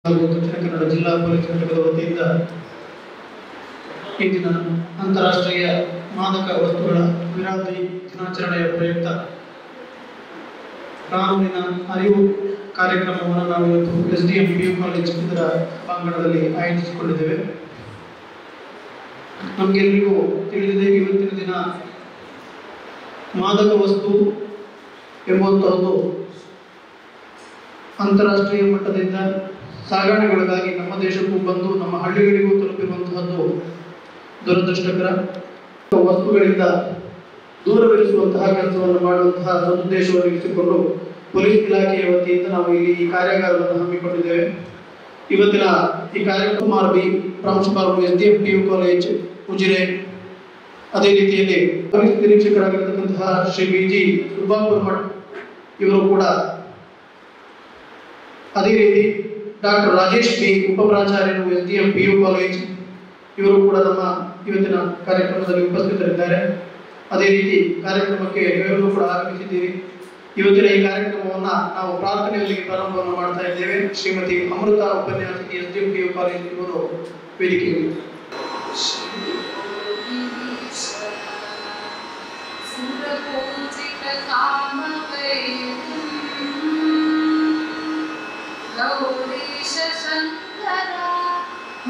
ದಕ್ಷಿಣ ಕನ್ನಡ ಜಿಲ್ಲಾ ಪೊಲೀಸ್ ಘಟಕದ ವತಿಯಿಂದ ಈ ದಿನ ಅಂತಾರಾಷ್ಟ್ರೀಯ ಮಾದಕ ವಸ್ತುಗಳ ವಿರೋಧಿ ದಿನಾಚರಣೆಯ ಪ್ರಯುಕ್ತ ಕಾನೂನಿನ ಅರಿವು ಕಾರ್ಯಕ್ರಮವನ್ನು ನಾವು ಇವತ್ತು SDM PU ಕಾಲೇಜ್ ಇದರ ಪ್ರಾಂಗಣದಲ್ಲಿ ಆಯೋಜಿಸಿಕೊಂಡಿದ್ದೇವೆ. ನಮಗೆಲ್ಲರಿಗೂ ತಿಳಿದಿದೆ, ಇವತ್ತಿನ ದಿನ ಮಾದಕ ವಸ್ತು ಎಂಬುವಂತಹದ್ದು ಅಂತಾರಾಷ್ಟ್ರೀಯ ಮಟ್ಟದಿಂದ ಸಾಗಣೆಗಳಿಗಾಗಿ ನಮ್ಮ ದೇಶಕ್ಕೂ ಬಂದು ನಮ್ಮ ಹಳ್ಳಿಗಳಿಗೂ ತಲುಪಿರುವಂತಹದ್ದು ದುರದೃಷ್ಟಕರ. ವಸ್ತುಗಳಿಂದ ದೂರವಿರಿಸುವಂತಹ ಕೆಲಸವನ್ನು ಮಾಡುವಂತಹ ಸದುದ್ದೇಶವನ್ನು ಇರಿಸಿಕೊಂಡು ಪೊಲೀಸ್ ಇಲಾಖೆಯ ವತಿಯಿಂದ ನಾವು ಇಲ್ಲಿ ಈ ಕಾರ್ಯಾಗಾರವನ್ನು ಹಮ್ಮಿಕೊಂಡಿದ್ದೇವೆ. ಇವತ್ತಿನ ಈ ಕಾರ್ಯಕ್ರಮ ಬಿ ಪ್ರಾಂಶುಪಾಲರು SDM PU ಕಾಲೇಜ್ ಉಜಿರೆ, ಅದೇ ರೀತಿಯಲ್ಲಿ ಪೊಲೀಸ್ ನಿರೀಕ್ಷಕರಾಗಿರತಕ್ಕಂತಹ ಶ್ರೀ BG ಸುಬ್ಬಾಪುರ ಮಠ್ ಇವರು ಕೂಡ, ಅದೇ ರೀತಿ doctor Rajesh B ಉಪಪ್ರಾಚಾರ್ಯರು SDM PU college ಇವರು ಕೂಡ ನಮ್ಮ ಇವತ್ತಿನ ಕಾರ್ಯಕ್ರಮದಲ್ಲಿ ಉಪಸ್ಥಿತರಿದ್ದಾರೆ. ಅದೇ ರೀತಿ ಕಾರ್ಯಕ್ರಮಕ್ಕೆ ಎಲ್ಲರೂ ಕೂಡ ಆಗಮಿಸಿದ್ದೀರಿ. ಇವತ್ತಿನ ಈ ಕಾರ್ಯಕ್ರಮವನ್ನ ನಾವು ಪ್ರಾರ್ಥನೆಯೊಂದಿಗೆ ಪ್ರಾರಂಭವನ್ನು ಮಾಡ್ತಾ ಇದ್ದೇವೆ. ಶ್ರೀಮತಿ ಅಮೃತ ಉಪನ್ಯಾಸಕಿ SDM PU ಕಾಲೇಜ್ ಇವರು ವೇದಿಕೆಯಲ್ಲಿ.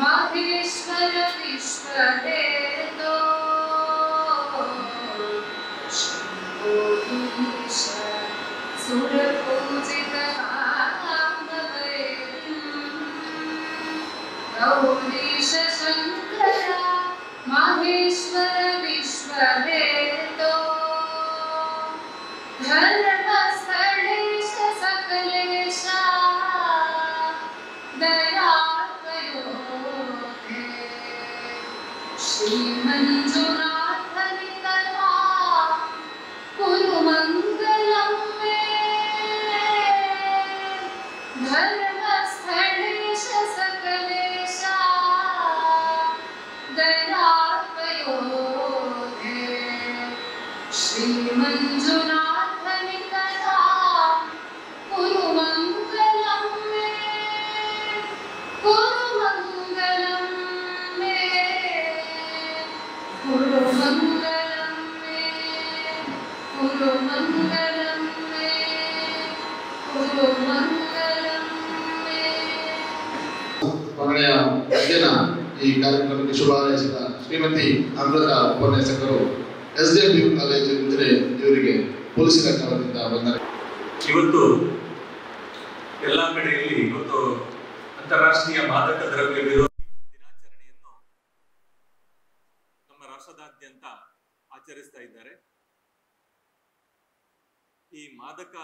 महेश्वर विश्वदेतो सुरपूजित गौरीश शंकर महेश्वर विश्वदेतो धर्मस्थलेश सकलेश दया श्री मंजुनाथ निकला कुरु मंगलम मे धर्मस्थलेश सकलेश दयापयोधे श्री मंजुनाथ निकला कुरु मंगलम मे कुरु मंगलम कुरु मंगलम मे कुरु मंगलम मे कुरु मंगलम मे. ಕೊನೆಯ ದಿನ ಈ ಕಾರ್ಯಕ್ರಮಕ್ಕೆ ಶುಭ ಹಾರೈಸಿದ ಶ್ರೀಮತಿ ಅಮೃತ ಉಪನ್ಯಾಸಕರು SDM PU ಕಾಲೇಜು ಉಜಿರೆ ಇವರಿಗೆ ಪೊಲೀಸ್ ಇಲಾಖೆ ವತಿಯಿಂದ ವಂದನೆ. ಇವತ್ತು ಎಲ್ಲ ಕಡೆಯಲ್ಲಿ ಇವತ್ತು ಅಂತಾರಾಷ್ಟ್ರೀಯ ಮಾದಕ ದ್ರವ್ಯ ವಿರೋಧಿ ದಿನಾಚರಣೆಯನ್ನು ನಮ್ಮ ರಾಷ್ಟ್ರದಾದ್ಯಂತ ಆಚರಿಸ್ತಾ ಇದ್ದಾರೆ. ಈ ಮಾದಕ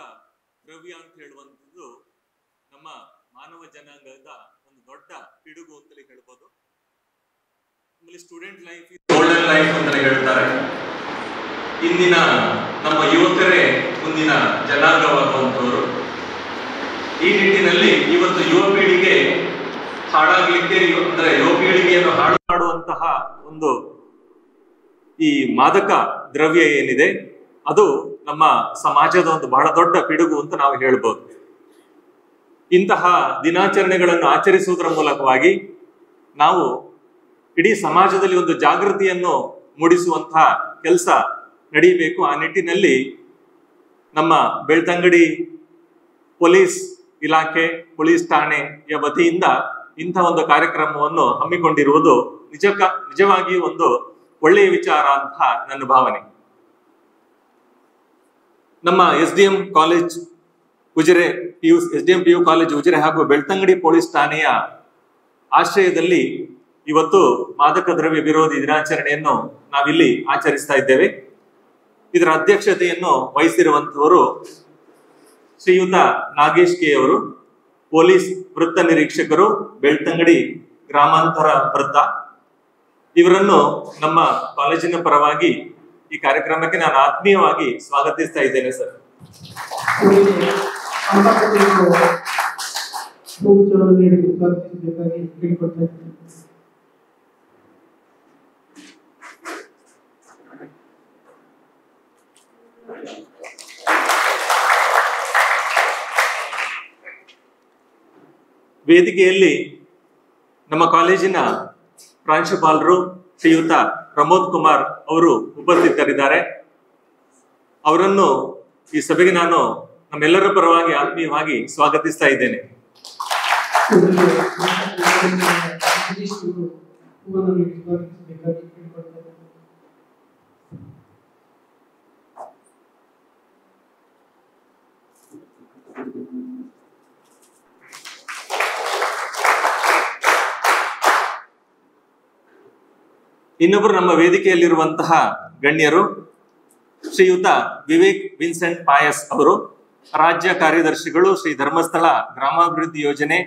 ದ್ರವ್ಯ ಅಂತ ಹೇಳುವಂಥದ್ದು ನಮ್ಮ ಮಾನವ ಜನಾಂಗದ ಒಂದು ದೊಡ್ಡ ಪಿಡುಗು ಅಂತಲೇ ಹೇಳ್ಬೋದು. ನಮ್ಮಲ್ಲಿ ಸ್ಟೂಡೆಂಟ್ ಲೈಫ್ ಗೋಲ್ಡನ್ ಲೈಫ್ ಅಂತಲೇ ಹೇಳ್ತಾರೆ. ಇಂದಿನ ನಮ್ಮ ಯುವಕರೇ ಮುಂದಿನ ಜನಾಂಗವಾಗುವಂಥವರು. ಈ ನಿಟ್ಟಿನಲ್ಲಿ ಇವತ್ತು ಯುವ ಪೀಳಿಗೆ ಹಾಳಾಗಲಿಕ್ಕೆ ಅಂದ್ರೆ ಯುವ ಪೀಳಿಗೆಯನ್ನು ಹಾಳು ಮಾಡುವಂತಹ ಒಂದು ಈ ಮಾದಕ ದ್ರವ್ಯ ಏನಿದೆ ಅದು ನಮ್ಮ ಸಮಾಜದ ಒಂದು ಬಹಳ ದೊಡ್ಡ ಪಿಡುಗು ಅಂತ ನಾವು ಹೇಳ್ಬೋದು. ಇಂತಹ ದಿನಾಚರಣೆಗಳನ್ನು ಆಚರಿಸುವುದರ ಮೂಲಕವಾಗಿ ನಾವು ಇಡೀ ಸಮಾಜದಲ್ಲಿ ಒಂದು ಜಾಗೃತಿಯನ್ನು ಮೂಡಿಸುವಂತಹ ಕೆಲಸ ನಡೀಬೇಕು. ಆ ನಿಟ್ಟಿನಲ್ಲಿ ನಮ್ಮ ಬೆಳ್ತಂಗಡಿ ಪೊಲೀಸ್ ಇಲಾಖೆ, ಪೊಲೀಸ್ ಠಾಣೆಯ ವತಿಯಿಂದ ಇಂಥ ಒಂದು ಕಾರ್ಯಕ್ರಮವನ್ನು ಹಮ್ಮಿಕೊಂಡಿರುವುದು ನಿಜವಾಗಿ ಒಂದು ಒಳ್ಳೆಯ ವಿಚಾರ ಅಂತ ನನ್ನ ಭಾವನೆ. ನಮ್ಮ SDM college Ujire SDM PU college Ujire ಹಾಗೂ ಬೆಳ್ತಂಗಡಿ ಪೊಲೀಸ್ ಠಾಣೆಯ ಆಶ್ರಯದಲ್ಲಿ ಇವತ್ತು ಮಾದಕ ದ್ರವ್ಯ ವಿರೋಧಿ ದಿನಾಚರಣೆಯನ್ನು ನಾವಿಲ್ಲಿ ಆಚರಿಸ್ತಾ ಇದ್ದೇವೆ. ಇದರ ಅಧ್ಯಕ್ಷತೆಯನ್ನು ವಹಿಸಿರುವಂತವರು ಶ್ರೀಯುತ ನಾಗೇಶ್ ಕೆ ಅವರು, ಪೊಲೀಸ್ ವೃತ್ತ ನಿರೀಕ್ಷಕರು, ಬೆಳ್ತಂಗಡಿ ಗ್ರಾಮಾಂತರ ವೃತ್ತ. ಇವರನ್ನು ನಮ್ಮ ಕಾಲೇಜಿನ ಪರವಾಗಿ ಈ ಕಾರ್ಯಕ್ರಮಕ್ಕೆ ನಾನು ಆತ್ಮೀಯವಾಗಿ ಸ್ವಾಗತಿಸ್ತಾ ಇದ್ದೇನೆ ಸರ್. ವೇದಿಕೆಯಲ್ಲಿ ನಮ್ಮ ಕಾಲೇಜಿನ ಪ್ರಾಂಶುಪಾಲರು ಶ್ರೀಯುತ ಪ್ರಮೋದ್ ಕುಮಾರ್ ಅವರು ಉಪಸ್ಥಿತರಿದ್ದಾರೆ. ಅವರನ್ನು ಈ ಸಭೆಗೆ ನಾನು ನಮ್ಮೆಲ್ಲರ ಪರವಾಗಿ ಆತ್ಮೀಯವಾಗಿ ಸ್ವಾಗತಿಸ್ತಾ ಇದ್ದೇನೆ. ಇನ್ನೊಬ್ಬರು ನಮ್ಮ ವೇದಿಕೆಯಲ್ಲಿರುವಂತಹ ಗಣ್ಯರು ಶ್ರೀಯುತ ವಿವೇಕ್ ವಿನ್ಸೆಂಟ್ ಪಾಯಸ್ ಅವರು, ರಾಜ್ಯ ಕಾರ್ಯದರ್ಶಿಗಳು, ಶ್ರೀ ಧರ್ಮಸ್ಥಳ ಗ್ರಾಮಾಭಿವೃದ್ಧಿ ಯೋಜನೆ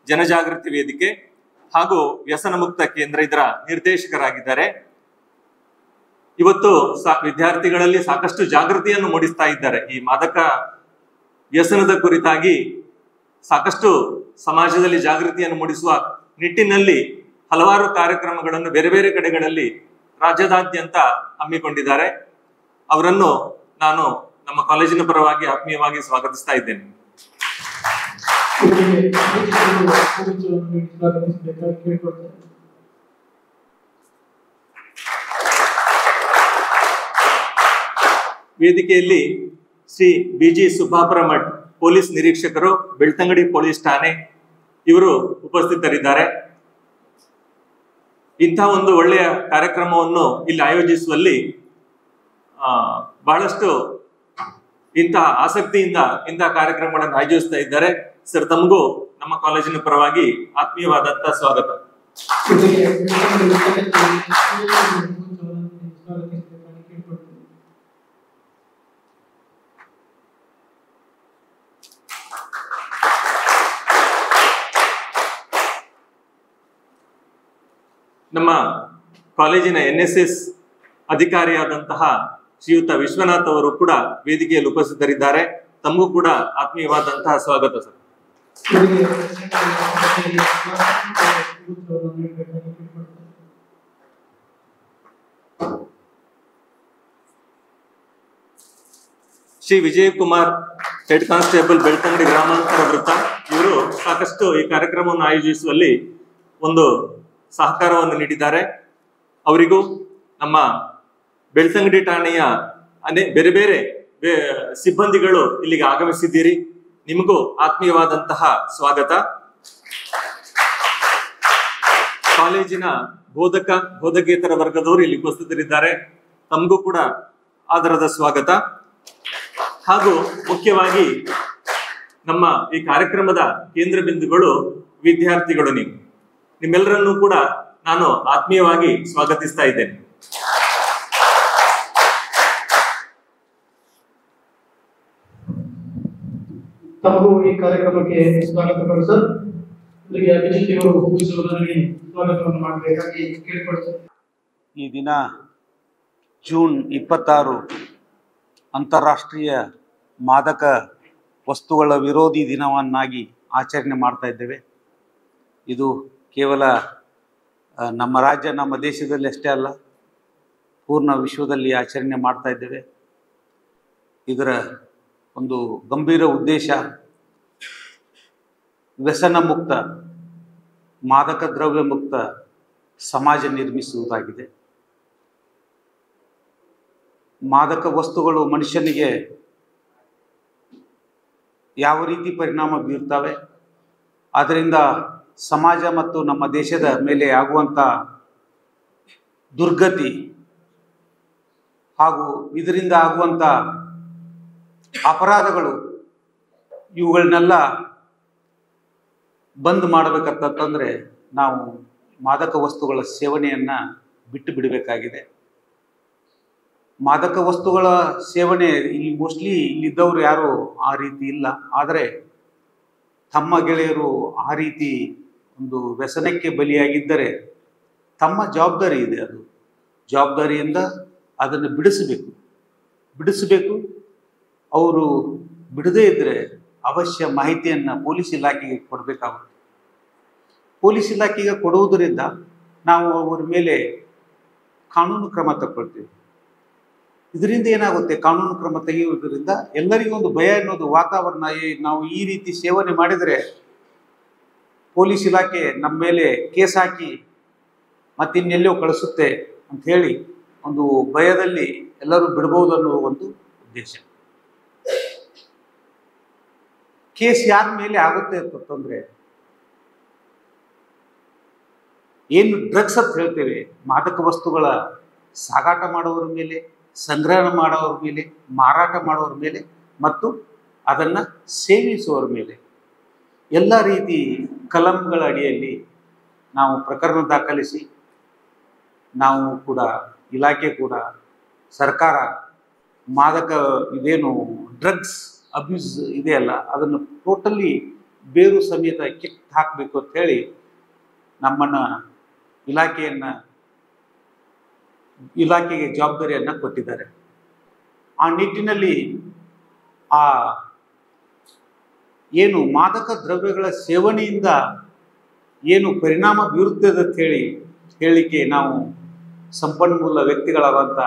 ಜನಜಾಗೃತಿ ವೇದಿಕೆ ಹಾಗೂ ವ್ಯಸನ ಮುಕ್ತ ಕೇಂದ್ರ ಇದರ ನಿರ್ದೇಶಕರಾಗಿದ್ದಾರೆ. ಇವತ್ತು ವಿದ್ಯಾರ್ಥಿಗಳಲ್ಲಿ ಸಾಕಷ್ಟು ಜಾಗೃತಿಯನ್ನು ಮೂಡಿಸ್ತಾ ಇದ್ದಾರೆ. ಈ ಮಾದಕ ವ್ಯಸನದ ಕುರಿತಾಗಿ ಸಾಕಷ್ಟು ಸಮಾಜದಲ್ಲಿ ಜಾಗೃತಿಯನ್ನು ಮೂಡಿಸುವ ನಿಟ್ಟಿನಲ್ಲಿ ಹಲವಾರು ಕಾರ್ಯಕ್ರಮಗಳನ್ನು ಬೇರೆ ಬೇರೆ ಕಡೆಗಳಲ್ಲಿ ರಾಜ್ಯದಾದ್ಯಂತ ಹಮ್ಮಿಕೊಂಡಿದ್ದಾರೆ. ಅವರನ್ನು ನಾನು ನಮ್ಮ ಕಾಲೇಜಿನ ಪರವಾಗಿ ಆತ್ಮೀಯವಾಗಿ ಸ್ವಾಗತಿಸ್ತಾ ಇದ್ದೇನೆ. ವೇದಿಕೆಯಲ್ಲಿ ಶ್ರೀ ಬಿಜಿ ಸುಬ್ಬಾಪುರ ಮಠ್ ಪೊಲೀಸ್ ನಿರೀಕ್ಷಕರು, ಬೆಳ್ತಂಗಡಿ ಪೊಲೀಸ್ ಠಾಣೆ, ಇವರು ಉಪಸ್ಥಿತರಿದ್ದಾರೆ. ಇಂಥ ಒಂದು ಒಳ್ಳೆಯ ಕಾರ್ಯಕ್ರಮವನ್ನು ಇಲ್ಲಿ ಆಯೋಜಿಸುವಲ್ಲಿ ಬಹಳಷ್ಟು ಇಂತಹ ಆಸಕ್ತಿಯಿಂದ ಇಂತಹ ಕಾರ್ಯಕ್ರಮಗಳನ್ನು ಆಯೋಜಿಸ್ತಾ ಇದ್ದಾರೆ. ಸರ್, ತಮಗೂ ನಮ್ಮ ಕಾಲೇಜಿನ ಪರವಾಗಿ ಆತ್ಮೀಯವಾದಂತಹ ಸ್ವಾಗತ. ನಮ್ಮ ಕಾಲೇಜಿನ NSS ಅಧಿಕಾರಿಯಾದಂತಹ ಶ್ರೀಯುತ ವಿಶ್ವನಾಥ್ ಅವರು ಕೂಡ ವೇದಿಕೆಯಲ್ಲಿ ಉಪಸ್ಥಿತರಿದ್ದಾರೆ. ತಮಗೂ ಕೂಡ ಆತ್ಮೀಯವಾದಂತಹ ಸ್ವಾಗತ sir. Shri Vijay Kumar, head constable, Belthangady ಗ್ರಾಮಾಂತರ ವೃತ್ತ, ಇವರು ಸಾಕಷ್ಟು ಈ ಕಾರ್ಯಕ್ರಮವನ್ನು ಆಯೋಜಿಸುವಲ್ಲಿ ಒಂದು ಸಹಕಾರವನ್ನು ನೀಡಿದ್ದಾರೆ. ಅವರಿಗೂ ನಮ್ಮ ಬೆಳ್ತಂಗಡಿ ಠಾಣೆಯ ಬೇರೆ ಬೇರೆ ಸಿಬ್ಬಂದಿಗಳು ಇಲ್ಲಿಗೆ ಆಗಮಿಸಿದ್ದೀರಿ. ನಿಮಗೂ ಆತ್ಮೀಯವಾದಂತಹ ಸ್ವಾಗತ. ಕಾಲೇಜಿನ ಬೋಧಕೇತರ ವರ್ಗದವರು ಇಲ್ಲಿ ಉಪಸ್ಥಿತರಿದ್ದಾರೆ. ತಮಗೂ ಕೂಡ ಆದರದ ಸ್ವಾಗತ. ಹಾಗೂ ಮುಖ್ಯವಾಗಿ ನಮ್ಮ ಈ ಕಾರ್ಯಕ್ರಮದ ಕೇಂದ್ರ ಬಿಂದುಗಳು ವಿದ್ಯಾರ್ಥಿಗಳು. ನಿಮ್ಮೆಲ್ಲರನ್ನೂ ಕೂಡ ನಾನು ಆತ್ಮೀಯವಾಗಿ ಸ್ವಾಗತಿಸ್ತಾ ಇದ್ದೇನೆ. ತಮಗೂ ಈ ಕಾರ್ಯಕ್ರಮಕ್ಕೆ ಸ್ವಾಗತಗಳು ಸರ್. ಅಭಿಜಿತ್ ಅವರು ಹೂವಿಸುವುದರಲ್ಲಿ ಸ್ವಾಗತವನ್ನು ಮಾಡಬೇಕಾಗಿ ಕೇಳಿಕೊಳ್ತಾರೆ. ಈ ದಿನ ಜೂನ್ 26 ಅಂತಾರಾಷ್ಟ್ರೀಯ ಮಾದಕ ವಸ್ತುಗಳ ವಿರೋಧಿ ದಿನವನ್ನಾಗಿ ಆಚರಣೆ ಮಾಡ್ತಾ ಇದ್ದೇವೆ. ಇದು ಕೇವಲ ನಮ್ಮ ರಾಜ್ಯ, ನಮ್ಮ ದೇಶದಲ್ಲಿ ಅಷ್ಟೇ ಅಲ್ಲ, ಪೂರ್ಣ ವಿಶ್ವದಲ್ಲಿ ಆಚರಣೆ ಮಾಡ್ತಾ ಇದ್ದೇವೆ. ಇದರ ಒಂದು ಗಂಭೀರ ಉದ್ದೇಶ ವ್ಯಸನ ಮುಕ್ತ, ಮಾದಕ ದ್ರವ್ಯ ಮುಕ್ತ ಸಮಾಜ ನಿರ್ಮಿಸುವುದಾಗಿದೆ. ಮಾದಕ ವಸ್ತುಗಳು ಮನುಷ್ಯನಿಗೆ ಯಾವ ರೀತಿ ಪರಿಣಾಮ ಬೀರ್ತವೆ, ಅದರಿಂದ ಸಮಾಜ ಮತ್ತು ನಮ್ಮ ದೇಶದ ಮೇಲೆ ಆಗುವಂಥ ದುರ್ಗತಿ ಹಾಗೂ ಇದರಿಂದ ಆಗುವಂಥ ಅಪರಾಧಗಳು, ಇವುಗಳನ್ನೆಲ್ಲ ಬಂದ್ ಮಾಡಬೇಕಂತಂದರೆ ನಾವು ಮಾದಕ ವಸ್ತುಗಳ ಸೇವನೆಯನ್ನು ಬಿಟ್ಟು ಬಿಡಬೇಕಾಗಿದೆ. ಮಾದಕ ವಸ್ತುಗಳ ಸೇವನೆ ಇಲ್ಲಿ ಮೋಸ್ಟ್ಲಿ ಇಲ್ಲಿದ್ದವರು ಯಾರು ಆ ರೀತಿ ಇಲ್ಲ, ಆದರೆ ತಮ್ಮ ಗೆಳೆಯರು ಆ ರೀತಿ ಒಂದು ವ್ಯಸನಕ್ಕೆ ಬಲಿಯಾಗಿದ್ದರೆ ತಮ್ಮ ಜವಾಬ್ದಾರಿ ಇದೆ. ಅದು ಜವಾಬ್ದಾರಿಯಿಂದ ಅದನ್ನು ಬಿಡಿಸಬೇಕು. ಅವರು ಬಿಡದೇ ಇದ್ದರೆ ಅವಶ್ಯ ಮಾಹಿತಿಯನ್ನು ಪೊಲೀಸ್ ಇಲಾಖೆಗೆ ಕೊಡಬೇಕಾಗುತ್ತೆ. ಪೊಲೀಸ್ ಇಲಾಖೆಗೆ ಕೊಡುವುದರಿಂದ ನಾವು ಅವರ ಮೇಲೆ ಕಾನೂನು ಕ್ರಮ ತಗೊಳ್ತೀವಿ. ಇದರಿಂದ ಏನಾಗುತ್ತೆ, ಕಾನೂನು ಕ್ರಮ ತೆಗೆಯುವುದರಿಂದ ಎಲ್ಲರಿಗೂ ಒಂದು ಭಯ ಅನ್ನೋದು ವಾತಾವರಣ, ನಾವು ಈ ರೀತಿ ಸೇವನೆ ಮಾಡಿದರೆ ಪೊಲೀಸ್ ಇಲಾಖೆ ನಮ್ಮ ಮೇಲೆ ಕೇಸ್ ಹಾಕಿ ಮತ್ತಿನ್ನೆಲ್ಲೋ ಕಳಿಸುತ್ತೆ ಅಂತ ಹೇಳಿ ಒಂದು ಭಯದಲ್ಲಿ ಎಲ್ಲರೂ ಬಿಡಬಹುದು ಅನ್ನೋ ಒಂದು ಉದ್ದೇಶ. ಕೇಸ್ ಯಾರ ಮೇಲೆ ಆಗುತ್ತೆ ಅಂತಂದ್ರೆ, ಏನು ಡ್ರಗ್ಸ್ ಅಂತ ಹೇಳ್ತೇವೆ, ಮಾದಕ ವಸ್ತುಗಳ ಸಾಗಾಟ ಮಾಡೋರ ಮೇಲೆ, ಸಂಗ್ರಹಣ ಮಾಡೋರ ಮೇಲೆ, ಮಾರಾಟ ಮಾಡೋರ ಮೇಲೆ ಮತ್ತು ಅದನ್ನು ಸೇವಿಸುವವರ ಮೇಲೆ ಎಲ್ಲ ರೀತಿ ಕಲಂಗಳ ಅಡಿಯಲ್ಲಿ ನಾವು ಪ್ರಕರಣ ದಾಖಲಿಸಿ, ನಾವು ಕೂಡ ಇಲಾಖೆ ಕೂಡ ಸರ್ಕಾರ ಮಾದಕ ಇದೇನು ಡ್ರಗ್ಸ್ ಅಬ್ಯೂಸ್ ಇದೆಯಲ್ಲ ಅದನ್ನು ಟೋಟಲಿ ಬೇರು ಸಮೇತ ಕಿತ್ತು ಹಾಕಬೇಕು ಅಂತ ಹೇಳಿ ನಮ್ಮನ್ನು ಇಲಾಖೆಗೆ ಜವಾಬ್ದಾರಿಯನ್ನು ಕೊಟ್ಟಿದ್ದಾರೆ. ಆ ನಿಟ್ಟಿನಲ್ಲಿ ಆ ಏನು ಮಾದಕ ದ್ರವ್ಯಗಳ ಸೇವನೆಯಿಂದ ಏನು ಪರಿಣಾಮ ಬೀರುತ್ತದೆ ಅಂತ ಹೇಳಿಕೆ ನಾವು ಸಂಪನ್ಮೂಲ ವ್ಯಕ್ತಿಗಳಾದಂಥ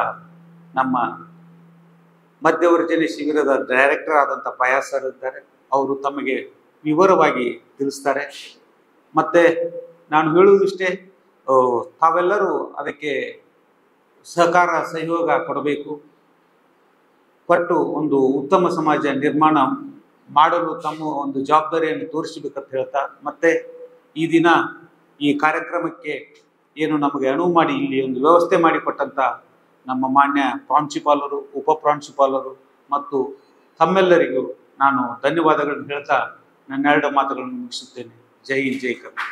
ನಮ್ಮ ಮಧ್ಯವರ್ಜನೆ ಶಿಬಿರದ ಡೈರೆಕ್ಟರ್ ಆದಂಥ ಪಯಾಸ್ ಸರ್ ಇದ್ದಾರೆ. ಅವರು ತಮಗೆ ವಿವರವಾಗಿ ತಿಳಿಸ್ತಾರೆ. ಮತ್ತು ನಾನು ಹೇಳುವುದಿಷ್ಟೇ, ತಾವೆಲ್ಲರೂ ಅದಕ್ಕೆ ಸಹಯೋಗ ಕೊಡಬೇಕು. ಕೊಟ್ಟು ಒಂದು ಉತ್ತಮ ಸಮಾಜ ನಿರ್ಮಾಣ ಮಾಡಲು ತಮ್ಮ ಒಂದು ಜವಾಬ್ದಾರಿಯನ್ನು ತೋರಿಸಬೇಕಂತ ಹೇಳ್ತಾ, ಮತ್ತೆ ಈ ದಿನ ಈ ಕಾರ್ಯಕ್ರಮಕ್ಕೆ ಏನು ನಮಗೆ ಅನುವು ಮಾಡಿ ಇಲ್ಲಿ ಒಂದು ವ್ಯವಸ್ಥೆ ಮಾಡಿಕೊಟ್ಟಂಥ ನಮ್ಮ ಮಾನ್ಯ ಪ್ರಾಂಶುಪಾಲರು, ಉಪ ಪ್ರಾಂಶುಪಾಲರು ಮತ್ತು ತಮ್ಮೆಲ್ಲರಿಗೂ ನಾನು ಧನ್ಯವಾದಗಳನ್ನು ಹೇಳ್ತಾ ನನ್ನೆರಡು ಮಾತುಗಳನ್ನು ಮುಗಿಸುತ್ತೇನೆ. ಜೈ ಹಿಂದ್, ಜೈ ಕರ್ನಾಟಕ.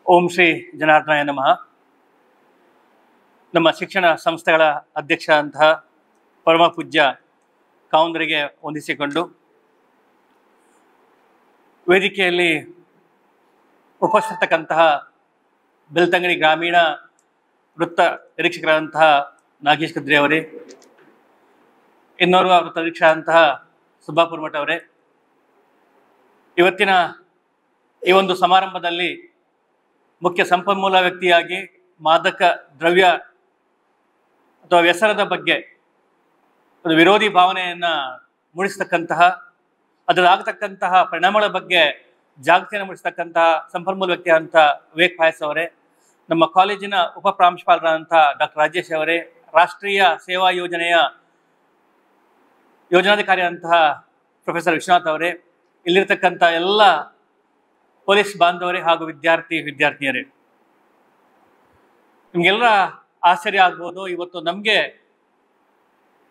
ಓಂ ಶ್ರೀ ಜನಾರ್ದನಾಯ ನಮಃ. ನಮ್ಮ ಶಿಕ್ಷಣ ಸಂಸ್ಥೆಗಳ ಅಧ್ಯಕ್ಷ ಅಂತಹ ಪರಮ ಪೂಜ್ಯ ಕಾವಂದರಿಗೆ ವಂದಿಸಿಕೊಂಡು, ವೇದಿಕೆಯಲ್ಲಿ ಉಪಸ್ಥಿತಕ್ಕಂತಹ ಬೆಳ್ತಂಗಡಿ ಗ್ರಾಮೀಣ ವೃತ್ತ ನಿರೀಕ್ಷಕರಾದಂತಹ ನಾಗೇಶ್ ಕದ್ರಿ ಅವರೇ, ಇನ್ನೋರ್ವ ವೃತ್ತ ನಿರೀಕ್ಷಕರಾದಂತಹ ಸುಬ್ಬಾಪುರ ಮಠ ಅವರೇ, ಇವತ್ತಿನ ಈ ಒಂದು ಸಮಾರಂಭದಲ್ಲಿ ಮುಖ್ಯ ಸಂಪನ್ಮೂಲ ವ್ಯಕ್ತಿಯಾಗಿ ಮಾದಕ ದ್ರವ್ಯ ಅಥವಾ ವ್ಯಸನದ ಬಗ್ಗೆ ಒಂದು ವಿರೋಧಿ ಭಾವನೆಯನ್ನು ಮೂಡಿಸ್ತಕ್ಕಂತಹ, ಅದರಾಗತಕ್ಕಂತಹ ಪರಿಣಾಮಗಳ ಬಗ್ಗೆ ಜಾಗೃತಿಯನ್ನು ಮೂಡಿಸ್ತಕ್ಕಂತಹ ಸಂಪನ್ಮೂಲ ವ್ಯಕ್ತಿ ಅಂತ ವಿವೇಕ್ ಪಾಯಸ್ ಅವರೇ, ನಮ್ಮ ಕಾಲೇಜಿನ ಉಪ ಪ್ರಾಂಶುಪಾಲರಾದಂಥ ಡಾಕ್ಟರ್ ರಾಜೇಶ್ ಅವರೇ, ರಾಷ್ಟ್ರೀಯ ಸೇವಾ ಯೋಜನೆಯ ಯೋಜನಾಧಿಕಾರಿಯಾದಂತಹ ಪ್ರೊಫೆಸರ್ ವಿಶ್ವನಾಥ್ ಅವರೇ, ಇಲ್ಲಿರ್ತಕ್ಕಂಥ ಎಲ್ಲ ಪೊಲೀಸ್ ಬಾಂಧವರೇ ಹಾಗೂ ವಿದ್ಯಾರ್ಥಿನಿಯರೇ, ನಿಮಗೆಲ್ಲ ಆಶ್ಚರ್ಯ ಆಗ್ಬೋದು, ಇವತ್ತು ನಮಗೆ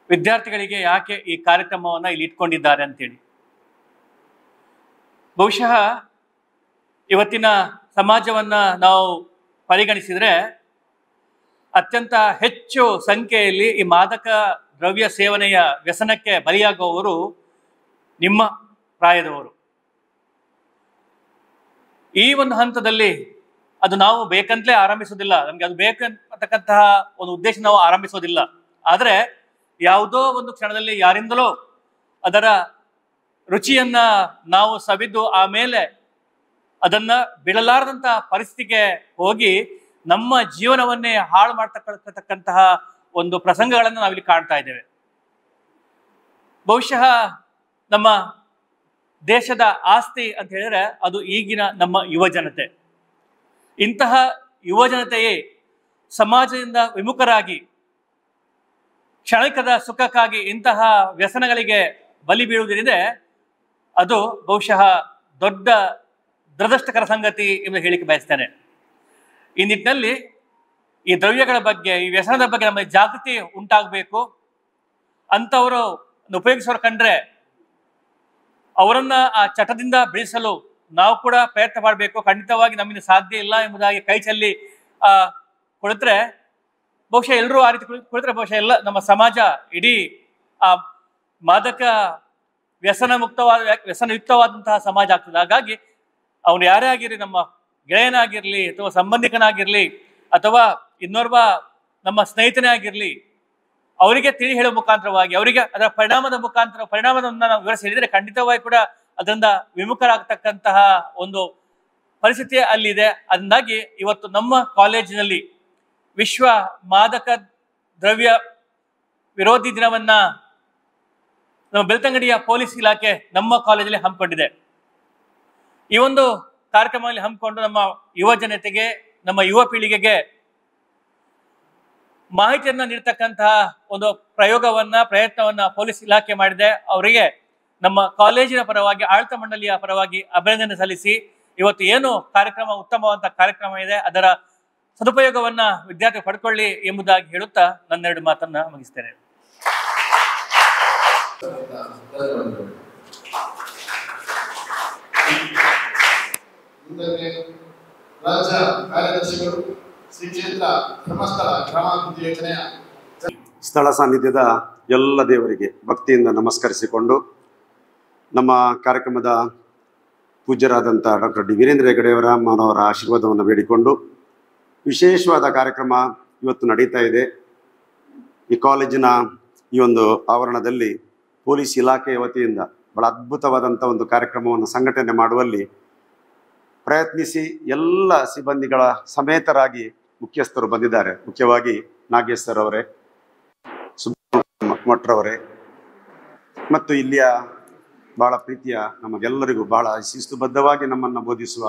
ವಿದ್ಯಾರ್ಥಿಗಳಿಗೆ ಯಾಕೆ ಈ ಕಾರ್ಯಕ್ರಮವನ್ನು ಇಲ್ಲಿ ಇಟ್ಕೊಂಡಿದ್ದಾರೆ ಅಂತೇಳಿ. ಬಹುಶಃ ಇವತ್ತಿನ ಸಮಾಜವನ್ನು ನಾವು ಪರಿಗಣಿಸಿದರೆ ಅತ್ಯಂತ ಹೆಚ್ಚು ಸಂಖ್ಯೆಯಲ್ಲಿ ಈ ಮಾದಕ ದ್ರವ್ಯ ಸೇವನೆಯ ವ್ಯಸನಕ್ಕೆ ಬಲಿಯಾಗುವವರು ನಿಮ್ಮ ಪ್ರಾಯದವರು. ಈ ಒಂದು ಹಂತದಲ್ಲಿ ಅದು ನಾವು ಬೇಕಂತಲೇ ಆರಂಭಿಸೋದಿಲ್ಲ, ನಮಗೆ ಅದು ಬೇಕಂತಕ್ಕಂತಹ ಒಂದು ಉದ್ದೇಶ ನಾವು ಆರಂಭಿಸೋದಿಲ್ಲ. ಆದರೆ ಯಾವುದೋ ಒಂದು ಕ್ಷಣದಲ್ಲಿ ಯಾರಿಂದಲೋ ಅದರ ರುಚಿಯನ್ನ ನಾವು ಸವಿದು ಆಮೇಲೆ ಅದನ್ನ ಬಿಡಲಾರದಂಥ ಪರಿಸ್ಥಿತಿಗೆ ಹೋಗಿ ನಮ್ಮ ಜೀವನವನ್ನೇ ಹಾಳು ಮಾಡ್ತಕ್ಕಂತಹ ಒಂದು ಪ್ರಸಂಗಗಳನ್ನು ನಾವಿಲ್ಲಿ ಕಾಣ್ತಾ ಇದ್ದೇವೆ. ಬಹುಶಃ ನಮ್ಮ ದೇಶದ ಆಸ್ತಿ ಅಂತ ಹೇಳಿದ್ರೆ ಅದು ಈಗಿನ ನಮ್ಮ ಯುವಜನತೆ. ಇಂತಹ ಯುವಜನತೆಯೇ ಸಮಾಜದಿಂದ ವಿಮುಖರಾಗಿ ಕ್ಷಣಿಕದ ಸುಖಕ್ಕಾಗಿ ಇಂತಹ ವ್ಯಸನಗಳಿಗೆ ಬಲಿ ಬೀಳುವುದರಿಂದ ಅದು ಬಹುಶಃ ದೊಡ್ಡ ದುರದೃಷ್ಟಕರ ಸಂಗತಿ ಎಂದು ಹೇಳಿಕೆ ಬಯಸ್ತೇನೆ. ಈ ನಿಟ್ಟಿನಲ್ಲಿ ಈ ದ್ರವ್ಯಗಳ ಬಗ್ಗೆ, ಈ ವ್ಯಸನದ ಬಗ್ಗೆ ನಮಗೆ ಜಾಗೃತಿ ಉಂಟಾಗಬೇಕು. ಅಂಥವರು ಉಪಯೋಗಿಸೋರು ಕಂಡ್ರೆ ಅವರನ್ನ ಆ ಚಟದಿಂದ ಬಿಡಿಸಲು ನಾವು ಕೂಡ ಪ್ರಯತ್ನ ಮಾಡಬೇಕು. ಖಂಡಿತವಾಗಿ ನಮ್ಮಿಂದ ಸಾಧ್ಯ ಇಲ್ಲ ಎಂಬುದಾಗಿ ಕೈ ಚೆಲ್ಲಿ ಕುಳಿತರೆ ಬಹುಶಃ ಎಲ್ಲರೂ ಆ ರೀತಿ ಕುಳಿತರೆ ಬಹುಶಃ ಎಲ್ಲ ನಮ್ಮ ಸಮಾಜ ಇಡೀ ಆ ಮಾದಕ ವ್ಯಸನಯುಕ್ತವಾದಂತಹ ಸಮಾಜ ಆಗ್ತದೆ. ಹಾಗಾಗಿ ಅವನು ಯಾರೇ ಆಗಿರಲಿ, ನಮ್ಮ ಗೆಳೆಯನಾಗಿರ್ಲಿ ಅಥವಾ ಸಂಬಂಧಿಕನಾಗಿರ್ಲಿ ಅಥವಾ ಇನ್ನೋರ್ವ ನಮ್ಮ ಸ್ನೇಹಿತನೇ ಆಗಿರ್ಲಿ, ಅವರಿಗೆ ತಿಳಿ ಹೇಳುವ ಮುಖಾಂತರವಾಗಿ ಅವರಿಗೆ ಅದರ ಪರಿಣಾಮವನ್ನು ನಾವು ವಿವರಿಸಿ ಹೇಳಿದರೆ ಖಂಡಿತವಾಗಿ ಕೂಡ ಅದರಿಂದ ವಿಮುಖರಾಗತಕ್ಕಂತಹ ಒಂದು ಪರಿಸ್ಥಿತಿ ಅಲ್ಲಿದೆ. ಅದರಿಂದಾಗಿ ಇವತ್ತು ನಮ್ಮ ಕಾಲೇಜಿನಲ್ಲಿ ವಿಶ್ವ ಮಾದಕ ದ್ರವ್ಯ ವಿರೋಧಿ ದಿನವನ್ನ ನಮ್ಮ ಬೆಳ್ತಂಗಡಿಯ ಪೊಲೀಸ್ ಇಲಾಖೆ ನಮ್ಮ ಕಾಲೇಜಲ್ಲಿ ಹಮ್ಮಿಕೊಂಡಿದೆ. ಈ ಒಂದು ಕಾರ್ಯಕ್ರಮದಲ್ಲಿ ಹಮ್ಮಿಕೊಂಡು ನಮ್ಮ ಯುವ ಜನತೆಗೆ, ನಮ್ಮ ಯುವ ಪೀಳಿಗೆಗೆ ಮಾಹಿತಿಯನ್ನ ನೀಡ್ತಕ್ಕಂತಹ ಒಂದು ಪ್ರಯತ್ನವನ್ನ ಪೊಲೀಸ್ ಇಲಾಖೆ ಮಾಡಿದೆ. ಅವರಿಗೆ ನಮ್ಮ ಕಾಲೇಜಿನ ಪರವಾಗಿ, ಆಡಳಿತ ಮಂಡಳಿಯ ಪರವಾಗಿ ಅಭಿನಂದನೆ ಸಲ್ಲಿಸಿ, ಇವತ್ತು ಏನು ಕಾರ್ಯಕ್ರಮ ಉತ್ತಮವಾದ ಕಾರ್ಯಕ್ರಮ ಇದೆ ಅದರ ಸದುಪಯೋಗವನ್ನ ವಿದ್ಯಾರ್ಥಿ ಪಡ್ಕೊಳ್ಳಿ ಎಂಬುದಾಗಿ ಹೇಳುತ್ತಾ ನನ್ನೆರಡು ಮಾತನ್ನ ಮುಗಿಸ್ತೇನೆ. ರಾಜ್ಯ ಕಾರ್ಯದರ್ಶಿಗಳು ಶ್ರೀ ಕ್ಷೇತ್ರ ಧರ್ಮಸ್ಥಳ ಗ್ರಾಮಾಭಿವೃದ್ಧಿ ಯೋಜನೆಯ ಸ್ಥಳ ಸಾನ್ನಿಧ್ಯದ ಎಲ್ಲ ದೇವರಿಗೆ ಭಕ್ತಿಯಿಂದ ನಮಸ್ಕರಿಸಿಕೊಂಡು ನಮ್ಮ ಕಾರ್ಯಕ್ರಮದ ಪೂಜ್ಯರಾದಂಥ ಡಾಕ್ಟರ್ ಡಿ ವೀರೇಂದ್ರ ಹೆಗಡೆಯವರ ಮಾನವರ ಆಶೀರ್ವಾದವನ್ನು ಬೇಡಿಕೊಂಡು ವಿಶೇಷವಾದ ಕಾರ್ಯಕ್ರಮ ಇವತ್ತು ನಡೀತಾ ಇದೆ. ಈ ಕಾಲೇಜಿನ ಈ ಒಂದು ಆವರಣದಲ್ಲಿ ಪೊಲೀಸ್ ಇಲಾಖೆಯ ವತಿಯಿಂದ ಬಹಳ ಅದ್ಭುತವಾದಂಥ ಒಂದು ಕಾರ್ಯಕ್ರಮವನ್ನು ಸಂಘಟನೆ ಮಾಡುವಲ್ಲಿ ಪ್ರಯತ್ನಿಸಿ ಎಲ್ಲ ಸಿಬ್ಬಂದಿಗಳ ಸಮೇತರಾಗಿ ಮುಖ್ಯಸ್ಥರು ಬಂದಿದ್ದಾರೆ. ಮುಖ್ಯವಾಗಿ ನಾಗೇಶ್ ಸರ್ ಅವರೇ, ಮಠರವರೇ ಮತ್ತು ಇಲ್ಲಿಯ ಬಹಳ ಪ್ರೀತಿಯ ನಮಗೆಲ್ಲರಿಗೂ ಬಹಳ ಶಿಸ್ತುಬದ್ಧವಾಗಿ ನಮ್ಮನ್ನು ಬೋಧಿಸುವ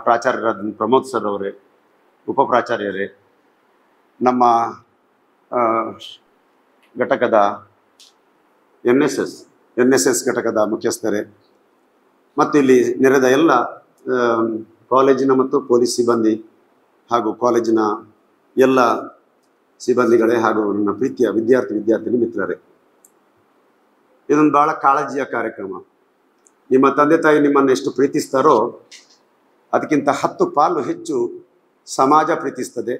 ಪ್ರಾಚಾರ್ಯರಾದ ಪ್ರಮೋದ್ ಸರ್ ಅವರೇ, ಉಪಪ್ರಾಚಾರ್ಯರೇ, ನಮ್ಮ ಘಟಕದ ಎನ್ ಎಸ್ ಎಸ್ ಘಟಕದ ಮುಖ್ಯಸ್ಥರೇ ಮತ್ತು ಇಲ್ಲಿ ನೆರೆದ ಎಲ್ಲ ಕಾಲೇಜಿನ ಮತ್ತು ಪೊಲೀಸ್ ಸಿಬ್ಬಂದಿ ಹಾಗೂ ಕಾಲೇಜಿನ ಎಲ್ಲ ಸಿಬ್ಬಂದಿಗಳೇ ಹಾಗೂ ನನ್ನ ಪ್ರೀತಿಯ ವಿದ್ಯಾರ್ಥಿನಿ ಮಿತ್ರರೇ, ಇದೊಂದು ಬಹಳ ಕಾಳಜಿಯ ಕಾರ್ಯಕ್ರಮ. ನಿಮ್ಮ ತಂದೆ ತಾಯಿ ನಿಮ್ಮನ್ನು ಎಷ್ಟು ಪ್ರೀತಿಸ್ತಾರೋ ಅದಕ್ಕಿಂತ 10 ಪಾಲು ಹೆಚ್ಚು ಸಮಾಜ ಪ್ರೀತಿಸ್ತದೆ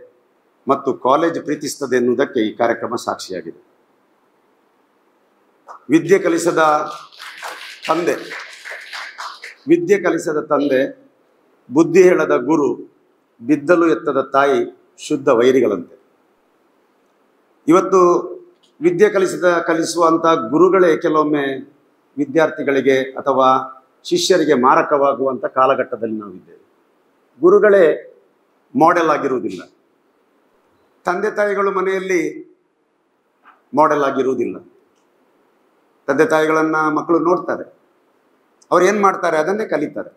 ಮತ್ತು ಕಾಲೇಜ್ ಪ್ರೀತಿಸ್ತದೆ ಎನ್ನುವುದಕ್ಕೆ ಈ ಕಾರ್ಯಕ್ರಮ ಸಾಕ್ಷಿಯಾಗಿದೆ. ವಿದ್ಯೆ ಕಲಿಸದ ತಂದೆ, ಬುದ್ಧಿ ಹೇಳದ ಗುರು, ಬಿದ್ದಲು ಎತ್ತದ ತಾಯಿ ಶುದ್ಧ ವೈರಿಗಳಂತೆ. ಇವತ್ತು ವಿದ್ಯೆ ಕಲಿಸುವಂಥ ಗುರುಗಳೇ ಕೆಲವೊಮ್ಮೆ ವಿದ್ಯಾರ್ಥಿಗಳಿಗೆ ಅಥವಾ ಶಿಷ್ಯರಿಗೆ ಮಾರಕವಾಗುವಂಥ ಕಾಲಘಟ್ಟದಲ್ಲಿ ನಾವಿದ್ದೇವೆ. ಗುರುಗಳೇ ಮಾಡೆಲ್ ಆಗಿರುವುದಿಲ್ಲ, ತಂದೆ ತಾಯಿಗಳು ಮನೆಯಲ್ಲಿ ಮಾಡೆಲ್ ಆಗಿರುವುದಿಲ್ಲ. ತಂದೆ ತಾಯಿಗಳನ್ನು ಮಕ್ಕಳು ನೋಡ್ತಾರೆ, ಅವ್ರು ಏನು ಮಾಡ್ತಾರೆ ಅದನ್ನೇ ಕಲಿತಾರೆ.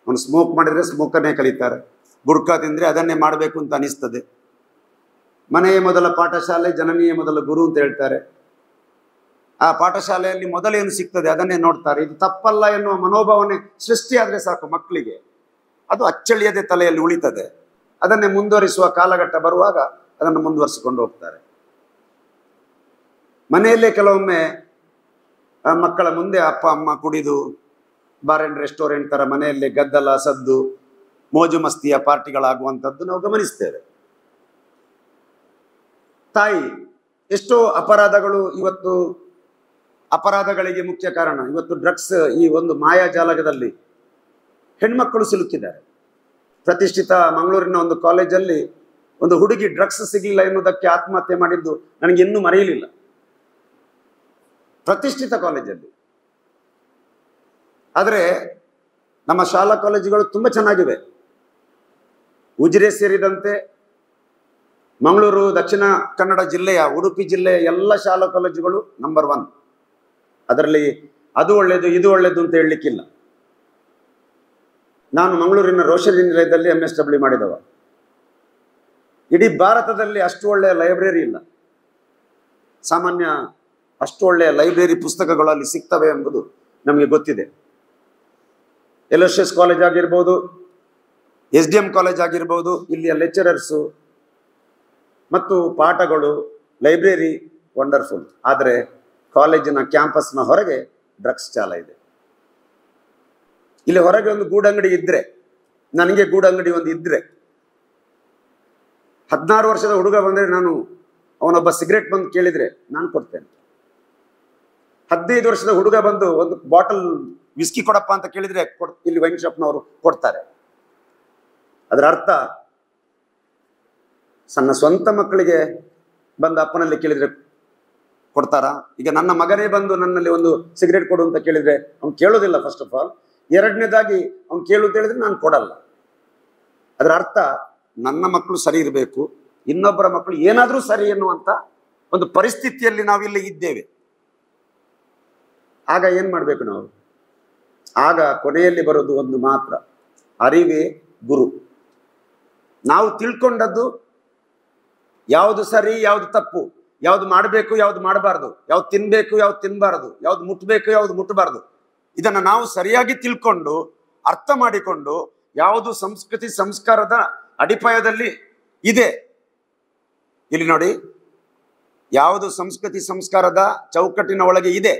ಅವನು ಸ್ಮೋಕ್ ಮಾಡಿದರೆ ಸ್ಮೋಕನ್ನೇ ಕಲಿತಾರೆ, ಗುಡ್ಕಾ ತಿಂದರೆ ಅದನ್ನೇ ಮಾಡಬೇಕು ಅಂತ ಅನಿಸ್ತದೆ. ಮನೆಯೇ ಮೊದಲ ಪಾಠಶಾಲೆ, ಜನನಿಯೇ ಮೊದಲ ಗುರು ಅಂತ ಹೇಳ್ತಾರೆ. ಆ ಪಾಠಶಾಲೆಯಲ್ಲಿ ಮೊದಲೇನು ಸಿಗ್ತದೆ ಅದನ್ನೇ ನೋಡ್ತಾರೆ. ಇದು ತಪ್ಪಲ್ಲ ಎನ್ನುವ ಮನೋಭಾವನೆ ಸೃಷ್ಟಿಯಾದರೆ ಸಾಕು ಮಕ್ಕಳಿಗೆ, ಅದು ಅಚ್ಚಳಿಯದೆ ತಲೆಯಲ್ಲಿ ಉಳಿತದೆ. ಅದನ್ನೇ ಮುಂದುವರಿಸುವ ಕಾಲಘಟ್ಟ ಬರುವಾಗ ಅದನ್ನು ಮುಂದುವರಿಸಿಕೊಂಡು ಹೋಗ್ತಾರೆ. ಮನೆಯಲ್ಲೇ ಕೆಲವೊಮ್ಮೆ ಮಕ್ಕಳ ಮುಂದೆ ಅಪ್ಪ ಅಮ್ಮ ಕುಡಿದು ಬಾರ್ ಆ್ಯಂಡ್ ರೆಸ್ಟೋರೆಂಟ್ ಥರ ಮನೆಯಲ್ಲೇ ಗದ್ದಲ, ಸದ್ದು, ಮೋಜು ಮಸ್ತಿಯ ಪಾರ್ಟಿಗಳಾಗುವಂಥದ್ದು ನಾವು ಗಮನಿಸ್ತೇವೆ. ತಾಯಿ ಎಷ್ಟೋ ಅಪರಾಧಗಳಿಗೆ ಮುಖ್ಯ ಕಾರಣ ಇವತ್ತು ಡ್ರಗ್ಸ್, ಈ ಒಂದು ಮಾಯಾಜಾಲದಲ್ಲಿ ಹೆಣ್ಮಕ್ಕಳು ಸಿಲುಕಿದ್ದಾರೆ. ಪ್ರತಿಷ್ಠಿತ ಮಂಗಳೂರಿನ ಒಂದು ಕಾಲೇಜಲ್ಲಿ ಒಂದು ಹುಡುಗಿ ಡ್ರಗ್ಸ್ ಸಿಗಲಿಲ್ಲ ಎನ್ನುವುದಕ್ಕೆ ಆತ್ಮಹತ್ಯೆ ಮಾಡಿದ್ದು ನನಗೆ ಇನ್ನೂ ಮರೆಯಲಿಲ್ಲ. ಪ್ರತಿಷ್ಠಿತ ಕಾಲೇಜಲ್ಲಿ. ಆದರೆ ನಮ್ಮ ಶಾಲಾ ಕಾಲೇಜುಗಳು ತುಂಬ ಚೆನ್ನಾಗಿವೆ. ಉಜಿರೆ ಸೇರಿದಂತೆ ಮಂಗಳೂರು, ದಕ್ಷಿಣ ಕನ್ನಡ ಜಿಲ್ಲೆಯ, ಉಡುಪಿ ಜಿಲ್ಲೆಯ ಎಲ್ಲ ಶಾಲಾ ಕಾಲೇಜುಗಳು ನಂಬರ್ 1. ಅದರಲ್ಲಿ ಅದು ಒಳ್ಳೆಯದು ಇದು ಒಳ್ಳೆಯದು ಅಂತ ಹೇಳಲಿಕ್ಕಿಲ್ಲ. ನಾನು ಮಂಗಳೂರಿನ ರೋಷನ್ ನಿಲಯದಲ್ಲಿ MSW ಮಾಡಿದವ. ಇಡೀ ಭಾರತದಲ್ಲಿ ಅಷ್ಟು ಒಳ್ಳೆಯ ಲೈಬ್ರರಿ ಇಲ್ಲ. ಸಾಮಾನ್ಯ ಅಷ್ಟು ಒಳ್ಳೆಯ ಲೈಬ್ರರಿ ಪುಸ್ತಕಗಳು ಅಲ್ಲಿ ಸಿಗ್ತವೆ ಎಂಬುದು ನಮಗೆ ಗೊತ್ತಿದೆ. LSS ಕಾಲೇಜ್ ಆಗಿರ್ಬೋದು, SDM ಕಾಲೇಜ್ ಆಗಿರ್ಬೋದು, ಇಲ್ಲಿಯ ಲೆಕ್ಚರರ್ಸು ಮತ್ತು ಪಾಠಗಳು, ಲೈಬ್ರರಿ ವಂಡರ್ಫುಲ್. ಆದರೆ ಕಾಲೇಜಿನ ಕ್ಯಾಂಪಸ್ನ ಹೊರಗೆ ಡ್ರಗ್ಸ್ ಚಾಲ ಇದೆ. ಇಲ್ಲಿ ಹೊರಗೆ ಒಂದು ಗೂಡಂಗಡಿ ಇದ್ದರೆ, ನನಗೆ ಗೂಡಂಗಡಿ ಒಂದು ಇದ್ದರೆ, 16 ವರ್ಷದ ಹುಡುಗ ಬಂದರೆ ಅವನೊಬ್ಬ ಸಿಗರೇಟ್ ಬಂದು ಕೇಳಿದರೆ ನಾನು ಕೊಡ್ತೇನೆ. 15 ವರ್ಷದ ಹುಡುಗ ಬಂದು ಒಂದು ಬಾಟಲ್ ವಿಸ್ಕಿ ಕೊಡಪ್ಪ ಅಂತ ಕೇಳಿದರೆ ಇಲ್ಲಿ ವೈನ್ ಶಾಪ್ನವರು ಕೊಡ್ತಾರೆ. ಅದರ ಅರ್ಥ ಸಣ್ಣ ಸ್ವಂತ ಮಕ್ಕಳಿಗೆ ಬಂದು ಅಪ್ಪನಲ್ಲಿ ಕೇಳಿದರೆ ಕೊಡ್ತಾರಾ? ಈಗ ನನ್ನ ಮಗನೇ ಬಂದು ನನ್ನಲ್ಲಿ ಒಂದು ಸಿಗರೇಟ್ ಕೊಡು ಅಂತ ಕೇಳಿದರೆ ಅವ್ನು ಕೇಳೋದಿಲ್ಲ. First of all. ಎರಡನೇದಾಗಿ ಅವ್ನು ಕೇಳು ಅಂತ ಹೇಳಿದ್ರೆ ನಾನು ಕೊಡಲ್ಲ. ಅದರ ಅರ್ಥ ನನ್ನ ಮಕ್ಕಳು ಸರಿ ಇರಬೇಕು, ಇನ್ನೊಬ್ಬರ ಮಕ್ಕಳು ಏನಾದರೂ ಸರಿ ಎನ್ನುವಂಥ ಒಂದು ಪರಿಸ್ಥಿತಿಯಲ್ಲಿ ನಾವಿಲ್ಲಿ ಇದ್ದೇವೆ. ಆಗ ಏನು ಮಾಡಬೇಕು ನಾವು? ಆಗ ಕೊನೆಯಲ್ಲಿ ಬರೋದು ಒಂದು ಮಾತ್ರ, ಅರಿವೇ ಗುರು. ನಾವು ತಿಳ್ಕೊಂಡದ್ದು ಯಾವುದು ಸರಿ ಯಾವುದು ತಪ್ಪು, ಯಾವುದು ಮಾಡಬೇಕು ಯಾವುದು ಮಾಡಬಾರ್ದು, ಯಾವ್ದು ತಿನ್ಬೇಕು ಯಾವ್ದು ತಿನ್ನಬಾರ್ದು, ಯಾವ್ದು ಮುಟ್ಟಬೇಕು ಯಾವ್ದು ಮುಟ್ಟಬಾರ್ದು, ಇದನ್ನು ನಾವು ಸರಿಯಾಗಿ ತಿಳ್ಕೊಂಡು ಅರ್ಥ ಮಾಡಿಕೊಂಡು ಯಾವುದು ಸಂಸ್ಕೃತಿ ಸಂಸ್ಕಾರದ ಅಡಿಪಾಯದಲ್ಲಿ ಇದೆ, ಇಲ್ಲಿ ನೋಡಿ, ಯಾವುದು ಸಂಸ್ಕೃತಿ ಸಂಸ್ಕಾರದ ಚೌಕಟ್ಟಿನ ಒಳಗೆ ಇದೆ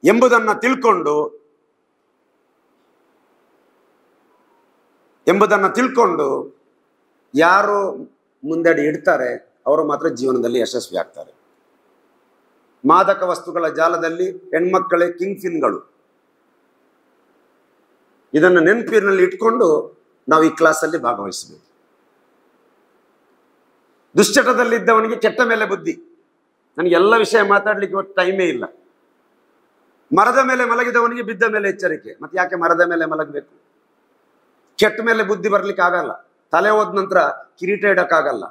ಎಂಬುದನ್ನು ತಿಳ್ಕೊಂಡು ಯಾರು ಮುಂದಡಿ ಇಡ್ತಾರೆ ಅವರು ಮಾತ್ರ ಜೀವನದಲ್ಲಿ ಯಶಸ್ವಿ ಆಗ್ತಾರೆ. ಮಾದಕ ವಸ್ತುಗಳ ಜಾಲದಲ್ಲಿ ಹೆಣ್ಮಕ್ಕಳೇ ಕಿಂಗ್ ಫಿನ್ಗಳು. ಇದನ್ನು ನೆನಪಿನಲ್ಲಿ ಇಟ್ಕೊಂಡು ನಾವು ಈ ಕ್ಲಾಸಲ್ಲಿ ಭಾಗವಹಿಸಬೇಕು. ದುಶ್ಚಟದಲ್ಲಿದ್ದವನಿಗೆ ಕೆಟ್ಟ ಮೇಲೆ ಬುದ್ಧಿ. ನನಗೆ ಎಲ್ಲ ವಿಷಯ ಮಾತಾಡ್ಲಿಕ್ಕೆ ಇವತ್ತು ಟೈಮೇ ಇಲ್ಲ. ಮರದ ಮೇಲೆ ಮಲಗಿದವನಿಗೆ ಬಿದ್ದ ಮೇಲೆ ಎಚ್ಚರಿಕೆ. ಮತ್ತೆ ಯಾಕೆ ಮರದ ಮೇಲೆ ಮಲಗಬೇಕು? ಕೆಟ್ಟ ಮೇಲೆ ಬುದ್ಧಿ ಬರ್ಲಿಕ್ಕೆ ಆಗಲ್ಲ. ತಲೆ ಹೋದ ನಂತರ ಕಿರೀಟ ಇಡಕ್ಕಾಗಲ್ಲ.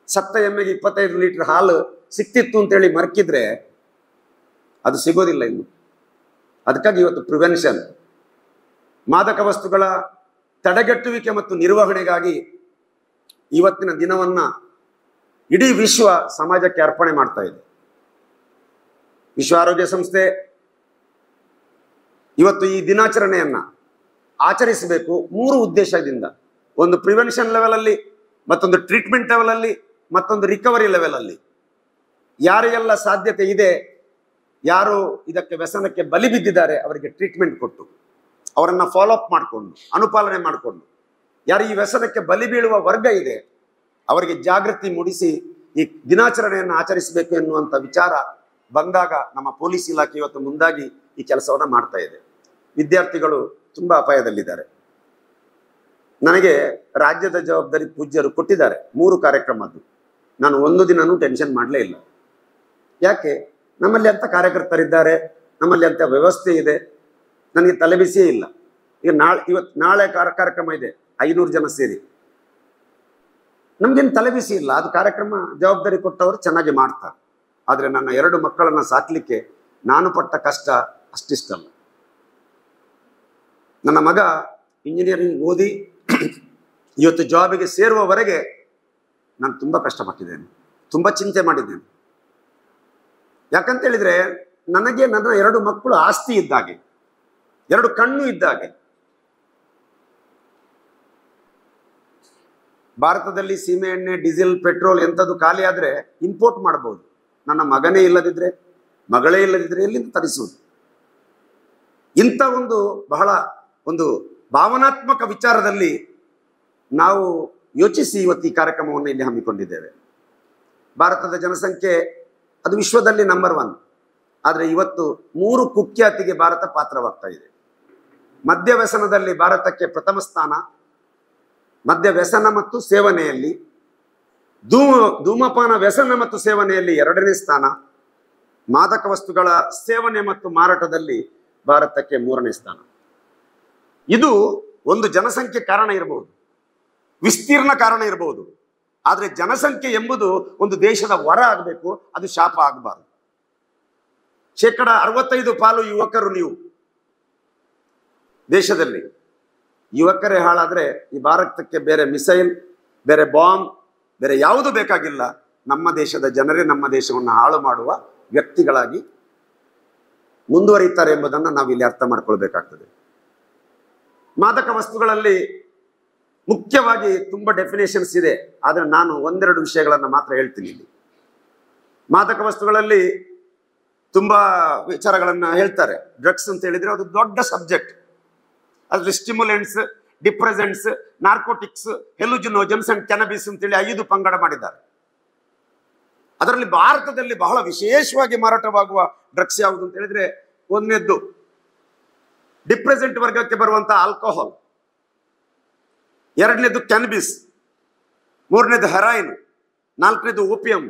ಸತ್ತ ಎಮ್ಮೆಗೆ 25 ಲೀಟರ್ ಹಾಲು ಸಿಕ್ತಿತ್ತು ಅಂತೇಳಿ ಮರ್ಕಿದ್ರೆ ಅದು ಸಿಗೋದಿಲ್ಲ ಇನ್ನು. ಅದಕ್ಕಾಗಿ ಇವತ್ತು ಪ್ರಿವೆನ್ಷನ್, ಮಾದಕ ವಸ್ತುಗಳ ತಡೆಗಟ್ಟುವಿಕೆ ಮತ್ತು ನಿರ್ವಹಣೆಗಾಗಿ ಇವತ್ತಿನ ದಿನವನ್ನ ಇಡೀ ವಿಶ್ವ ಸಮಾಜಕ್ಕೆ ಅರ್ಪಣೆ ಮಾಡ್ತಾ ಇದೆ. ವಿಶ್ವ ಆರೋಗ್ಯ ಸಂಸ್ಥೆ ಇವತ್ತು ಈ ದಿನಾಚರಣೆಯನ್ನ ಆಚರಿಸಬೇಕು 3 ಉದ್ದೇಶದಿಂದ. ಒಂದು ಪ್ರಿವೆನ್ಷನ್ ಲೆವೆಲಲ್ಲಿ, ಮತ್ತೊಂದು ಟ್ರೀಟ್ಮೆಂಟ್ ಲೆವೆಲಲ್ಲಿ, ಮತ್ತೊಂದು ರಿಕವರಿ ಲೆವೆಲಲ್ಲಿ. ಯಾರಿಗೆಲ್ಲ ಸಾಧ್ಯತೆ ಇದೆ, ಯಾರು ಇದಕ್ಕೆ ವ್ಯಸನಕ್ಕೆ ಬಲಿ ಬಿದ್ದಿದ್ದಾರೆ ಅವರಿಗೆ ಟ್ರೀಟ್ಮೆಂಟ್ ಕೊಟ್ಟು ಅವರನ್ನು ಫಾಲೋ ಅಪ್ ಮಾಡಿಕೊಂಡು ಅನುಪಾಲನೆ ಮಾಡಿಕೊಂಡು, ಯಾರು ಈ ವ್ಯಸನಕ್ಕೆ ಬಲಿ ಬೀಳುವ ವರ್ಗ ಇದೆ ಅವರಿಗೆ ಜಾಗೃತಿ ಮೂಡಿಸಿ ಈ ದಿನಾಚರಣೆಯನ್ನು ಆಚರಿಸಬೇಕು ಎನ್ನುವಂಥ ವಿಚಾರ ಬಂದಾಗ ನಮ್ಮ ಪೊಲೀಸ್ ಇಲಾಖೆ ಇವತ್ತು ಮುಂದಾಗಿ ಈ ಕೆಲಸವನ್ನು ಮಾಡ್ತಾ ಇದೆ. ವಿದ್ಯಾರ್ಥಿಗಳು ತುಂಬ ಅಪಾಯದಲ್ಲಿದ್ದಾರೆ. ನನಗೆ ರಾಜ್ಯದ ಜವಾಬ್ದಾರಿ ಪೂಜ್ಯರು ಕೊಟ್ಟಿದ್ದಾರೆ 3 ಕಾರ್ಯಕ್ರಮದ್ದು. ನಾನು ಒಂದು ದಿನನೂ ಟೆನ್ಷನ್ ಮಾಡಲೇ ಇಲ್ಲ. ಯಾಕೆ? ನಮ್ಮಲ್ಲಿ ಅಂತ ಕಾರ್ಯಕರ್ತರಿದ್ದಾರೆ, ನಮ್ಮಲ್ಲಿ ಅಂತ ವ್ಯವಸ್ಥೆ ಇದೆ, ನನಗೆ ತಲೆಬಿಸಿಯೇ ಇಲ್ಲ. ಈಗ ನಾಳೆ ಕಾರ್ಯಕ್ರಮ ಇದೆ, 500 ಜನ ಸೇರಿ. ನಮ್ಗೇನು ತಲೆಬಿಸಿ ಇಲ್ಲ. ಅದು ಕಾರ್ಯಕ್ರಮ ಜವಾಬ್ದಾರಿ ಕೊಟ್ಟವರು ಚೆನ್ನಾಗಿ ಮಾಡ್ತಾರೆ. ಆದರೆ ನನ್ನ 2 ಮಕ್ಕಳನ್ನು ಸಾಕಲಿಕ್ಕೆ ನಾನು ಪಟ್ಟ ಕಷ್ಟ ಅಷ್ಟಿಷ್ಟಲ್ಲ. ನನ್ನ ಮಗ ಇಂಜಿನಿಯರಿಂಗ್ ಓದಿ ಇವತ್ತು ಜಾಬಿಗೆ ಸೇರುವವರೆಗೆ ನಾನು ತುಂಬ ಕಷ್ಟಪಟ್ಟಿದ್ದೇನೆ, ತುಂಬ ಚಿಂತೆ ಮಾಡಿದ್ದೇನೆ. ಯಾಕಂತೇಳಿದರೆ ನನಗೆ ನನ್ನ 2 ಮಕ್ಕಳು ಆಸ್ತಿ ಇದ್ದಾಗೆ, 2 ಕಣ್ಣು ಇದ್ದಾಗೆ. ಭಾರತದಲ್ಲಿ ಸೀಮೆ ಎಣ್ಣೆ, ಡೀಸೆಲ್, ಪೆಟ್ರೋಲ್ ಎಂಥದ್ದು ಖಾಲಿ ಆದರೆ ಇಂಪೋರ್ಟ್ ಮಾಡ್ಬೋದು. ನನ್ನ ಮಗನೇ ಇಲ್ಲದಿದ್ರೆ, ಮಗಳೇ ಇಲ್ಲದಿದ್ರೆ ಎಲ್ಲಿಂದ ತರಿಸುವುದು? ಇಂಥ ಬಹಳ ಒಂದು ಭಾವನಾತ್ಮಕ ವಿಚಾರದಲ್ಲಿ ನಾವು ಯೋಚಿಸಿ ಇವತ್ತು ಈ ಕಾರ್ಯಕ್ರಮವನ್ನು ಇಲ್ಲಿ ಹಮ್ಮಿಕೊಂಡಿದ್ದೇವೆ. ಭಾರತದ ಜನಸಂಖ್ಯೆ ಅದು ವಿಶ್ವದಲ್ಲಿ ನಂಬರ್ 1. ಆದರೆ ಇವತ್ತು 3 ಕುಖ್ಯಾತಿಗೆ ಭಾರತ ಪಾತ್ರವಾಗ್ತಾ ಇದೆ. ಮದ್ಯ ವ್ಯಸನದಲ್ಲಿ ಭಾರತಕ್ಕೆ ಪ್ರಥಮ ಸ್ಥಾನ, ಮದ್ಯ ವ್ಯಸನ ಮತ್ತು ಸೇವನೆಯಲ್ಲಿ, ಧೂಮಪಾನ ವ್ಯಸನ ಮತ್ತು ಸೇವನೆಯಲ್ಲಿ 2ನೇ ಸ್ಥಾನ, ಮಾದಕ ವಸ್ತುಗಳ ಸೇವನೆ ಮತ್ತು ಮಾರಾಟದಲ್ಲಿ ಭಾರತಕ್ಕೆ 3ನೇ ಸ್ಥಾನ. ಇದು ಒಂದು ಜನಸಂಖ್ಯೆ ಕಾರಣ ಇರಬಹುದು, ವಿಸ್ತೀರ್ಣ ಕಾರಣ ಇರಬಹುದು. ಆದರೆ ಜನಸಂಖ್ಯೆ ಎಂಬುದು ಒಂದು ದೇಶದ ವರ ಆಗಬೇಕು, ಅದು ಶಾಪ ಆಗಬಾರದು. 65% ಪಾಲು ಯುವಕರು. ನೀವು ದೇಶದಲ್ಲಿ ಯುವಕರೇ ಹಾಳಾದರೆ ಈ ಭಾರತಕ್ಕೆ ಬೇರೆ ಮಿಸೈಲ್, ಬೇರೆ ಬಾಂಬ್, ಬೇರೆ ಯಾವುದು ಬೇಕಾಗಿಲ್ಲ. ನಮ್ಮ ದೇಶದ ಜನರೇ ನಮ್ಮ ದೇಶವನ್ನು ಹಾಳು ಮಾಡುವ ವ್ಯಕ್ತಿಗಳಾಗಿ ಮುಂದುವರಿತಾರೆ ಎಂಬುದನ್ನು ನಾವು ಇಲ್ಲಿ ಅರ್ಥ ಮಾಡ್ಕೊಳ್ಬೇಕಾಗ್ತದೆ. ಮಾದಕ ವಸ್ತುಗಳಲ್ಲಿ ಮುಖ್ಯವಾಗಿ ತುಂಬ ಡೆಫಿನೇಷನ್ಸ್ ಇದೆ, ಆದರೆ ನಾನು 1-2 ವಿಷಯಗಳನ್ನು ಮಾತ್ರ ಹೇಳ್ತೀನಿ ಇಲ್ಲಿ. ಮಾದಕ ವಸ್ತುಗಳಲ್ಲಿ ತುಂಬ ವಿಚಾರಗಳನ್ನು ಹೇಳ್ತಾರೆ. ಡ್ರಗ್ಸ್ ಅಂತ ಹೇಳಿದರೆ ಅದು ದೊಡ್ಡ ಸಬ್ಜೆಕ್ಟ್. ಅದರಲ್ಲಿ stimulants, depressants, narcotics, hallucinogens and cannabis ಅಂತೇಳಿ 5 ಪಂಗಡ ಮಾಡಿದ್ದಾರೆ. ಅದರಲ್ಲಿ ಭಾರತದಲ್ಲಿ ಬಹಳ ವಿಶೇಷವಾಗಿ ಮಾರಾಟವಾಗುವ ಡ್ರಗ್ಸ್ ಯಾವುದು ಅಂತ ಹೇಳಿದ್ರೆ, 1ನೇದ್ದು ಡಿಪ್ರೆಸೆಂಟ್ ವರ್ಗಕ್ಕೆ ಬರುವಂಥ ಆಲ್ಕೋಹಾಲ್, 2ನೇದು ಕ್ಯಾನಬಿಸ್, 3ನೇದು ಹೆರಾಯಿನ್, 4ನೇದು ಓಪಿಯಂ,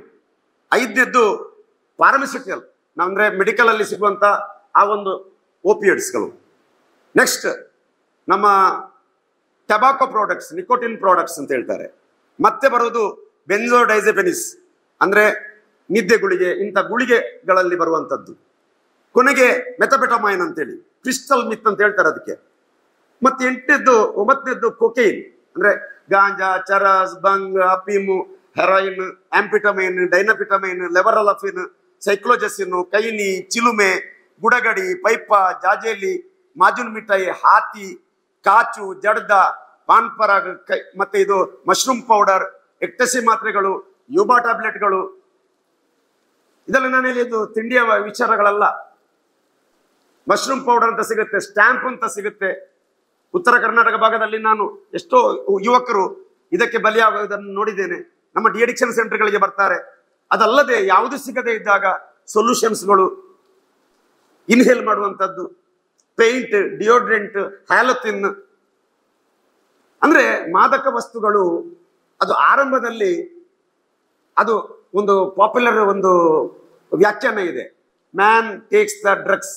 5ನೇದು ಫಾರ್ಮಸ್ಯೂಟಿಕಲ್ ಅಂದರೆ ಮೆಡಿಕಲ್ ಅಲ್ಲಿ ಸಿಗುವಂಥ ಆ ಒಂದು ಓಪಿಯಡ್ಸ್ಗಳು. ನೆಕ್ಸ್ಟ್ ನಮ್ಮ ಟೊಬ್ಯಾಕೊ ಪ್ರಾಡಕ್ಟ್ಸ್, ನಿಕೋಟಿನ್ ಪ್ರಾಡಕ್ಟ್ಸ್ ಅಂತ ಹೇಳ್ತಾರೆ. ಮತ್ತೆ ಬರೋದು ಬೆನ್ಜೋಡೈಸೆಪಿನಿಸ್ ಅಂದರೆ ನಿದ್ದೆ ಗುಳಿಗೆ, ಇಂಥ ಗುಳಿಗೆಗಳಲ್ಲಿ ಬರುವಂಥದ್ದು. ಕೊನೆಗೆ ಮೆಥಬೆಟಮೈನ್ ಅಂತೇಳಿ, ಕ್ರಿಸ್ಟಲ್ ಮಿತ್ ಅಂತ ಹೇಳ್ತಾರೆ ಅದಕ್ಕೆ. ಮತ್ತೆ 9ನೇದ್ದು ಕೊಕೈನ್, ಅಂದ್ರೆ ಗಾಂಜಾ, ಚರಸ್, ಬಂಗ್, ಅಫೀಮು, ಹೆರಾಯಿನ್, ಆಂಪಿಟಮೈನ್, ಡೈನಪಿಟಮೈನ್, ಲೆವರಲಫಿನ್, ಸೈಕ್ಲೋಜೆಸಿನ್, ಕೈನಿ, ಚಿಲುಮೆ, ಗುಡಗಡಿ, ಪೈಪ, ಜಾಜೇಲಿ, ಮಾಜುನ್ ಮಿಠಾಯಿ, ಹಾತಿ, ಕಾಚು, ಜಡ್ದ, ಪಾನ್ ಪರಾಗ್, ಮತ್ತೆ ಇದು ಮಶ್ರೂಮ್ ಪೌಡರ್, ಎಕ್ಟಸಿ ಮಾತ್ರೆಗಳು, ಯೂಬಾ ಟ್ಯಾಬ್ಲೆಟ್ಗಳು. ಇದೆಲ್ಲ ನಾನು ಹೇಳಿದ್ದು ತಿಂಡಿಯ ವಿಚಾರಗಳಲ್ಲ. ಮಶ್ರೂಮ್ ಪೌಡರ್ ಅಂತ ಸಿಗುತ್ತೆ, ಸ್ಟ್ಯಾಂಪ್ ಅಂತ ಸಿಗುತ್ತೆ. ಉತ್ತರ ಕರ್ನಾಟಕ ಭಾಗದಲ್ಲಿ ನಾನು ಎಷ್ಟೋ ಯುವಕರು ಇದಕ್ಕೆ ಬಲಿಯಾಗುವುದನ್ನು ನೋಡಿದ್ದೇನೆ. ನಮ್ಮ ಡಿಅಡಿಕ್ಷನ್ ಸೆಂಟರ್ಗಳಿಗೆ ಬರ್ತಾರೆ. ಅದಲ್ಲದೆ ಯಾವುದು ಸಿಗದೇ ಇದ್ದಾಗ ಸೊಲ್ಯೂಷನ್ಸ್ಗಳು, ಇನ್ಹೇಲ್ ಮಾಡುವಂಥದ್ದು, ಪೇಂಟ್, ಡಿಯೋಡ್ರೆಂಟ್, ಹ್ಯಾಲೋಥಿನ್. ಅಂದ್ರೆ ಮಾದಕ ವಸ್ತುಗಳು ಅದು ಆರಂಭದಲ್ಲಿ ಅದು ಒಂದು ಪಾಪ್ಯುಲರ್ ಒಂದು ವ್ಯಾಖ್ಯಾನ ಇದೆ, ಮ್ಯಾನ್ ಟೇಕ್ಸ್ ದ ಡ್ರಗ್ಸ್.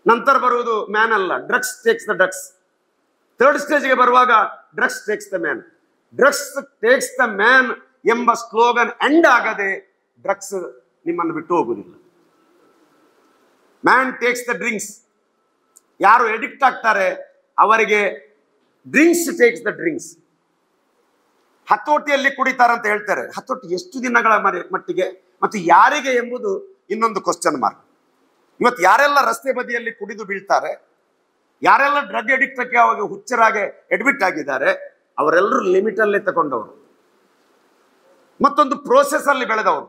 ನಂತರ ಬರುವುದು ಮ್ಯಾನ್ ಅಲ್ಲ, drugs takes the drugs. Third ಸ್ಟೇಜ್ಗೆ ಬರುವಾಗ drugs takes the man. Drugs takes the man ಎಂಬ ಸ್ಲೋಗನ್ ಎಂಡ್ ಆಗದೆ ಡ್ರಗ್ಸ್ ನಿಮ್ಮನ್ನು ಬಿಟ್ಟು ಹೋಗುವುದಿಲ್ಲ. Man takes the drinks. ಯಾರು ಎಡಿಕ್ಟ್ ಆಗ್ತಾರೆ ಅವರಿಗೆ ಡ್ರಿಂಕ್ಸ್ ಟೇಕ್ಸ್ ದ ಡ್ರಿಂಕ್ಸ್. ಹತೋಟಿಯಲ್ಲಿ ಕುಡಿತಾರೆ ಅಂತ ಹೇಳ್ತಾರೆ. ಹತೋಟಿ ಎಷ್ಟು ದಿನಗಳ ಮಟ್ಟಿಗೆ ಮತ್ತು ಯಾರಿಗೆ ಎಂಬುದು ಇನ್ನೊಂದು ಕ್ವಶನ್ ಮಾರ್ಕ್. ಇವತ್ತು ಯಾರೆಲ್ಲ ರಸ್ತೆ ಬದಿಯಲ್ಲಿ ಕುಡಿದು ಬೀಳ್ತಾರೆ, ಯಾರೆಲ್ಲ ಡ್ರಗ್ ಎಡಿಕ್ಟ್ ಆಗಿ ಅವಾಗ ಹುಚ್ಚರಾಗೆ ಅಡ್ಮಿಟ್ ಆಗಿದ್ದಾರೆ, ಅವರೆಲ್ಲರೂ ಲಿಮಿಟ್ ಅಲ್ಲೇ ತಗೊಂಡವರು, ಮತ್ತೊಂದು ಪ್ರೋಸೆಸ್ ಅಲ್ಲಿ ಬೆಳೆದವರು.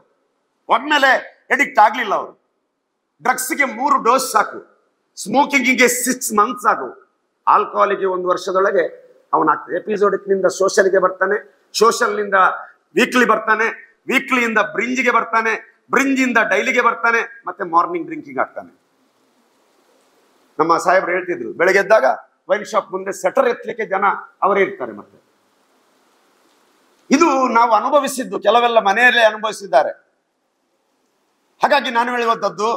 ಒಮ್ಮೆಲೆ ಎಡಿಕ್ಟ್ ಆಗ್ಲಿಲ್ಲ ಅವರು. ಡ್ರಗ್ಸ್ಗೆ 3 ಡೋಸ್ ಸಾಕು, ಸ್ಮೋಕಿಂಗಿಗೆ 6 ಮಂತ್ಸ್ ಸಾಕು, ಆಲ್ಕೋಹಾಲಿಗೆ 1 ವರ್ಷದೊಳಗೆ ಅವನಾಗ್ತದೆ. ಎಪಿಸೋಡಿಕ್ ನಿಂದ ಸೋಷಲ್ಗೆ ಬರ್ತಾನೆ, ಸೋಷಲ್ನಿಂದ ವೀಕ್ಲಿ ಬರ್ತಾನೆ, ವೀಕ್ಲಿಯಿಂದ ಬ್ರಿಂಜಿಗೆ ಬರ್ತಾನೆ, ಬ್ರಿಂಜಿಂದ ಡೈಲಿಗೆ ಬರ್ತಾನೆ, ಮತ್ತೆ ಮಾರ್ನಿಂಗ್ ಡ್ರಿಂಕಿಂಗ್ ಆಗ್ತಾನೆ. ನಮ್ಮ ಸಾಹೇಬ್ರು ಹೇಳ್ತಿದ್ರು, ಬೆಳಗ್ಗೆ ಎದ್ದಾಗ ವೈನ್ ಶಾಪ್ ಮುಂದೆ ಸೆಟರ್ ಎತ್ತಲಿಕ್ಕೆ ಜನ ಅವರೇ ಇರ್ತಾರೆ. ಮತ್ತೆ ಇದು ನಾವು ಅನುಭವಿಸಿದ್ದು, ಕೆಲವೆಲ್ಲ ಮನೆಯಲ್ಲೇ ಅನುಭವಿಸಿದ್ದಾರೆ. ಹಾಗಾಗಿ ನಾನು ಹೇಳುವಂಥದ್ದು,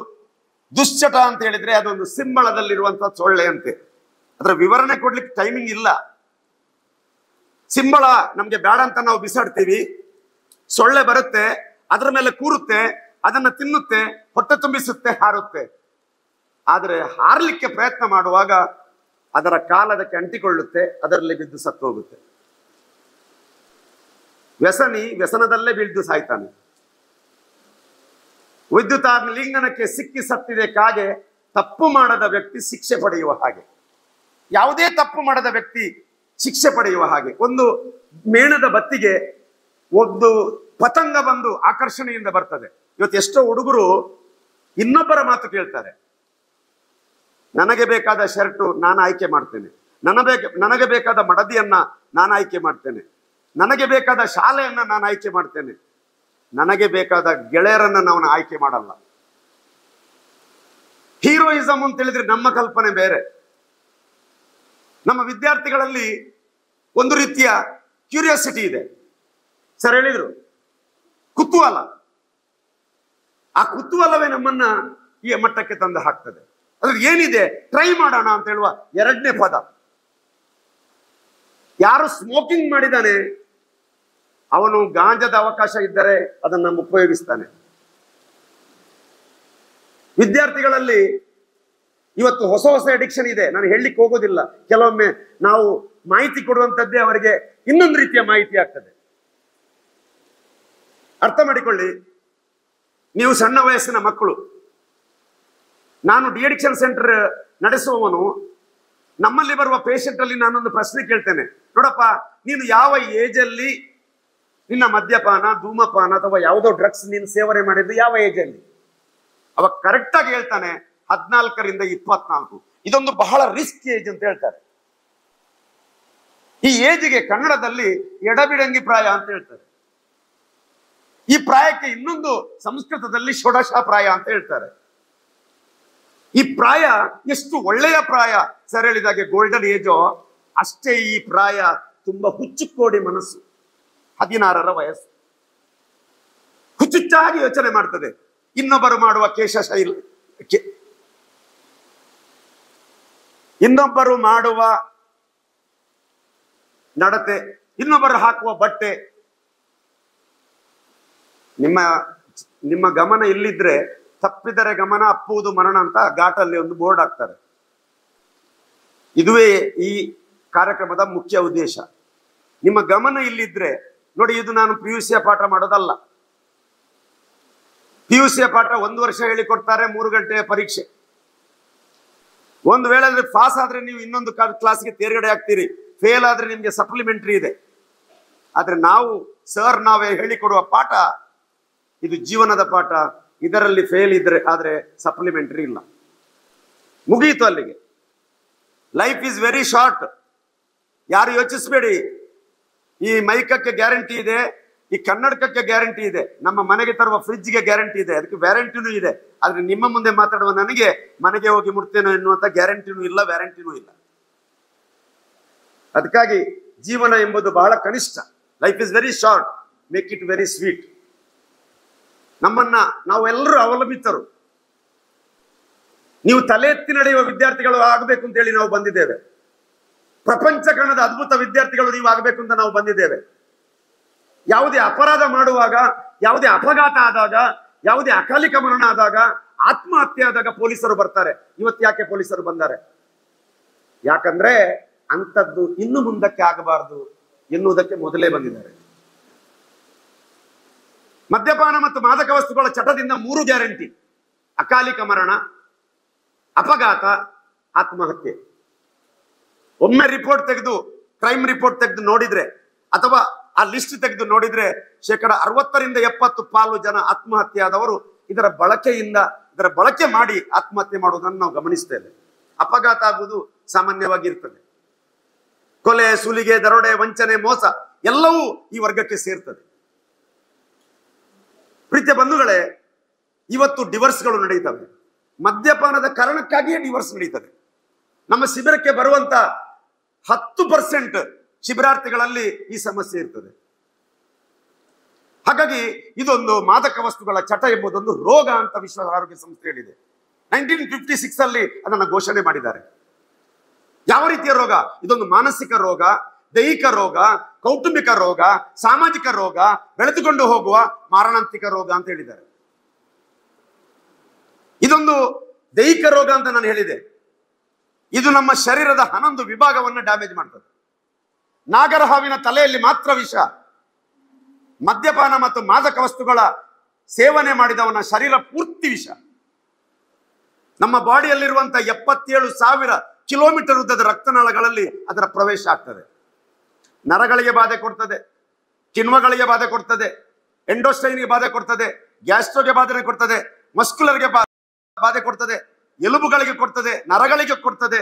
ದುಶ್ಚಟ ಅಂತ ಹೇಳಿದ್ರೆ ಅದೊಂದು ಸಿಂಬಳದಲ್ಲಿರುವಂತಹ ಸೊಳ್ಳೆ ಅಂತೆ. ಅದರ ವಿವರಣೆ ಕೊಡ್ಲಿಕ್ಕೆ ಟೈಮಿಂಗ್ ಇಲ್ಲ. ಸಿಂಬಳ ನಮ್ಗೆ ಬೇಡ ಅಂತ ನಾವು ಬಿಸಾಡ್ತೀವಿ, ಸೊಳ್ಳೆ ಬರುತ್ತೆ, ಅದರ ಮೇಲೆ ಕೂರುತ್ತೆ, ಅದನ್ನ ತಿನ್ನುತ್ತೆ, ಹೊಟ್ಟೆ ತುಂಬಿಸುತ್ತೆ, ಹಾರುತ್ತೆ. ಆದರೆ ಹಾರ್ಲಿಕ್ಕೆ ಪ್ರಯತ್ನ ಮಾಡುವಾಗ ಅದರ ಕಾಲದಕ್ಕೆ ಅಂಟಿಕೊಳ್ಳುತ್ತೆ, ಅದರಲ್ಲಿ ಬಿದ್ದು ಸತ್ತು ಹೋಗುತ್ತೆ. ವ್ಯಸನಿ ವ್ಯಸನದಲ್ಲೇ ಬಿದ್ದು ಸಾಯ್ತಾನೆ. ವಿದ್ಯುತಾಲಿಂಗನಕ್ಕೆ ಸಿಕ್ಕಿ ಸತ್ತಿದೆ ಕಾಗೆ, ತಪ್ಪು ಮಾಡದ ವ್ಯಕ್ತಿ ಶಿಕ್ಷೆ ಪಡೆಯುವ ಹಾಗೆ. ಯಾವುದೇ ತಪ್ಪು ಮಾಡದ ವ್ಯಕ್ತಿ ಶಿಕ್ಷೆ ಪಡೆಯುವ ಹಾಗೆ. ಒಂದು ಮೇಣದ ಬತ್ತಿಗೆ ಒಂದು ಪತಂಗ ಬಂದು ಆಕರ್ಷಣೆಯಿಂದ ಬರ್ತದೆ. ಇವತ್ತು ಎಷ್ಟೋ ಹುಡುಗರು ಇನ್ನೊಬ್ಬರ ಮಾತು ಕೇಳ್ತಾರೆ. ನನಗೆ ಬೇಕಾದ ಶರ್ಟು ನಾನು ಆಯ್ಕೆ ಮಾಡ್ತೇನೆ, ನನಗೆ ಬೇಕಾದ ಮಡದಿಯನ್ನ ನಾನು ಆಯ್ಕೆ ಮಾಡ್ತೇನೆ, ನನಗೆ ಬೇಕಾದ ಶಾಲೆಯನ್ನ ನಾನು ಆಯ್ಕೆ ಮಾಡ್ತೇನೆ, ನನಗೆ ಬೇಕಾದ ಗೆಳೆಯರನ್ನ ನಾವು ಆಯ್ಕೆ ಮಾಡಲ್ಲ. ಹೀರೋಯಿಸಮ್ ಅಂತ ಹೇಳಿದ್ರೆ ನಮ್ಮ ಕಲ್ಪನೆ ಬೇರೆ. ನಮ್ಮ ವಿದ್ಯಾರ್ಥಿಗಳಲ್ಲಿ ಒಂದು ರೀತಿಯ ಕ್ಯೂರಿಯಾಸಿಟಿ ಇದೆ. ಸರ್ ಹೇಳಿದ್ರು, ಕುತೂಹಲ. ಆ ಕುತೂಹಲವೇ ನಮ್ಮನ್ನ ಈ ಮಟ್ಟಕ್ಕೆ ತಂದು ಹಾಕ್ತದೆ. ಅದ್ರ ಏನಿದೆ ಟ್ರೈ ಮಾಡೋಣ ಅಂತ ಹೇಳುವ 2ನೇ ಪದ. ಯಾರು ಸ್ಮೋಕಿಂಗ್ ಮಾಡಿದಾನೆ ಅವನು ಗಾಂಜಾದ ಅವಕಾಶ ಇದ್ದರೆ ಅದನ್ನ ಉಪಯೋಗಿಸ್ತಾನೆ. ವಿದ್ಯಾರ್ಥಿಗಳಲ್ಲಿ ಇವತ್ತು ಹೊಸ ಹೊಸ ಅಡಿಕ್ಷನ್ ಇದೆ. ನಾನು ಹೇಳಲಿಕ್ಕೆ ಹೋಗೋದಿಲ್ಲ. ಕೆಲವೊಮ್ಮೆ ನಾವು ಮಾಹಿತಿ ಕೊಡುವಂಥದ್ದೇ ಅವರಿಗೆ ಇನ್ನೊಂದು ರೀತಿಯ ಮಾಹಿತಿ ಆಗ್ತದೆ. ಅರ್ಥ ಮಾಡಿಕೊಳ್ಳಿ, ನೀವು ಸಣ್ಣ ವಯಸ್ಸಿನ ಮಕ್ಕಳು. ನಾನು ಡಿಅಡಿಕ್ಷನ್ ಸೆಂಟರ್ ನಡೆಸುವವನು. ನಮ್ಮಲ್ಲಿ ಬರುವ ಪೇಷಂಟ್ ಅಲ್ಲಿ ನಾನೊಂದು ಪ್ರಶ್ನೆ ಕೇಳ್ತೇನೆ, ನೋಡಪ್ಪ ನೀನು ಯಾವ ಏಜಲ್ಲಿ ನಿನ್ನ ಮದ್ಯಪಾನ, ಧೂಮಪಾನ ಅಥವಾ ಯಾವುದೋ ಡ್ರಗ್ಸ್ ನೀನು ಸೇವನೆ ಮಾಡಿದ್ದು ಯಾವ ಏಜಲ್ಲಿ? ಅವಾಗ ಕರೆಕ್ಟ್ ಆಗಿ ಹೇಳ್ತಾನೆ 14ರಿಂದ 24. ಇದೊಂದು ಬಹಳ ರಿಸ್ಕ್ ಏಜ್ ಅಂತ ಹೇಳ್ತಾರೆ. ಈ ಏಜ್ಗೆ ಕನ್ನಡದಲ್ಲಿ ಎಡಬಿಡಂಗಿ ಪ್ರಾಯ ಅಂತ ಹೇಳ್ತಾರೆ. ಈ ಪ್ರಾಯಕ್ಕೆ ಇನ್ನೊಂದು ಸಂಸ್ಕೃತದಲ್ಲಿ ಷೋಡಶ ಪ್ರಾಯ ಅಂತ ಹೇಳ್ತಾರೆ. ಈ ಪ್ರಾಯ ಎಷ್ಟು ಒಳ್ಳೆಯ ಪ್ರಾಯ. ಸರ್ ಹೇಳಿದಾಗೆ ಗೋಲ್ಡನ್ ಏಜೋ ಅಷ್ಟೇ ಈ ಪ್ರಾಯ ತುಂಬಾ ಹುಚ್ಚುಕೋಡಿ ಮನಸ್ಸು. 16ರ ವಯಸ್ಸು ಹುಚ್ಚುಚ್ಚಾಗಿ ಯೋಚನೆ ಮಾಡ್ತದೆ. ಇನ್ನೊಬ್ಬರು ಮಾಡುವ ಕೇಶಶೈಲಿ, ಇನ್ನೊಬ್ಬರು ಮಾಡುವ ನಡತೆ, ಇನ್ನೊಬ್ಬರು ಹಾಕುವ ಬಟ್ಟೆ. ನಿಮ್ಮ ಗಮನ ಇಲ್ಲಿದ್ರೆ ತಪ್ಪಿದರೆ ಗಮನ, ಅಪ್ಪುವುದು ಮರಣ ಅಂತ ಘಾಟಲ್ಲಿ ಒಂದು ಬೋರ್ಡ್ ಹಾಕ್ತಾರೆ. ಇದುವೇ ಈ ಕಾರ್ಯಕ್ರಮದ ಮುಖ್ಯ ಉದ್ದೇಶ. ನಿಮ್ಮ ಗಮನ ಇಲ್ಲಿದ್ರೆ ನೋಡಿ, ಇದು ನಾನು PUC ಪಾಠ ಮಾಡೋದಲ್ಲ. PUC ಪಾಠ 1 ವರ್ಷ ಹೇಳಿಕೊಡ್ತಾರೆ, 3 ಗಂಟೆಯ ಪರೀಕ್ಷೆ. ಒಂದು ವೇಳೆ ಅಂದ್ರೆ ಪಾಸ್ ಆದ್ರೆ ನೀವು ಇನ್ನೊಂದು ಕ್ಲಾಸ್ಗೆ ತೇರ್ಗಡೆ ಆಗ್ತೀರಿ, ಫೇಲ್ ಆದ್ರೆ ನಿಮ್ಗೆ ಸಪ್ಲಿಮೆಂಟರಿ ಇದೆ. ಆದ್ರೆ ನಾವೇ ಹೇಳಿಕೊಡುವ ಪಾಠ ಇದು ಜೀವನದ ಪಾಠ. ಇದರಲ್ಲಿ ಫೇಲ್ ಆದ್ರೆ ಸಪ್ಲಿಮೆಂಟರಿ ಇಲ್ಲ, ಮುಗಿಯಿತು ಅಲ್ಲಿಗೆ. Life is very short. ಯಾರು ಯೋಚಿಸ್ಬೇಡಿ, ಈ ಮೈಕಕ್ಕೆ ಗ್ಯಾರಂಟಿ ಇದೆ, ಈ ಕನ್ನಡಕಕ್ಕೆ ಗ್ಯಾರಂಟಿ ಇದೆ, ನಮ್ಮ ಮನೆಗೆ ತರುವ ಫ್ರಿಡ್ಜ್ಗೆ ಗ್ಯಾರಂಟಿ ಇದೆ, ಅದಕ್ಕೆ ವ್ಯಾರಂಟಿನೂ ಇದೆ. ಆದ್ರೆ ನಿಮ್ಮ ಮುಂದೆ ಮಾತಾಡುವ ನನಗೆ ಮನೆಗೆ ಹೋಗಿ ಮುಟ್ತೇನೋ ಎನ್ನುವಂತ ಗ್ಯಾರಂಟಿನೂ ಇಲ್ಲ, ವ್ಯಾರಂಟಿನೂ ಇಲ್ಲ. ಅದಕ್ಕಾಗಿ ಜೀವನ ಎಂಬುದು ಬಹಳ ಕನಿಷ್ಠ. Life is very short, make it very sweet. ನಾವೆಲ್ಲರೂ ಅವಲಂಬಿತರು. ನೀವು ತಲೆ ಎತ್ತಿ ನಡೆಯುವ ವಿದ್ಯಾರ್ಥಿಗಳು ಆಗಬೇಕು ಅಂತ ಹೇಳಿ ನಾವು ಬಂದಿದ್ದೇವೆ. ಪ್ರಪಂಚ ಕಾಣದ ಅದ್ಭುತ ವಿದ್ಯಾರ್ಥಿಗಳು ನೀವು ಆಗಬೇಕು ಅಂತ ನಾವು ಬಂದಿದ್ದೇವೆ. ಯಾವುದೇ ಅಪರಾಧ ಮಾಡುವಾಗ, ಯಾವುದೇ ಅಪಘಾತ ಆದಾಗ, ಯಾವುದೇ ಅಕಾಲಿಕ ಮರಣ ಆದಾಗ, ಆತ್ಮಹತ್ಯೆ ಆದಾಗ ಪೊಲೀಸರು ಬರ್ತಾರೆ. ಇವತ್ತು ಯಾಕೆ ಪೊಲೀಸರು ಬಂದಾರೆ? ಯಾಕಂದ್ರೆ ಅಂಥದ್ದು ಇನ್ನು ಮುಂದಕ್ಕೆ ಆಗಬಾರದು ಎನ್ನುವುದಕ್ಕೆ ಮೊದಲೇ ಬಂದಿದ್ದಾರೆ. ಮದ್ಯಪಾನ ಮತ್ತು ಮಾದಕ ವಸ್ತುಗಳ ಚಟದಿಂದ 3 ಗ್ಯಾರಂಟಿ: ಅಕಾಲಿಕ ಮರಣ, ಅಪಘಾತ, ಆತ್ಮಹತ್ಯೆ. ಒಮ್ಮೆ ರಿಪೋರ್ಟ್ ತೆಗೆದು, ಕ್ರೈಮ್ ರಿಪೋರ್ಟ್ ತೆಗೆದು ನೋಡಿದ್ರೆ, ಅಥವಾ ಆ ಲಿಸ್ಟ್ ತೆಗೆದು ನೋಡಿದ್ರೆ 60% 70% ಜನ ಆತ್ಮಹತ್ಯೆ ಆದವರು ಇದರ ಬಳಕೆ ಮಾಡಿ ಆತ್ಮಹತ್ಯೆ ಮಾಡುವುದನ್ನು ನಾವು ಗಮನಿಸ್ತೇವೆ. ಅಪಘಾತ ಆಗುವುದು ಸಾಮಾನ್ಯವಾಗಿ ಇರ್ತದೆ. ಕೊಲೆ, ಸುಲಿಗೆ, ದರೋಡೆ, ವಂಚನೆ, ಮೋಸ ಎಲ್ಲವೂ ಈ ವರ್ಗಕ್ಕೆ ಸೇರ್ತದೆ. ಪ್ರೀತಿಯ ಬಂಧುಗಳೇ, ಇವತ್ತು ಡಿವೋರ್ಸ್ಗಳು ನಡೆಯುತ್ತವೆ. ಮದ್ಯಪಾನದ ಕಾರಣಕ್ಕಾಗಿಯೇ ಡಿವೋರ್ಸ್ ನಡೀತದೆ. ನಮ್ಮ ಶಿಬಿರಕ್ಕೆ ಬರುವಂತ 10% ಶಿಬಿರಾರ್ಥಿಗಳಲ್ಲಿ ಈ ಸಮಸ್ಯೆ ಇರ್ತದೆ. ಹಾಗಾಗಿ ಇದೊಂದು ಮಾದಕ ವಸ್ತುಗಳ ಚಟ ಎಂಬುದೊಂದು ರೋಗ ಅಂತ ವಿಶ್ವ ಆರೋಗ್ಯ ಸಂಸ್ಥೆ ಹೇಳಿದೆ. 1956 ಅಲ್ಲಿ ಅದನ್ನು ಘೋಷಣೆ ಮಾಡಿದ್ದಾರೆ. ಯಾವ ರೀತಿಯ ರೋಗ? ಇದೊಂದು ಮಾನಸಿಕ ರೋಗ, ದೈಹಿಕ ರೋಗ, ಕೌಟುಂಬಿಕ ರೋಗ, ಸಾಮಾಜಿಕ ರೋಗ, ಬೆಳೆದುಕೊಂಡು ಹೋಗುವ ಮಾರಣಾಂತಿಕ ರೋಗ ಅಂತ ಹೇಳಿದ್ದಾರೆ. ಇದೊಂದು ದೈಹಿಕ ರೋಗ ಅಂತ ನಾನು ಹೇಳಿದೆ. ಇದು ನಮ್ಮ ಶರೀರದ 11 ವಿಭಾಗವನ್ನು ಡ್ಯಾಮೇಜ್ ಮಾಡ್ತದೆ. ನಾಗರಹಾವಿನ ತಲೆಯಲ್ಲಿ ಮಾತ್ರ ವಿಷ. ಮದ್ಯಪಾನ ಮತ್ತು ಮಾದಕ ವಸ್ತುಗಳ ಸೇವನೆ ಮಾಡಿದವನ ಶರೀರ ಪೂರ್ತಿ ವಿಷ. ನಮ್ಮ ಬಾಡಿಯಲ್ಲಿರುವಂತಹ 77,000 ಕಿಲೋಮೀಟರ್ ಉದ್ದದ ರಕ್ತನಾಳಗಳಲ್ಲಿ ಅದರ ಪ್ರವೇಶ ಆಗ್ತದೆ. ನರಗಳಿಗೆ ಬಾಧೆ ಕೊಡ್ತದೆ, ಕಿಣ್ವಗಳಿಗೆ ಬಾಧೆ ಕೊಡ್ತದೆ, ಎಂಡೋಸ್ಟೈನ್ಗೆ ಬಾಧೆ ಕೊಡ್ತದೆ, ಗ್ಯಾಸ್ಟ್ರೋಗೆ ಬಾಧೆ ಕೊಡ್ತದೆ, ಮಸ್ಕ್ಯುಲರ್ಗೆ ಬಾಧೆ ಕೊಡ್ತದೆ, ಎಲುಬುಗಳಿಗೆ ಕೊಡ್ತದೆ, ನರಗಳಿಗೆ ಕೊಡ್ತದೆ.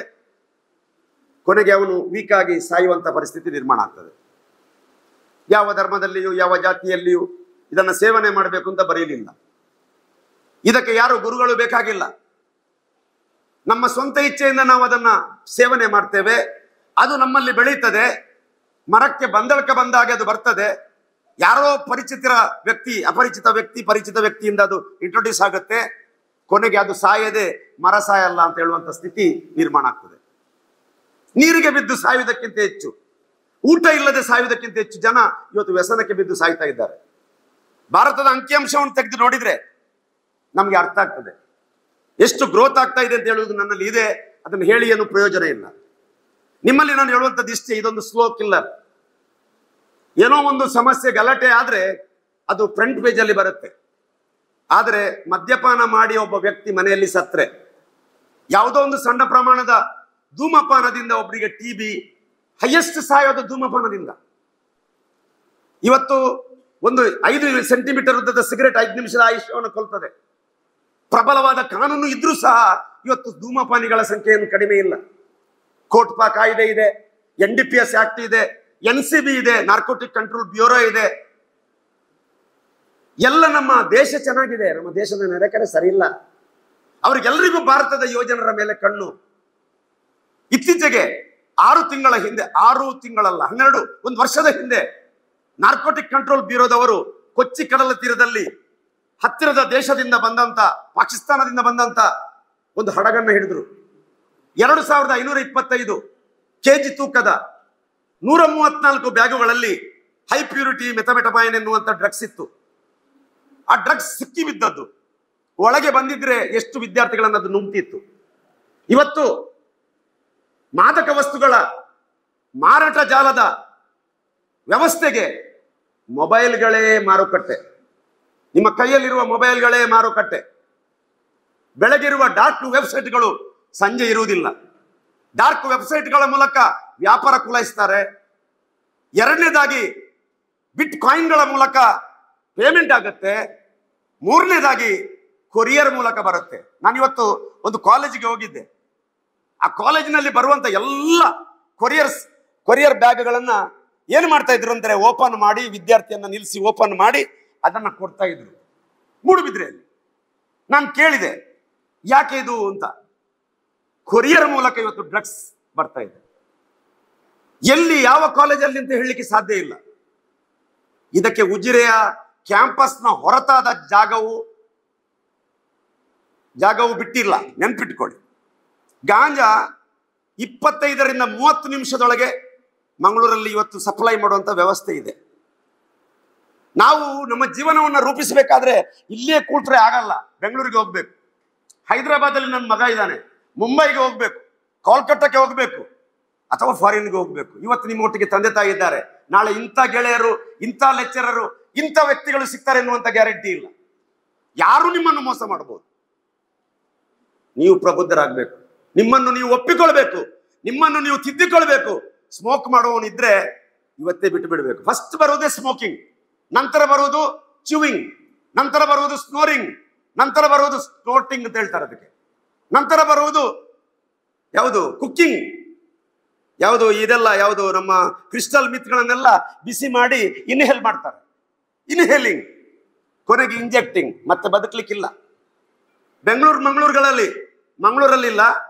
ಕೊನೆಗೆ ಅವನು ವೀಕ್ ಆಗಿ ಸಾಯುವಂತ ಪರಿಸ್ಥಿತಿ ನಿರ್ಮಾಣ ಆಗ್ತದೆ. ಯಾವ ಧರ್ಮದಲ್ಲಿಯೂ ಯಾವ ಜಾತಿಯಲ್ಲಿಯೂ ಇದನ್ನು ಸೇವನೆ ಮಾಡಬೇಕು ಅಂತ ಬರೆಯಲಿಲ್ಲ. ಇದಕ್ಕೆ ಯಾರು ಗುರುಗಳು ಬೇಕಾಗಿಲ್ಲ. ನಮ್ಮ ಸ್ವಂತ ಇಚ್ಛೆಯಿಂದ ನಾವು ಅದನ್ನ ಸೇವನೆ ಮಾಡ್ತೇವೆ. ಅದು ನಮ್ಮಲ್ಲಿ ಬೆಳೀತದೆ. ಮರಕ್ಕೆ ಬಂದಳಕ್ಕೆ ಬಂದಾಗ ಅದು ಬರ್ತದೆ. ಯಾರೋ ಪರಿಚಿತ ವ್ಯಕ್ತಿ, ಅಪರಿಚಿತ ವ್ಯಕ್ತಿ, ಪರಿಚಿತ ವ್ಯಕ್ತಿಯಿಂದ ಅದು ಇಂಟ್ರೊಡ್ಯೂಸ್ ಆಗುತ್ತೆ. ಕೊನೆಗೆ ಅದು ಸಾಯದೆ ಮರ ಸಾಯಲ್ಲ ಅಂತ ಹೇಳುವಂತ ಸ್ಥಿತಿ ನಿರ್ಮಾಣ ಆಗ್ತದೆ. ನೀರಿಗೆ ಬಿದ್ದು ಸಾಯುವುದಕ್ಕಿಂತ ಹೆಚ್ಚು, ಊಟ ಇಲ್ಲದೆ ಸಾಯುವುದಕ್ಕಿಂತ ಹೆಚ್ಚು ಜನ ಇವತ್ತು ವ್ಯಸನಕ್ಕೆ ಬಿದ್ದು ಸಾಯ್ತಾ ಇದ್ದಾರೆ. ಭಾರತದ ಅಂಕಿಅಂಶವನ್ನು ತೆಗೆದು ನೋಡಿದ್ರೆ ನಮ್ಗೆ ಅರ್ಥ ಆಗ್ತದೆ ಎಷ್ಟು ಗ್ರೋತ್ ಆಗ್ತಾ ಇದೆ ಅಂತ ಹೇಳುವುದು ನನ್ನಲ್ಲಿ ಇದೆ. ಅದನ್ನು ಹೇಳಿ ಏನು ಪ್ರಯೋಜನ ಇಲ್ಲ. ನಿಮ್ಮಲ್ಲಿ ನಾನು ಹೇಳುವಂಥದ್ದು ಇಷ್ಟೇ, ಇದೊಂದು ಸ್ಲೋ ಕಿಲ್ಲರ್. ಏನೋ ಒಂದು ಸಮಸ್ಯೆ ಗಲಾಟೆ ಆದ್ರೆ ಅದು ಫ್ರಂಟ್ ಪೇಜ್ ಅಲ್ಲಿ ಬರುತ್ತೆ. ಆದರೆ ಮದ್ಯಪಾನ ಮಾಡಿ ಒಬ್ಬ ವ್ಯಕ್ತಿ ಮನೆಯಲ್ಲಿ ಸತ್ರೆ, ಯಾವುದೋ ಒಂದು ಸಣ್ಣ ಪ್ರಮಾಣದ ಧೂಮಪಾನದಿಂದ ಒಬ್ಬರಿಗೆ TB, ಹೈಯೆಸ್ಟ್ ಸಾಯೋದು ಧೂಮಪಾನದಿಂದ. ಇವತ್ತು ಒಂದು 5 ಸೆಂಟಿಮೀಟರ್ ಉದ್ದದ ಸಿಗರೇಟ್ 5 ನಿಮಿಷದ ಆಯುಷ್ಯವನ್ನು ಕೊಲ್ತದೆ. ಪ್ರಬಲವಾದ ಕಾನೂನು ಇದ್ರೂ ಸಹ ಇವತ್ತು ಧೂಮಪಾನಿಗಳ ಸಂಖ್ಯೆಯನ್ನು ಕಡಿಮೆ ಇಲ್ಲ. ಕೋಟ್ಪಾ ಕಾಯ್ದೆ ಇದೆ, NDPS ಆಕ್ಟ್ ಇದೆ, NCB ಇದೆ, ನಾರ್ಕೋಟಿಕ್ ಕಂಟ್ರೋಲ್ ಬ್ಯೂರೋ ಇದೆ. ಎಲ್ಲ ನಮ್ಮ ದೇಶ ಚೆನ್ನಾಗಿದೆ, ನಮ್ಮ ದೇಶದ ನೆರೆಕರೆ ಸರಿ ಇಲ್ಲ. ಅವರಿಗೆಲ್ಲರಿಗೂ ಭಾರತದ ಯೋಜನೆಗಳ ಮೇಲೆ ಕಣ್ಣು. ಇತ್ತೀಚೆಗೆ 6 ತಿಂಗಳ ಹಿಂದೆ, 6 ತಿಂಗಳಲ್ಲ 12, 1 ವರ್ಷದ ಹಿಂದೆ ನಾರ್ಕೋಟಿಕ್ ಕಂಟ್ರೋಲ್ ಬ್ಯೂರೋದವರು ಕೊಚ್ಚಿ ಕಡಲ ತೀರದಲ್ಲಿ ಹತ್ತಿರದ ದೇಶದಿಂದ ಬಂದಂತ, ಪಾಕಿಸ್ತಾನದಿಂದ ಬಂದಂತ ಒಂದು ಹಡಗನ್ನ ಹಿಡಿದ್ರು. 2525 kg ತೂಕದ 134 ಬ್ಯಾಗುಗಳಲ್ಲಿ ಹೈ ಪ್ಯೂರಿಟಿ ಮೆಥಮೆಟಬೈನ್ ಎನ್ನುವಂತ ಡ್ರಗ್ಸ್ ಇತ್ತು. ಆ ಡ್ರಗ್ಸ್ ಸಿಕ್ಕಿ ಬಿದ್ದದ್ದು ಒಳಗೆ ಬಂದಿದ್ರೆ ಎಷ್ಟು ವಿದ್ಯಾರ್ಥಿಗಳನ್ನು ಅದು ನುಗ್ತಿತ್ತು. ಇವತ್ತು ಮಾದಕ ವಸ್ತುಗಳ ಮಾರಾಟ ಜಾಲದ ವ್ಯವಸ್ಥೆಗೆ ಮೊಬೈಲ್ಗಳೇ ಮಾರುಕಟ್ಟೆ. ನಿಮ್ಮ ಕೈಯಲ್ಲಿರುವ ಮೊಬೈಲ್ಗಳೇ ಮಾರುಕಟ್ಟೆ. ಬೆಳಗಿರುವ ಡಾರ್ಕ್ ವೆಬ್ಸೈಟ್ಗಳು ಸಂಜೆ ಇರುವುದಿಲ್ಲ. ಡಾರ್ಕ್ ವೆಬ್ಸೈಟ್ಗಳ ಮೂಲಕ ವ್ಯಾಪಾರ ಕುಲಾಯಿಸ್ತಾರೆ. ಎರಡನೇದಾಗಿ ಬಿಟ್ ಕಾಯಿನ್ಗಳ ಮೂಲಕ ಪೇಮೆಂಟ್ ಆಗುತ್ತೆ. ಮೂರನೇದಾಗಿ ಕೊರಿಯರ್ ಮೂಲಕ ಬರುತ್ತೆ. ನಾನಿವತ್ತು ಒಂದು ಕಾಲೇಜಿಗೆ ಹೋಗಿದ್ದೆ. ಆ ಕಾಲೇಜಿನಲ್ಲಿ ಬರುವಂತ ಎಲ್ಲ ಕೊರಿಯರ್ ಬ್ಯಾಗ್ಗಳನ್ನ ಏನು ಮಾಡ್ತಾ ಇದ್ರು ಅಂದ್ರೆ ಓಪನ್ ಮಾಡಿ ವಿದ್ಯಾರ್ಥಿಯನ್ನ ನಿಲ್ಲಿಸಿ ಓಪನ್ ಮಾಡಿ ಅದನ್ನ ಕೊಡ್ತಾ ಇದ್ರು ಮೂಡುಬಿದ್ರೆಯಲ್ಲಿ. ನಾನು ಕೇಳಿದೆ ಯಾಕೆ ಇದು ಅಂತ. ಕೊರಿಯರ್ ಮೂಲಕ ಇವತ್ತು ಡ್ರಗ್ಸ್ ಬರ್ತಾ ಇದೆ. ಎಲ್ಲಿ ಯಾವ ಕಾಲೇಜಲ್ಲಿ ಅಂತ ಹೇಳಲಿಕ್ಕೆ ಸಾಧ್ಯ ಇಲ್ಲ. ಇದಕ್ಕೆ ಉಜಿರೆಯ ಕ್ಯಾಂಪಸ್ನ ಹೊರತಾದ ಜಾಗವು ಬಿಟ್ಟಿಲ್ಲ, ನೆನ್ಪಿಟ್ಕೊಳ್ಳಿ. ಗಾಂಜಾ 25ರಿಂದ 30 ನಿಮಿಷದೊಳಗೆ ಮಂಗಳೂರಲ್ಲಿ ಇವತ್ತು ಸಪ್ಲೈ ಮಾಡುವಂತ ವ್ಯವಸ್ಥೆ ಇದೆ. ನಾವು ನಮ್ಮ ಜೀವನವನ್ನು ರೂಪಿಸಬೇಕಾದ್ರೆ ಇಲ್ಲೇ ಕೂತ್ರೆ ಆಗಲ್ಲ. ಬೆಂಗಳೂರಿಗೆ ಹೋಗ್ಬೇಕು, ಹೈದರಾಬಾದಲ್ಲಿ ನನ್ನ ಮಗ ಇದ್ದಾನೆ, ಮುಂಬೈಗೆ ಹೋಗ್ಬೇಕು, ಕೋಲ್ಕತ್ತಾಕ್ಕೆ ಹೋಗ್ಬೇಕು, ಅಥವಾ ಫಾರಿನ್ಗೆ ಹೋಗ್ಬೇಕು. ಇವತ್ತು ನಿಮ್ಮ ಒಟ್ಟಿಗೆ ತಂದೆ ತಾಯಿ ಇದ್ದಾರೆ. ನಾಳೆ ಇಂಥ ಗೆಳೆಯರು, ಇಂಥ ಲೆಕ್ಚರರು, ಇಂಥ ವ್ಯಕ್ತಿಗಳು ಸಿಗ್ತಾರೆ ಎನ್ನುವಂತ ಗ್ಯಾರಂಟಿ ಇಲ್ಲ. ಯಾರು ನಿಮ್ಮನ್ನು ಮೋಸ ಮಾಡಬಹುದು. ನೀವು ಪ್ರಬುದ್ಧರಾಗಬೇಕು. ನಿಮ್ಮನ್ನು ನೀವು ಒಪ್ಪಿಕೊಳ್ಬೇಕು. ನಿಮ್ಮನ್ನು ನೀವು ತಿದ್ದಿಕೊಳ್ಬೇಕು. ಸ್ಮೋಕ್ ಮಾಡುವವನಿದ್ರೆ ಇವತ್ತೇ ಬಿಟ್ಟು ಬಿಡಬೇಕು. ಫಸ್ಟ್ ಬರುವುದೇ ಸ್ಮೋಕಿಂಗ್, ನಂತರ ಬರುವುದು ಚ್ಯೂವಿಂಗ್, ನಂತರ ಬರುವುದು ಸ್ನೋರಿಂಗ್, ನಂತರ ಬರುವುದು ಸ್ನೋಟಿಂಗ್ ಅಂತ ಹೇಳ್ತಾರೆ ಅದಕ್ಕೆ, ನಂತರ ಬರುವುದು ಯಾವುದು ಕುಕ್ಕಿಂಗ್, ಯಾವುದು ಇದೆಲ್ಲ ಯಾವುದು ನಮ್ಮ ಕ್ರಿಸ್ಟಲ್ ಮಿತ್ಗಳನ್ನೆಲ್ಲ ಬಿಸಿ ಮಾಡಿ ಇನ್ಹೇಲ್ ಮಾಡ್ತಾರೆ, ಇನ್ಹೇಲಿಂಗ್, ಕೊನೆಗೆ ಇಂಜೆಕ್ಟಿಂಗ್. ಮತ್ತೆ ಬದುಕಲಿಕ್ಕಿಲ್ಲ. ಮಂಗಳೂರಲ್ಲಿಲ್ಲ,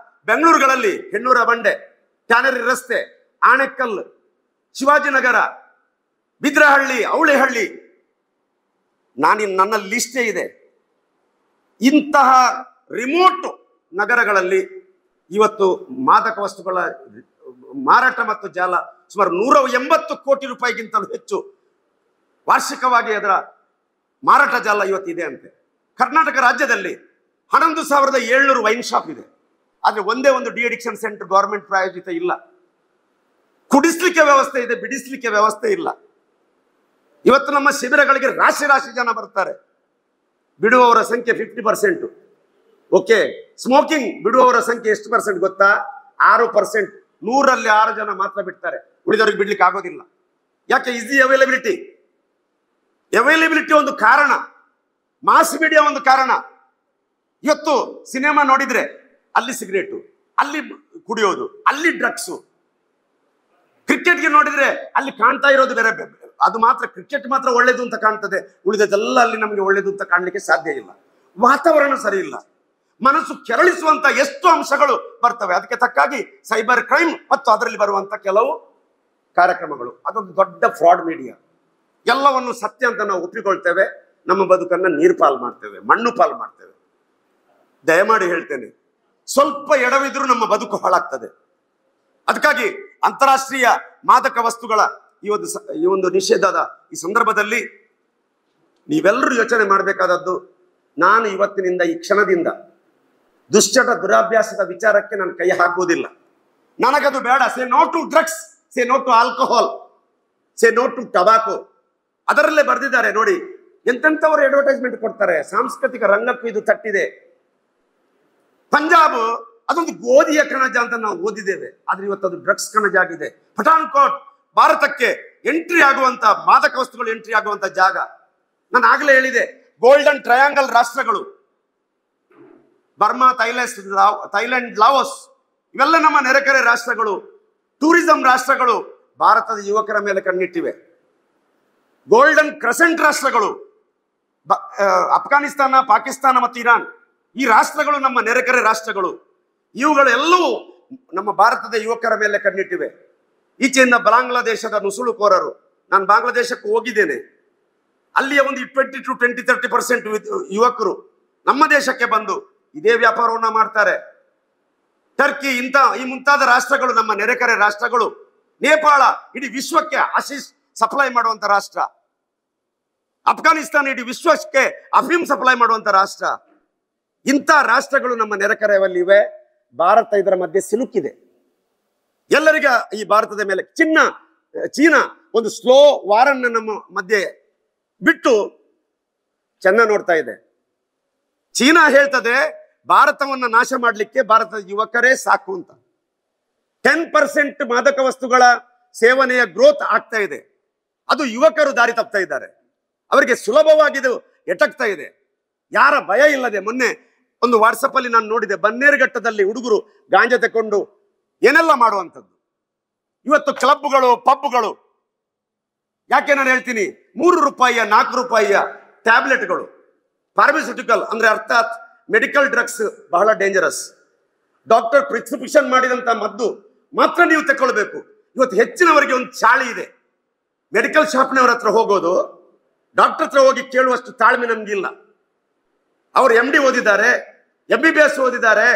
ಬೆಂಗಳೂರುಗಳಲ್ಲಿ ಹೆಣ್ಣೂರ ಬಂಡೆ, ಟ್ಯಾನರಿ ರಸ್ತೆ, ಆಣೆಕಲ್, ಶಿವಾಜಿನಗರ, ಬಿದ್ರಹಳ್ಳಿ, ಅವಳೆಹಳ್ಳಿ, ನನ್ನ ಲಿಸ್ಟೇ ಇದೆ. ಇಂತಹ ರಿಮೋಟ್ ನಗರಗಳಲ್ಲಿ ಇವತ್ತು ಮಾದಕ ವಸ್ತುಗಳ ಮಾರಾಟ ಮತ್ತು ಜಾಲ ಸುಮಾರು 180 ಕೋಟಿ ರೂಪಾಯಿಗಿಂತಲೂ ಹೆಚ್ಚು ವಾರ್ಷಿಕವಾಗಿ ಅದರ ಮಾರಾಟ ಜಾಲ ಇವತ್ತಿದೆ ಅಂತೆ. ಕರ್ನಾಟಕ ರಾಜ್ಯದಲ್ಲಿ 11,700 ವೈನ್ ಶಾಪ್ ಇದೆ. ಆದರೆ ಒಂದೇ ಒಂದು ಡಿ ಅಡಿಕ್ಷನ್ ಸೆಂಟರ್ ಗವರ್ಮೆಂಟ್ ಪ್ರಾಯೋಜಿತ ಇಲ್ಲ. ಕುಡಿಸ್ಲಿಕ್ಕೆ ವ್ಯವಸ್ಥೆ ಇದೆ, ಬಿಡಿಸ್ಲಿಕ್ಕೆ ವ್ಯವಸ್ಥೆ ಇಲ್ಲ. ಇವತ್ತು ನಮ್ಮ ಶಿಬಿರಗಳಿಗೆ ರಾಶಿ ಜನ ಬರ್ತಾರೆ. ಬಿಡುವವರ ಸಂಖ್ಯೆ 50%. ಓಕೆ, ಸ್ಮೋಕಿಂಗ್ ಬಿಡುವವರ ಸಂಖ್ಯೆ ಎಷ್ಟು ಪರ್ಸೆಂಟ್ ಗೊತ್ತಾ? 6%. 100ರಲ್ಲಿ 6 ಜನ ಮಾತ್ರ ಬಿಡ್ತಾರೆ, ಉಳಿದವರಿಗೆ ಬಿಡ್ಲಿಕ್ಕೆ ಆಗೋದಿಲ್ಲ. ಯಾಕೆ? ಈಸಿ ಅವೈಲಬಿಲಿಟಿ ಒಂದು ಕಾರಣ, ಮಾಸ್ ಮೀಡಿಯಾ ಒಂದು ಕಾರಣ. ಇವತ್ತು ಸಿನಿಮಾ ನೋಡಿದ್ರೆ ಅಲ್ಲಿ ಸಿಗರೇಟು, ಅಲ್ಲಿ ಕುಡಿಯೋದು, ಅಲ್ಲಿ ಡ್ರಗ್ಸು. ಕ್ರಿಕೆಟ್ಗೆ ನೋಡಿದ್ರೆ ಅಲ್ಲಿ ಕಾಣ್ತಾ ಇರೋದು ಬೇರೆ. ಅದು ಮಾತ್ರ ಕ್ರಿಕೆಟ್ ಮಾತ್ರ ಒಳ್ಳೇದು ಅಂತ ಕಾಣ್ತದೆ, ಉಳಿದದೆಲ್ಲ ಅಲ್ಲಿ ನಮಗೆ ಒಳ್ಳೇದು ಅಂತ ಕಾಣಲಿಕ್ಕೆ ಸಾಧ್ಯ ಇಲ್ಲ. ವಾತಾವರಣ ಸರಿ ಇಲ್ಲ, ಮನಸ್ಸು ಕೆರಳಿಸುವಂತ ಎಷ್ಟು ಅಂಶಗಳು ಬರ್ತವೆ. ಅದಕ್ಕೆ ತಕ್ಕಾಗಿ ಸೈಬರ್ ಕ್ರೈಮ್ ಮತ್ತು ಅದರಲ್ಲಿ ಬರುವಂತ ಕೆಲವು ಕಾರ್ಯಕ್ರಮಗಳು, ಅದೊಂದು ದೊಡ್ಡ ಫ್ರಾಡ್ ಮೀಡಿಯಾ. ಎಲ್ಲವನ್ನು ಸತ್ಯ ಅಂತ ನಾವು ಒಪ್ಪಿಕೊಳ್ತೇವೆ, ನಮ್ಮ ಬದುಕನ್ನು ನೀರು ಪಾಲು ಮಾಡ್ತೇವೆ, ಮಣ್ಣು ಪಾಲು ಮಾಡ್ತೇವೆ. ದಯಮಾಡಿ ಹೇಳ್ತೇನೆ, ಸ್ವಲ್ಪ ಎಡವಿದ್ರೂ ನಮ್ಮ ಬದುಕು ಹಾಳಾಗ್ತದೆ. ಅದಕ್ಕಾಗಿ ಅಂತಾರಾಷ್ಟ್ರೀಯ ಮಾದಕ ವಸ್ತುಗಳ ಈ ಒಂದು ನಿಷೇಧದ ಈ ಸಂದರ್ಭದಲ್ಲಿ ನೀವೆಲ್ಲರೂ ಯೋಚನೆ ಮಾಡಬೇಕಾದದ್ದು, ನಾನು ಇವತ್ತಿನಿಂದ ಈ ಕ್ಷಣದಿಂದ ದುಶ್ಚಟ ದುರಾಭ್ಯಾಸದ ವಿಚಾರಕ್ಕೆ ನಾನು ಕೈ ಹಾಕುವುದಿಲ್ಲ. ನನಗದು ಬೇಡ. Say no to drugs, say no to alcohol, say no to tobacco. ಅದರಲ್ಲೇ ಬರೆದಿದ್ದಾರೆ ನೋಡಿ, ಎಂತೆಂಥವರು ಅಡ್ವರ್ಟೈಸ್ಮೆಂಟ್ ಕೊಡ್ತಾರೆ. ಸಾಂಸ್ಕೃತಿಕ ರಂಗಕ್ಕೂ ಇದು ತಟ್ಟಿದೆ. ಪಂಜಾಬ್ ಅದೊಂದು ಗೋಧಿಯ ಕಣಜ ಅಂತ ನಾವು ಓದಿದ್ದೇವೆ, ಆದ್ರೆ ಇವತ್ತು ಅದು ಡ್ರಗ್ಸ್ ಕಣಜ ಆಗಿದೆ. ಪಠಾನ್ಕೋಟ್ ಭಾರತಕ್ಕೆ ಎಂಟ್ರಿ ಆಗುವಂತ ಮಾದಕ ವಸ್ತುಗಳು ಎಂಟ್ರಿ ಆಗುವಂತ ಜಾಗ. ನಾನು ಆಗಲೇ ಹೇಳಿದೆ, ಗೋಲ್ಡನ್ ಟ್ರಯಾಂಗಲ್ ರಾಷ್ಟ್ರಗಳು ಬರ್ಮಾ, ಥೈಲ್ಯಾಂಡ್, ಲಾವೋಸ್ ಇವೆಲ್ಲ ನಮ್ಮ ನೆರೆಕರೆ ರಾಷ್ಟ್ರಗಳು, ಟೂರಿಸಂ ರಾಷ್ಟ್ರಗಳು ಭಾರತದ ಯುವಕರ ಮೇಲೆ ಕಣ್ಣಿಟ್ಟಿವೆ. ಗೋಲ್ಡನ್ ಕ್ರೆಸೆಂಟ್ ರಾಷ್ಟ್ರಗಳು ಅಫ್ಘಾನಿಸ್ತಾನ, ಪಾಕಿಸ್ತಾನ ಮತ್ತು ಇರಾನ್, ಈ ರಾಷ್ಟ್ರಗಳು ನಮ್ಮ ನೆರೆಕರೆ ರಾಷ್ಟ್ರಗಳು. ಇವುಗಳೆಲ್ಲವೂ ನಮ್ಮ ಭಾರತದ ಯುವಕರ ಮೇಲೆ ಕಣ್ಣಿಟ್ಟಿವೆ. ಈಚೆಯಿಂದ ಬಾಂಗ್ಲಾದೇಶದ ನುಸುಳುಕೋರರು, ನಾನು ಬಾಂಗ್ಲಾದೇಶಕ್ಕೆ ಹೋಗಿದ್ದೇನೆ, ಅಲ್ಲಿಯ ಒಂದು 20 to 30% ಯುವಕರು ನಮ್ಮ ದೇಶಕ್ಕೆ ಬಂದು ಇದೇ ವ್ಯಾಪಾರವನ್ನ ಮಾಡ್ತಾರೆ. ಟರ್ಕಿ ಈ ಮುಂತಾದ ರಾಷ್ಟ್ರಗಳು ನಮ್ಮ ನೆರೆಕರೆ ರಾಷ್ಟ್ರಗಳು. ನೇಪಾಳ ಇಡೀ ವಿಶ್ವಕ್ಕೆ ಆಶೀಸ್ ಸಪ್ಲೈ ಮಾಡುವಂತ ರಾಷ್ಟ್ರ. ಅಫ್ಘಾನಿಸ್ತಾನ ಇಡೀ ವಿಶ್ವಕ್ಕೆ ಅಫೀಮ್ ಸಪ್ಲೈ ಮಾಡುವಂತ ರಾಷ್ಟ್ರ. ಇಂಥ ರಾಷ್ಟ್ರಗಳು ನಮ್ಮ ನೆರೆಕರೆಯಲ್ಲಿ ಇವೆ. ಭಾರತ ಇದರ ಮಧ್ಯೆ ಸಿಲುಕಿದೆ. ಎಲ್ಲರಿಗ ಈ ಭಾರತದ ಮೇಲೆ ಚೀನಾ ಒಂದು ಸ್ಲೋ ವಾರನ್ನ ನಮ್ಮ ಮಧ್ಯೆ ಬಿಟ್ಟು ಚೆನ್ನ ನೋಡ್ತಾ ಇದೆ. ಚೀನಾ ಹೇಳ್ತದೆ ಭಾರತವನ್ನ ನಾಶ ಮಾಡಲಿಕ್ಕೆ ಭಾರತದ ಯುವಕರೇ ಸಾಕು ಅಂತ. 10% ಮಾದಕ ವಸ್ತುಗಳ ಸೇವನೆಯ ಗ್ರೋತ್ ಆಗ್ತಾ ಇದೆ. ಅದು ಯುವಕರು ದಾರಿ ತಪ್ತಾ ಇದ್ದಾರೆ. ಅವರಿಗೆ ಸುಲಭವಾಗಿದು ಎಟಕ್ತಾ ಇದೆ. ಯಾರ ಭಯ ಇಲ್ಲದೆ ಮೊನ್ನೆ ಒಂದು ವಾಟ್ಸಪ್ ಅಲ್ಲಿ ನಾನು ನೋಡಿದೆ, ಬನ್ನೇರುಘಟ್ಟದಲ್ಲಿ ಹುಡುಗರು ಗಾಂಜಾ ತಕೊಂಡು ಏನೆಲ್ಲ ಮಾಡುವಂಥದ್ದು. ಇವತ್ತು ಕ್ಲಬ್ಗಳು, ಪಬ್ಗಳು, ಯಾಕೆ ನಾನು ಹೇಳ್ತೀನಿ, 3 ರೂಪಾಯಿಯ 4 ರೂಪಾಯಿಯ ಟ್ಯಾಬ್ಲೆಟ್ಗಳು, ಫಾರ್ಮಸ್ಯೂಟಿಕಲ್ ಅಂದ್ರೆ ಅರ್ಥಾತ್ ಮೆಡಿಕಲ್ ಡ್ರಗ್ಸ್ ಬಹಳ ಡೇಂಜರಸ್. ಡಾಕ್ಟರ್ ಪ್ರಿಸ್ಕ್ರಿಪ್ಷನ್ ಮಾಡಿದಂತ ಮದ್ದು ಮಾತ್ರ ನೀವು ತಗೊಳ್ಬೇಕು. ಇವತ್ತು ಹೆಚ್ಚಿನವರಿಗೆ ಒಂದು ಚಾಳಿ ಇದೆ. ಮೆಡಿಕಲ್ ಶಾಪ್ನವರ ಹತ್ರ ಹೋಗೋದು, ಡಾಕ್ಟರ್ ಹತ್ರ ಹೋಗಿ ಕೇಳುವಷ್ಟು ತಾಳ್ಮೆ ನಮ್ಗಿಲ್ಲ. ಅವರು MD ಓದಿದ್ದಾರೆ, MBBS ಓದಿದ್ದಾರೆ,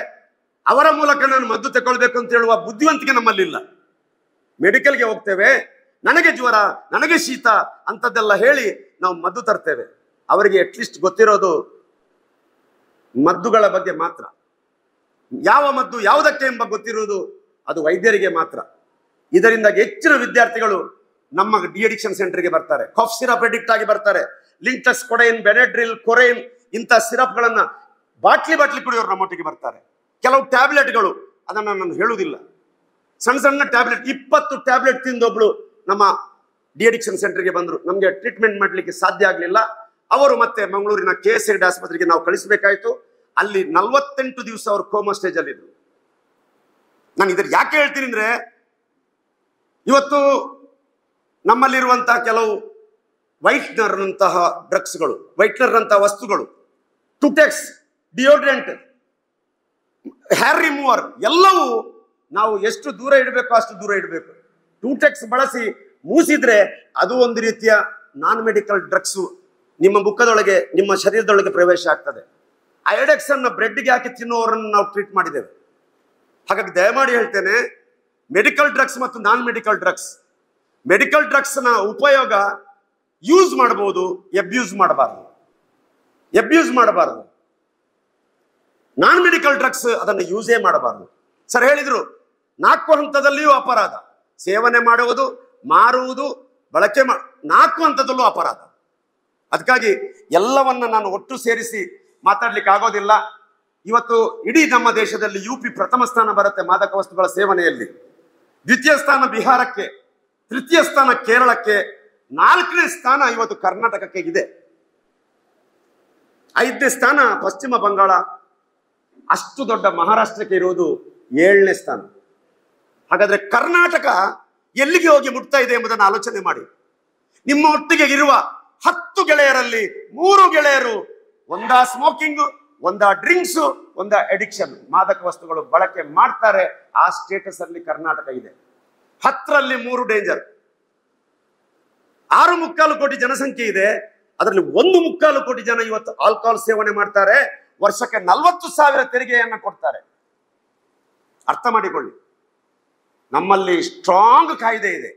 ಅವರ ಮೂಲಕ ನಾನು ಮದ್ದು ತಗೊಳ್ಬೇಕು ಅಂತ ಹೇಳುವ ಬುದ್ಧಿವಂತಿಕೆ ನಮ್ಮಲ್ಲಿಲ್ಲ. ಮೆಡಿಕಲ್ಗೆ ಹೋಗ್ತೇವೆ, ನನಗೆ ಜ್ವರ, ನನಗೆ ಶೀತ ಅಂತದ್ದೆಲ್ಲ ಹೇಳಿ ನಾವು ಮದ್ದು ತರ್ತೇವೆ. ಅವರಿಗೆ ಅಟ್ಲೀಸ್ಟ್ ಗೊತ್ತಿರೋದು ಮದ್ದುಗಳ ಬಗ್ಗೆ ಮಾತ್ರ. ಯಾವ ಮದ್ದು ಯಾವುದಕ್ಕೆ ಎಂಬ ಗೊತ್ತಿರುವುದು ಅದು ವೈದ್ಯರಿಗೆ ಮಾತ್ರ. ಇದರಿಂದಾಗಿ ಹೆಚ್ಚಿನ ವಿದ್ಯಾರ್ಥಿಗಳು ನಮ್ಮ ಡಿಅಡಿಕ್ಷನ್ ಸೆಂಟರ್ಗೆ ಬರ್ತಾರೆ. ಕಾಫ್ ಸಿರಪ್ ಅಡಿಕ್ಟ್ ಆಗಿ ಬರ್ತಾರೆ. ಲಿಂಟಸ್, ಕೊಡೈನ್, ಬೆನೆಡ್ರಿಲ್, ಕೊರೈನ್ ಇಂಥ ಸಿರಪ್ಗಳನ್ನ ಬಾಟ್ಲಿ ಕುಡಿಯೋರು ನಮ್ಮೊಟ್ಟಿಗೆ ಬರ್ತಾರೆ. ಕೆಲವು ಟ್ಯಾಬ್ಲೆಟ್ಗಳು, ಅದನ್ನ ನಾನು ಹೇಳುವುದಿಲ್ಲ, ಸಣ್ಣ ಸಣ್ಣ ಟ್ಯಾಬ್ಲೆಟ್, 20 ಟ್ಯಾಬ್ಲೆಟ್ ತಿಂದೊಬ್ಳು ನಮ್ಮ ಡಿಅಡಿಕ್ಷನ್ ಸೆಂಟರ್ಗೆ ಬಂದ್ರು. ನಮಗೆ ಟ್ರೀಟ್ಮೆಂಟ್ ಮಾಡ್ಲಿಕ್ಕೆ ಸಾಧ್ಯ ಆಗಲಿಲ್ಲ. ಅವರು ಮತ್ತೆ ಮಂಗಳೂರಿನ KSAID ಆಸ್ಪತ್ರೆಗೆ ನಾವು ಕಳಿಸಬೇಕಾಯ್ತು. ಅಲ್ಲಿ 48 ದಿವಸ ಅವರು ಕೋಮಾ ಸ್ಟೇಜ್ ಅಲ್ಲಿ ಇದ್ರು. ನಾನು ಇದ್ರ ಯಾಕೆ ಹೇಳ್ತೀನಿ ಅಂದ್ರೆ, ಇವತ್ತು ನಮ್ಮಲ್ಲಿರುವಂತಹ ಕೆಲವು ವೈಟ್ನರ್ ಅಂತಹ ಡ್ರಗ್ಸ್ಗಳು, ವೈಟ್ನರ್ ಅಂತಹ ವಸ್ತುಗಳು, ಟುಟೆಕ್ಸ್, ಡಿಯೋಡ್ರೆಂಟ್, ಹೇರ್ ರಿಮೂವರ್ ಎಲ್ಲವೂ ನಾವು ಎಷ್ಟು ದೂರ ಇಡಬೇಕು ಅಷ್ಟು ದೂರ ಇಡಬೇಕು. ಟೂಟೆಕ್ಸ್ ಬಳಸಿ ಮೂಸಿದ್ರೆ ಅದು ಒಂದು ರೀತಿಯ ನಾನ್ ಮೆಡಿಕಲ್ ಡ್ರಗ್ಸು ನಿಮ್ಮ ಮುಖದೊಳಗೆ, ನಿಮ್ಮ ಶರೀರದೊಳಗೆ ಪ್ರವೇಶ ಆಗ್ತದೆ. ಐಡೆಕ್ಸ್ ಅನ್ನ ಬ್ರೆಡ್ಗೆ ಹಾಕಿ ತಿನ್ನುವವರನ್ನು ನಾವು ಟ್ರೀಟ್ ಮಾಡಿದ್ದೇವೆ. ಹಾಗಾಗಿ ದಯಮಾಡಿ ಹೇಳ್ತೇನೆ, ಮೆಡಿಕಲ್ ಡ್ರಗ್ಸ್ ಮತ್ತು ನಾನ್ ಮೆಡಿಕಲ್ ಡ್ರಗ್ಸ್, ಮೆಡಿಕಲ್ ಡ್ರಗ್ಸ್ ನ ಉಪಯೋಗ ಯೂಸ್ ಮಾಡಬಹುದು, ಅಬ್ಯೂಸ್ ಮಾಡಬಾರದು. ನಾನ್ ಮೆಡಿಕಲ್ ಡ್ರಗ್ಸ್ ಅದನ್ನು ಯೂಸೇ ಮಾಡಬಾರದು. ಸರ್ ಹೇಳಿದ್ರು 4 ಹಂತದಲ್ಲಿಯೂ ಅಪರಾಧ. ಸೇವನೆ ಮಾಡುವುದು, ಮಾರುವುದು, ಬಳಕೆ 4 ಹಂತದಲ್ಲೂ ಅಪರಾಧ. ಅದಕ್ಕಾಗಿ ಎಲ್ಲವನ್ನ ನಾನು ಒಟ್ಟು ಸೇರಿಸಿ ಮಾತಾಡ್ಲಿಕ್ಕೆ ಆಗೋದಿಲ್ಲ. ಇವತ್ತು ಇಡೀ ನಮ್ಮ ದೇಶದಲ್ಲಿ UP ಪ್ರಥಮ ಸ್ಥಾನ ಬರುತ್ತೆ ಮಾದಕ ವಸ್ತುಗಳ ಸೇವನೆಯಲ್ಲಿ, 2ಯ ಸ್ಥಾನ ಬಿಹಾರಕ್ಕೆ, 3ಯ ಸ್ಥಾನ ಕೇರಳಕ್ಕೆ, 4ನೇ ಸ್ಥಾನ ಇವತ್ತು ಕರ್ನಾಟಕಕ್ಕೆ ಇದೆ, 5ನೇ ಸ್ಥಾನ ಪಶ್ಚಿಮ ಬಂಗಾಳ, ಅಷ್ಟು ದೊಡ್ಡ ಮಹಾರಾಷ್ಟ್ರಕ್ಕೆ ಇರುವುದು 7ನೇ ಸ್ಥಾನ. ಹಾಗಾದ್ರೆ ಕರ್ನಾಟಕ ಎಲ್ಲಿಗೆ ಹೋಗಿ ಮುಟ್ತಾ ಇದೆ ಎಂಬುದನ್ನು ಆಲೋಚನೆ ಮಾಡಿ. ನಿಮ್ಮ ಒಟ್ಟಿಗೆ ಇರುವ 10 ಗೆಳೆಯರಲ್ಲಿ 3 ಗೆಳೆಯರು ಒಂದಾ ಸ್ಮೋಕಿಂಗ್, ಒಂದಾ ಡ್ರಿಂಕ್ಸ್, ಒಂದಾ ಅಡಿಕ್ಷನ್, ಮಾದಕ ವಸ್ತುಗಳು ಬಳಕೆ ಮಾಡ್ತಾರೆ. ಆ ಸ್ಟೇಟಸ್ ಅಲ್ಲಿ ಕರ್ನಾಟಕ ಇದೆ. 10ರಲ್ಲಿ 3 ಡೇಂಜರ್. 6.25 ಕೋಟಿ ಜನಸಂಖ್ಯೆ ಇದೆ. ಅದರಲ್ಲಿ 1.25 ಕೋಟಿ ಜನ ಇವತ್ತು ಆಲ್ಕೋಹಾಲ್ ಸೇವನೆ ಮಾಡ್ತಾರೆ. ವರ್ಷಕ್ಕೆ 40,000 ತೆರಿಗೆಯನ್ನ ಕೊಡ್ತಾರೆ. ಅರ್ಥ ಮಾಡಿಕೊಳ್ಳಿ, ನಮ್ಮಲ್ಲಿ ಸ್ಟ್ರಾಂಗ್ ಕಾಯ್ದೆ ಇದೆ,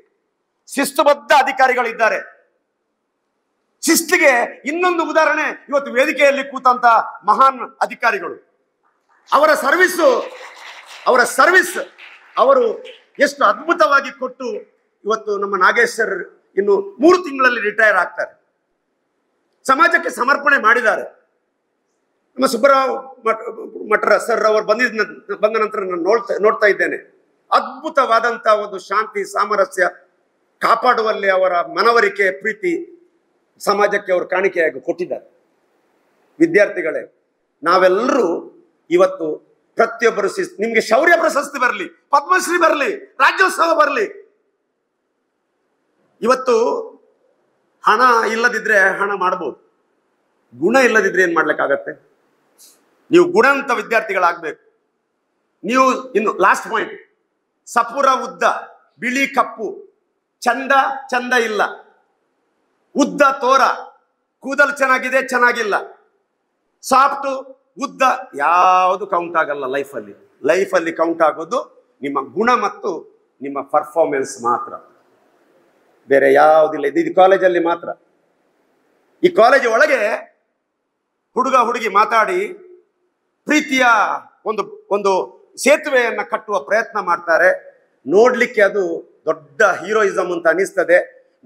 ಶಿಸ್ತುಬದ್ಧ ಅಧಿಕಾರಿಗಳಿದ್ದಾರೆ. ಶಿಸ್ತಿಗೆ ಇನ್ನೊಂದು ಉದಾಹರಣೆ, ಇವತ್ತು ವೇದಿಕೆಯಲ್ಲಿ ಕೂತಂತ ಮಹಾನ್ ಅಧಿಕಾರಿಗಳು, ಅವರ ಸರ್ವಿಸ್ ಅವರು ಎಷ್ಟು ಅದ್ಭುತವಾಗಿ ಕೊಟ್ಟು ಇವತ್ತು ನಮ್ಮ ನಾಗೇಶ್ವರ್ ಇನ್ನು 3 ತಿಂಗಳಲ್ಲಿ ರಿಟೈರ್ ಆಗ್ತಾರೆ. ಸಮಾಜಕ್ಕೆ ಸಮರ್ಪಣೆ ಮಾಡಿದ್ದಾರೆ. ನಮ್ಮ ಸುಬ್ಬರಾವ್ ಮಠರ ಸರ್ ಅವರು ಬಂದ ನಂತರ ನಾನು ನೋಡ್ತಾ ಇದ್ದೇನೆ, ಅದ್ಭುತವಾದಂತಹ ಒಂದು ಶಾಂತಿ ಸಾಮರಸ್ಯ ಕಾಪಾಡುವಲ್ಲಿ ಅವರ ಮನವರಿಕೆ, ಪ್ರೀತಿ ಸಮಾಜಕ್ಕೆ ಅವರು ಕಾಣಿಕೆಯಾಗಿ ಕೊಟ್ಟಿದ್ದಾರೆ. ವಿದ್ಯಾರ್ಥಿಗಳೇ, ನಾವೆಲ್ಲರೂ ಇವತ್ತು ಪ್ರತಿಯೊಬ್ಬರು ನಿಮ್ಗೆ ಶೌರ್ಯ ಪ್ರಶಸ್ತಿ ಬರಲಿ, ಪದ್ಮಶ್ರೀ ಬರಲಿ, ರಾಜ್ಯೋತ್ಸವ ಬರಲಿ, ಇವತ್ತು ಹಣ ಇಲ್ಲದಿದ್ರೆ ಹಣ ಮಾಡ್ಬೋದು, ಗುಣ ಇಲ್ಲದಿದ್ರೆ ಏನ್ ಮಾಡ್ಲಿಕ್ಕಾಗತ್ತೆ? ನೀವು ಗುಣವಂತ ವಿದ್ಯಾರ್ಥಿಗಳಾಗಬೇಕು. ನೀವು ಇನ್ನು ಲಾಸ್ಟ್ ಪಾಯಿಂಟ್, ಸಪುರ ಉದ್ದ, ಬಿಳಿ ಕಪ್ಪು, ಚಂದ ಇಲ್ಲ, ಉದ್ದ ತೋರ, ಕೂದಲು ಚೆನ್ನಾಗಿಲ್ಲ, ಸಾಫ್ಟ್ ಉದ್ದ ಯಾವುದು ಕೌಂಟ್ ಆಗಲ್ಲ. ಲೈಫಲ್ಲಿ ಕೌಂಟ್ ಆಗೋದು ನಿಮ್ಮ ಗುಣ ಮತ್ತು ನಿಮ್ಮ ಪರ್ಫಾರ್ಮೆನ್ಸ್ ಮಾತ್ರ, ಬೇರೆ ಯಾವುದಿಲ್ಲ. ಇದು ಕಾಲೇಜಲ್ಲಿ ಮಾತ್ರ. ಈ ಕಾಲೇಜ್ ಒಳಗೆ ಹುಡುಗ ಹುಡುಗಿ ಮಾತಾಡಿ ಪ್ರೀತಿಯ ಒಂದು ಒಂದು ಸೇತುವೆಯನ್ನ ಕಟ್ಟುವ ಪ್ರಯತ್ನ ಮಾಡ್ತಾರೆ. ನೋಡ್ಲಿಕ್ಕೆ ಅದು ದೊಡ್ಡ ಹೀರೋಯಿಸಮ್ ಅಂತ ಅನಿಸ್ತದೆ.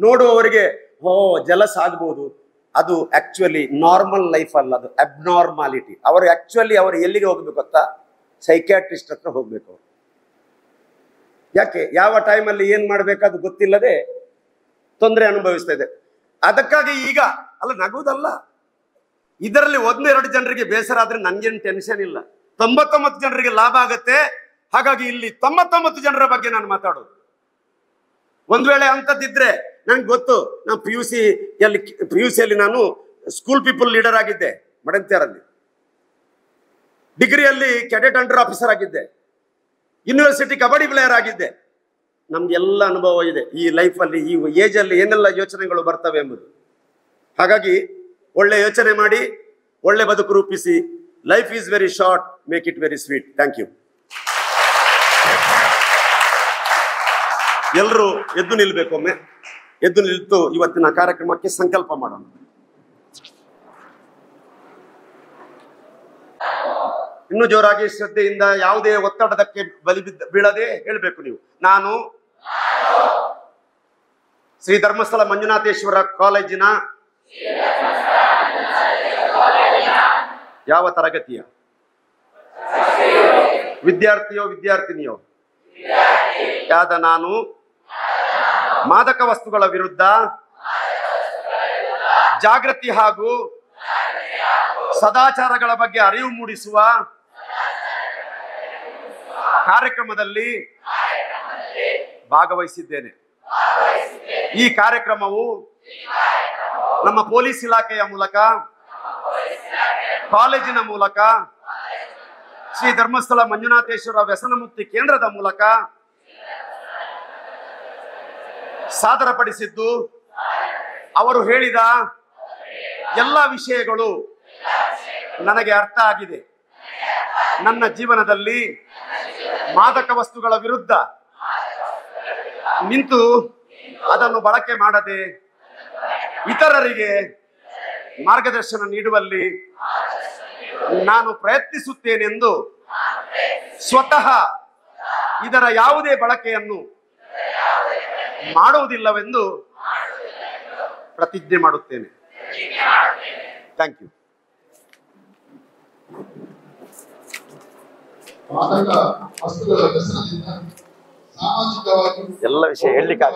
ನೋಡುವವರಿಗೆ ಜಲಸ್ ಆಗ್ಬೋದು. ಅದು ಆಕ್ಚುಲಿ ನಾರ್ಮಲ್ ಲೈಫ್ ಅಲ್ಲ, ಅದು ಅಬ್ನಾರ್ಮಾಲಿಟಿ. ಅವರು ಎಲ್ಲಿಗೆ ಹೋಗ್ಬೇಕು ಗೊತ್ತಾ? ಸೈಕ್ಯಾಟ್ರಿಸ್ಟ್ ಹತ್ರ ಹೋಗ್ಬೇಕು. ಯಾಕೆ, ಯಾವ ಟೈಮಲ್ಲಿ ಏನ್ ಮಾಡ್ಬೇಕಾದ್ ಗೊತ್ತಿಲ್ಲದೆ ತೊಂದರೆ ಅನುಭವಿಸ್ತಾ ಇದೆ. ಅದಕ್ಕಾಗಿ ಈಗ ಅಲ್ಲ, ನಗುವುದಲ್ಲ, ಇದರಲ್ಲಿ 1-2 ಜನರಿಗೆ ಬೇಸರ ಆದ್ರೆ ನನ್ಗೇನು ಟೆನ್ಷನ್ ಇಲ್ಲ. 99 ಜನರಿಗೆ ಲಾಭ ಆಗತ್ತೆ. ಹಾಗಾಗಿ ಇಲ್ಲಿ 99 ಜನರ ಬಗ್ಗೆ ನಾನು ಮಾತಾಡೋದು. ಒಂದ್ ವೇಳೆ ಅಂತದಿದ್ರೆ ನಂಗೆ ಗೊತ್ತು. ನಾನು ಪಿ ಯು ಸಿಯಲ್ಲಿ ನಾನು ಸ್ಕೂಲ್ ಪೀಪಲ್ ಲೀಡರ್ ಆಗಿದ್ದೆ ಮಡಂತ್ಯಾರಲ್ಲಿ. ಡಿಗ್ರಿಯಲ್ಲಿ ಕೆಡೆಟ್ ಅಂಡರ್ ಆಫೀಸರ್ ಆಗಿದ್ದೆ. ಯೂನಿವರ್ಸಿಟಿ ಕಬಡ್ಡಿ ಪ್ಲೇಯರ್ ಆಗಿದ್ದೆ. ನಮ್ಗೆಲ್ಲ ಅನುಭವ ಇದೆ ಈ ಲೈಫಲ್ಲಿ, ಈ ಏಜ್ ಅಲ್ಲಿ ಏನೆಲ್ಲ ಯೋಚನೆಗಳು ಬರ್ತವೆ ಎಂಬುದು. ಹಾಗಾಗಿ ಒಳ್ಳೆ ಯೋಚನೆ ಮಾಡಿ, ಒಳ್ಳೆ ಬದುಕು ರೂಪಿಸಿ. Life is very short, make it very sweet. Thank you. ಎಲ್ಲರೂ ಎದ್ದು ನಿಲ್ಬೇಕೊಮ್ಮೆ. ಎದ್ದು ನಿಲ್ತು ಇವತ್ತಿನ ಕಾರ್ಯಕ್ರಮಕ್ಕೆ ಸಂಕಲ್ಪ ಮಾಡೋಣ. ಇನ್ನು ಜೋರಾಗಿ ಶ್ರದ್ಧೆಯಿಂದ, ಯಾವುದೇ ಒತ್ತಡದಕ್ಕೆ ಬೀಳದೆ ಹೇಳಬೇಕು ನೀವು. ನಾನು ಶ್ರೀ ಧರ್ಮಸ್ಥಳ ಮಂಜುನಾಥೇಶ್ವರ ಕಾಲೇಜಿನ ಯಾವ ತರಗತಿಯ ವಿದ್ಯಾರ್ಥಿನಿಯೋ ಯಾದ ನಾನು ಮಾದಕ ವಸ್ತುಗಳ ವಿರುದ್ಧ ಜಾಗೃತಿ ಹಾಗೂ ಸದಾಚಾರಗಳ ಬಗ್ಗೆ ಅರಿವು ಮೂಡಿಸುವ ಕಾರ್ಯಕ್ರಮದಲ್ಲಿ ಭಾಗವಹಿಸಿದ್ದೇನೆ. ಈ ಕಾರ್ಯಕ್ರಮವು ನಮ್ಮ ಪೊಲೀಸ್ ಇಲಾಖೆಯ ಮೂಲಕ, ಕಾಲೇಜಿನ ಮೂಲಕ, ಶ್ರೀ ಧರ್ಮಸ್ಥಳ ಮಂಜುನಾಥೇಶ್ವರ ವ್ಯಸನ ಮುಕ್ತಿ ಕೇಂದ್ರದ ಮೂಲಕ ಸಾದರಪಡಿಸಿದ್ದು. ಅವರು ಹೇಳಿದ ಎಲ್ಲ ವಿಷಯಗಳು ನನಗೆ ಅರ್ಥ ಆಗಿದೆ. ನನ್ನ ಜೀವನದಲ್ಲಿ ಮಾದಕ ವಸ್ತುಗಳ ವಿರುದ್ಧ ನಿಂತು ಅದನ್ನು ಬಳಕೆ ಮಾಡದೆ ಇತರರಿಗೆ ಮಾರ್ಗದರ್ಶನ ನೀಡುವಲ್ಲಿ ನಾನು ಪ್ರಯತ್ನಿಸುತ್ತೇನೆಂದು ಸ್ವತಃ ಇದರ ಯಾವುದೇ ಬಳಕೆಯನ್ನು ಮಾಡುವುದಿಲ್ಲವೆಂದು ಪ್ರತಿಜ್ಞೆ ಮಾಡುತ್ತೇನೆ. Thank you. ಮಾದಕ ವಸ್ತುಗಳ ವ್ಯಸನದಿಂದ ಸಾಮಾಜಿಕವಾಗಿ ಎಲ್ಲ ವಿಷಯ ಹೇಳಲಿಕ್ಕೆ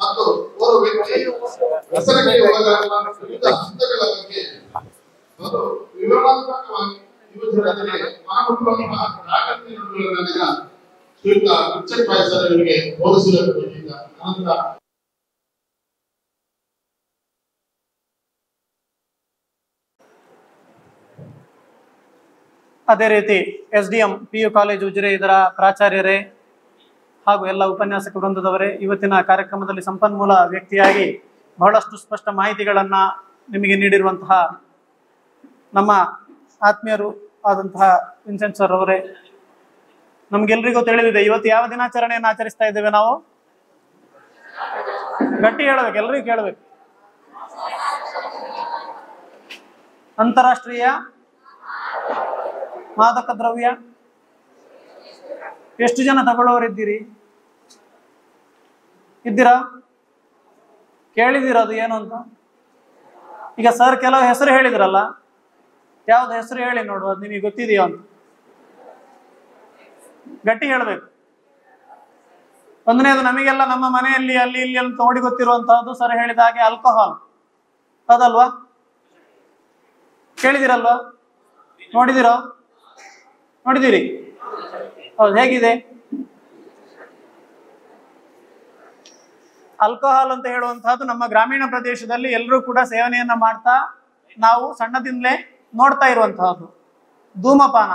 ಮತ್ತು ಓರ್ವ ವ್ಯಕ್ತಿ ವ್ಯಸನಕ್ಕೆ ಒಳಗಾಗುವ ವಿವಿಧ ಹಂತಗಳ ಬಗ್ಗೆ ಮತ್ತು ವಿವರಣಾತ್ಮಕವಾಗಿ ಯುವಜನತೆಗೆ ಮಾನವತ್ವವನ್ನು ಜಾಗೃತಿ ನೀಡುವುದರಿಂದ ಶ್ರೀಯುತ ರಿಚರ್ಡ್ ಬಾಯ್ ಸರ್ ಅವರಿಗೆ ಬೋಧಿಸಿದ ಅನಂತರ ಅದೇ ರೀತಿ SDM PU ಕಾಲೇಜು ಉಜಿರೆ ಇದರ ಪ್ರಾಚಾರ್ಯರೇ ಹಾಗೂ ಎಲ್ಲ ಉಪನ್ಯಾಸಕ ವೃಂದದವರೇ, ಇವತ್ತಿನ ಕಾರ್ಯಕ್ರಮದಲ್ಲಿ ಸಂಪನ್ಮೂಲ ವ್ಯಕ್ತಿಯಾಗಿ ಬಹಳಷ್ಟು ಸ್ಪಷ್ಟ ಮಾಹಿತಿಗಳನ್ನು ನಿಮಗೆ ನೀಡಿರುವಂತಹ ನಮ್ಮ ಆತ್ಮೀಯರು ಆದಂತಹ ವಿನ್ಸೆಂಟ್ ಸರ್ ಅವರೇ, ನಮ್ಗೆಲ್ರಿಗೂ ತಿಳಿದಿದೆ ಇವತ್ತು ಯಾವ ದಿನಾಚರಣೆಯನ್ನು ಆಚರಿಸ್ತಾ ಇದ್ದೇವೆ ನಾವು. ಗಟ್ಟಿ ಹೇಳಬೇಕು, ಎಲ್ರಿಗೂ ಕೇಳಬೇಕು. ಅಂತಾರಾಷ್ಟ್ರೀಯ ಮಾದಕ ದ್ರವ್ಯ. ಎಷ್ಟು ಜನ ತಗೊಳ್ಳೋರಿದ್ದೀರಿ? ಇದ್ದೀರಾ? ಕೇಳಿದ್ದೀರ ಅದು ಏನು ಅಂತ? ಈಗ ಸರ್ ಕೆಲವು ಹೆಸರು ಹೇಳಿದ್ರಲ್ಲ, ಯಾವ್ದು ಹೆಸರು ಹೇಳಿ ನೋಡು, ಅದು ನಿಮಗೆ ಗೊತ್ತಿದೆಯೋ ಅಂತ ಗಟ್ಟಿ ಹೇಳಬೇಕು. ಒಂದನೇದು ನಮಗೆಲ್ಲ ನಮ್ಮ ಮನೆಯಲ್ಲಿ ಅಲ್ಲಿ ಇಲ್ಲಿ ಅಂತ ನೋಡಿ ಗೊತ್ತಿರುವಂತಹದ್ದು ಸರ್ ಹೇಳಿದ ಹಾಗೆ ಆಲ್ಕೋಹಾಲ್, ಹೌದಲ್ವಾ? ಕೇಳಿದಿರಲ್ವಾ? ನೋಡಿದಿರಿ? ಹೌದು. ಹೇಗಿದೆ ಆಲ್ಕೋಹಾಲ್ ಅಂತ ಹೇಳುವಂತಹದ್ದು? ನಮ್ಮ ಗ್ರಾಮೀಣ ಪ್ರದೇಶದಲ್ಲಿ ಎಲ್ಲರೂ ಕೂಡ ಸೇವನೆಯನ್ನ ಮಾಡ್ತಾ ನಾವು ಸಣ್ಣದಿಂದಲೇ ನೋಡ್ತಾ ಇರುವಂತಹದ್ದು. ಧೂಮಪಾನ,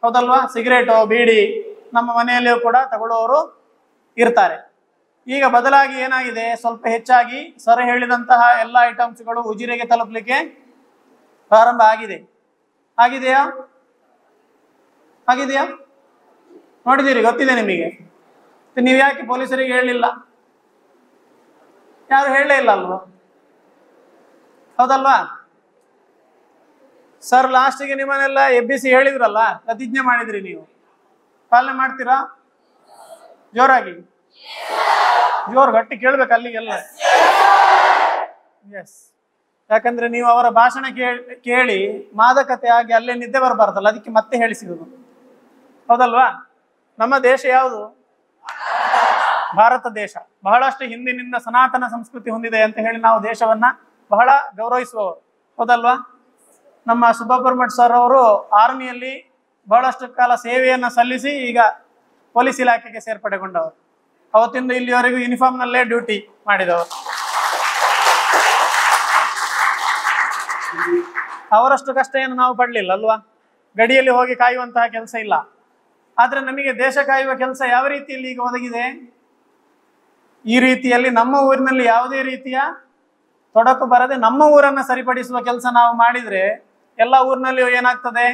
ಹೌದಲ್ವಾ? ಸಿಗರೇಟು, ಬೀಡಿ ನಮ್ಮ ಮನೆಯಲ್ಲಿಯೂ ಕೂಡ ತಗೊಳ್ಳೋರು ಇರ್ತಾರೆ. ಈಗ ಬದಲಾಗಿ ಏನಾಗಿದೆ, ಸ್ವಲ್ಪ ಹೆಚ್ಚಾಗಿ ಸರ್ ಹೇಳಿದಂತಹ ಎಲ್ಲ ಐಟಮ್ಸ್ಗಳು ಉಜಿರೆಗೆ ತಲುಪಲಿಕ್ಕೆ ಪ್ರಾರಂಭ ಆಗಿದೆಯಾ? ನೋಡಿದ್ದೀರಿ? ಗೊತ್ತಿದೆ ನಿಮಗೆ? ನೀವು ಯಾಕೆ ಪೊಲೀಸರಿಗೆ ಹೇಳಲಿಲ್ಲ? ಯಾರು ಹೇಳಲೇ ಇಲ್ಲ ಅಲ್ವಾ? ಹೌದಲ್ವಾ? ಸರ್ ಲಾಸ್ಟಿಗೆ ನಿಮ್ಮನ್ನೆಲ್ಲ ಎಬ್ಬಿಸಿ ಹೇಳಿದ್ರಲ್ಲ, ಪ್ರತಿಜ್ಞೆ ಮಾಡಿದ್ರಿ, ನೀವು ಪಾಲನೆ ಮಾಡ್ತೀರಾ? ಜೋರಾಗಿ ಜೋರ್ ಗಟ್ಟಿ ಕೇಳ್ಬೇಕು ಅಲ್ಲಿಗೆಲ್ಲ. ಎಸ್, ಯಾಕಂದ್ರೆ ನೀವು ಅವರ ಭಾಷಣ ಕೇಳಿ ಮಾದಕತೆ ಆಗಿ ಅಲ್ಲೇ ನಿದ್ದೆ ಬರಬಾರ್ದಲ್ಲ, ಅದಕ್ಕೆ ಮತ್ತೆ ಹೇಳಿಸಿರೋದು, ಹೌದಲ್ವಾ? ನಮ್ಮ ದೇಶ ಯಾವುದು? ಭಾರತ ದೇಶ. ಬಹಳಷ್ಟು ಹಿಂದಿನಿಂದ ಸನಾತನ ಸಂಸ್ಕೃತಿ ಹೊಂದಿದೆ ಅಂತ ಹೇಳಿ ನಾವು ದೇಶವನ್ನ ಬಹಳ ಗೌರವಿಸುವವರು, ಹೌದಲ್ವಾ? ನಮ್ಮ ಸುಬ್ಬಬ್ಬರ್ ಮಠ್ ಸರ್ ಅವರು ಆರ್ಮಿಯಲ್ಲಿ ಬಹಳಷ್ಟು ಕಾಲ ಸೇವೆಯನ್ನ ಸಲ್ಲಿಸಿ ಈಗ ಪೊಲೀಸ್ ಇಲಾಖೆಗೆ ಸೇರ್ಪಡೆಗೊಂಡವರು. ಅವತ್ತಿಂದ ಇಲ್ಲಿವರೆಗೂ ಯೂನಿಫಾರ್ಮ್ನಲ್ಲೇ ಡ್ಯೂಟಿ ಮಾಡಿದವರು. ಅವರಷ್ಟು ಕಷ್ಟ ಏನು ನಾವು ಪಡಲಿಲ್ಲ ಅಲ್ವಾ? ಗಡಿಯಲ್ಲಿ ಹೋಗಿ ಕಾಯುವಂತಹ ಕೆಲಸ ಇಲ್ಲ. ಆದ್ರೆ ನಮಗೆ ದೇಶ ಕಾಯುವ ಕೆಲಸ ಯಾವ ರೀತಿಯಲ್ಲಿ ಈಗ ಒದಗಿದೆ? ಈ ರೀತಿಯಲ್ಲಿ ನಮ್ಮ ಊರಿನಲ್ಲಿ ಯಾವುದೇ ರೀತಿಯ ತೊಡಕು ಬರದೆ ನಮ್ಮ ಊರನ್ನ ಸರಿಪಡಿಸುವ ಕೆಲಸ ನಾವು ಮಾಡಿದ್ರೆ ಎಲ್ಲ ಊರಿನಲ್ಲಿಯೂ ಏನಾಗ್ತದೆ?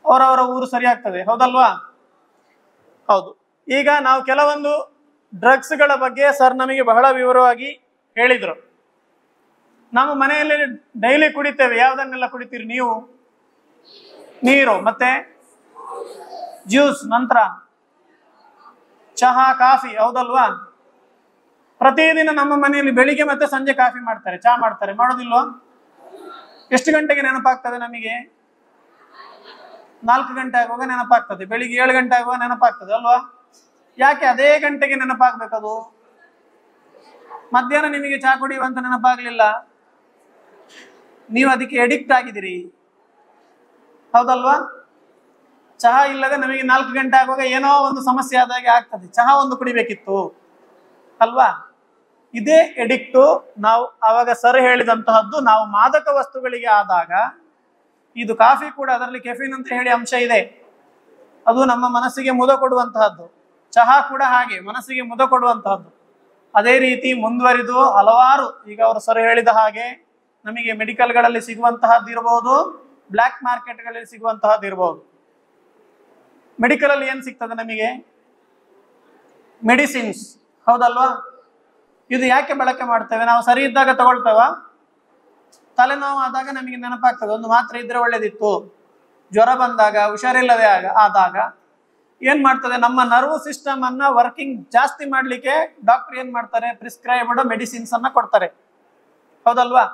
ಅವರವರ ಊರು ಸರಿ ಆಗ್ತದೆ, ಹೌದಲ್ವಾ? ಹೌದು. ಈಗ ನಾವು ಕೆಲವೊಂದು ಡ್ರಗ್ಸ್ಗಳ ಬಗ್ಗೆ ಸರ್ ನಮಗೆ ಬಹಳ ವಿವರವಾಗಿ ಹೇಳಿದ್ರು. ನಮ್ಮ ಮನೆಯಲ್ಲಿ ಡೈಲಿ ಕುಡಿತೇವೆ. ಯಾವುದನ್ನೆಲ್ಲ ಕುಡಿತೀರಿ ನೀವು? ನೀರು, ಮತ್ತೆ ಜ್ಯೂಸ್, ನಂತರ ಚಹಾ, ಕಾಫಿ, ಹೌದಲ್ವಾ? ಪ್ರತಿದಿನ ನಮ್ಮ ಮನೆಯಲ್ಲಿ ಬೆಳಿಗ್ಗೆ ಮತ್ತೆ ಸಂಜೆ ಕಾಫಿ ಮಾಡ್ತಾರೆ, ಚಹಾ ಮಾಡ್ತಾರೆ, ಮಾಡೋದಿಲ್ವಾ? ಎಷ್ಟು ಗಂಟೆಗೆ ನೆನಪಾಗ್ತದೆ ನಮಗೆ? 4 ಗಂಟೆ ಆಗುವಾಗ ನೆನಪಾಗ್ತದೆ, ಬೆಳಿಗ್ಗೆ 7 ಗಂಟೆ ಆಗುವಾಗ ನೆನಪಾಗ್ತದೆ ಅಲ್ವಾ? ಯಾಕೆ ಅದೇ ಗಂಟೆಗೆ ನೆನಪಾಗ್ಬೇಕದು? ಮಧ್ಯಾಹ್ನ ನಿಮಗೆ ಚಹಾ ಕುಡಿಯುವಂತ ನೆನಪಾಗ್ಲಿಲ್ಲ, ನೀವು ಅದಕ್ಕೆ ಎಡಿಕ್ಟ್ ಆಗಿದ್ದೀರಿ, ಹೌದಲ್ವಾ? ಚಹಾ ಇಲ್ಲದೆ ನಮಗೆ 4 ಗಂಟೆ ಆಗುವಾಗ ಏನೋ ಒಂದು ಸಮಸ್ಯೆ ಆದಾಗೆ ಆಗ್ತದೆ, ಚಹಾ ಒಂದು ಕುಡಿಬೇಕಿತ್ತು ಅಲ್ವಾ? ಇದೇ ಎಡಿಕ್ಟು. ನಾವು ಆವಾಗ ಸರ್ ಹೇಳಿದಂತಹದ್ದು, ನಾವು ಮಾದಕ ವಸ್ತುಗಳಿಗೆ ಆದಾಗ ಇದು ಕಾಫಿ ಕೂಡ ಅದರಲ್ಲಿ ಕೆಫಿನ್ ಅಂತ ಹೇಳಿ ಅಂಶ ಇದೆ, ಅದು ನಮ್ಮ ಮನಸ್ಸಿಗೆ ಮುದ ಕೊಡುವಂತಹದ್ದು. ಚಹಾ ಕೂಡ ಹಾಗೆ ಮನಸ್ಸಿಗೆ ಮುದ ಕೊಡುವಂತಹದ್ದು. ಅದೇ ರೀತಿ ಮುಂದುವರಿದು ಹಲವಾರು, ಈಗ ಅವರು ಸರ್ ಹೇಳಿದ ಹಾಗೆ ನಮಗೆ ಮೆಡಿಕಲ್ಗಳಲ್ಲಿ ಸಿಗುವಂತಹದ್ದು ಇರಬಹುದು, ಬ್ಲ್ಯಾಕ್ ಮಾರ್ಕೆಟ್ಗಳಲ್ಲಿ ಸಿಗುವಂತಹದ್ದು ಇರಬಹುದು. ಮೆಡಿಕಲ್ ಅಲ್ಲಿ ಏನ್ ಸಿಗ್ತದೆ ನಮಗೆ? ಮೆಡಿಸಿನ್ಸ್, ಹೌದಲ್ವಾ? ಇದು ಯಾಕೆ ಬಳಕೆ ಮಾಡ್ತೇವೆ? ನಾವು ಸರಿ ಇದ್ದಾಗ ತಗೊಳ್ತೇವ? ತಲೆನೋವು ಆದಾಗ ನಮಗೆ ನೆನಪಾಗ್ತದೆ ಒಂದು ಮಾತ್ರೆ ಇದ್ರೆ ಒಳ್ಳೇದಿತ್ತು. ಜ್ವರ ಬಂದಾಗ, ಹುಷಾರಿಲ್ಲದೆ ಆದಾಗ ಏನ್ ಮಾಡ್ತದೆ? ನಮ್ಮ ನರ್ವ್ ಸಿಸ್ಟಮ್ ಅನ್ನ ವರ್ಕಿಂಗ್ ಜಾಸ್ತಿ ಮಾಡ್ಲಿಕ್ಕೆ ಡಾಕ್ಟರ್ ಏನ್ ಮಾಡ್ತಾರೆ? ಪ್ರಿಸ್ಕ್ರೈಬ್ಡ್ ಮೆಡಿಸಿನ್ಸ್ ಅನ್ನ ಕೊಡ್ತಾರೆ, ಹೌದಲ್ವಾ?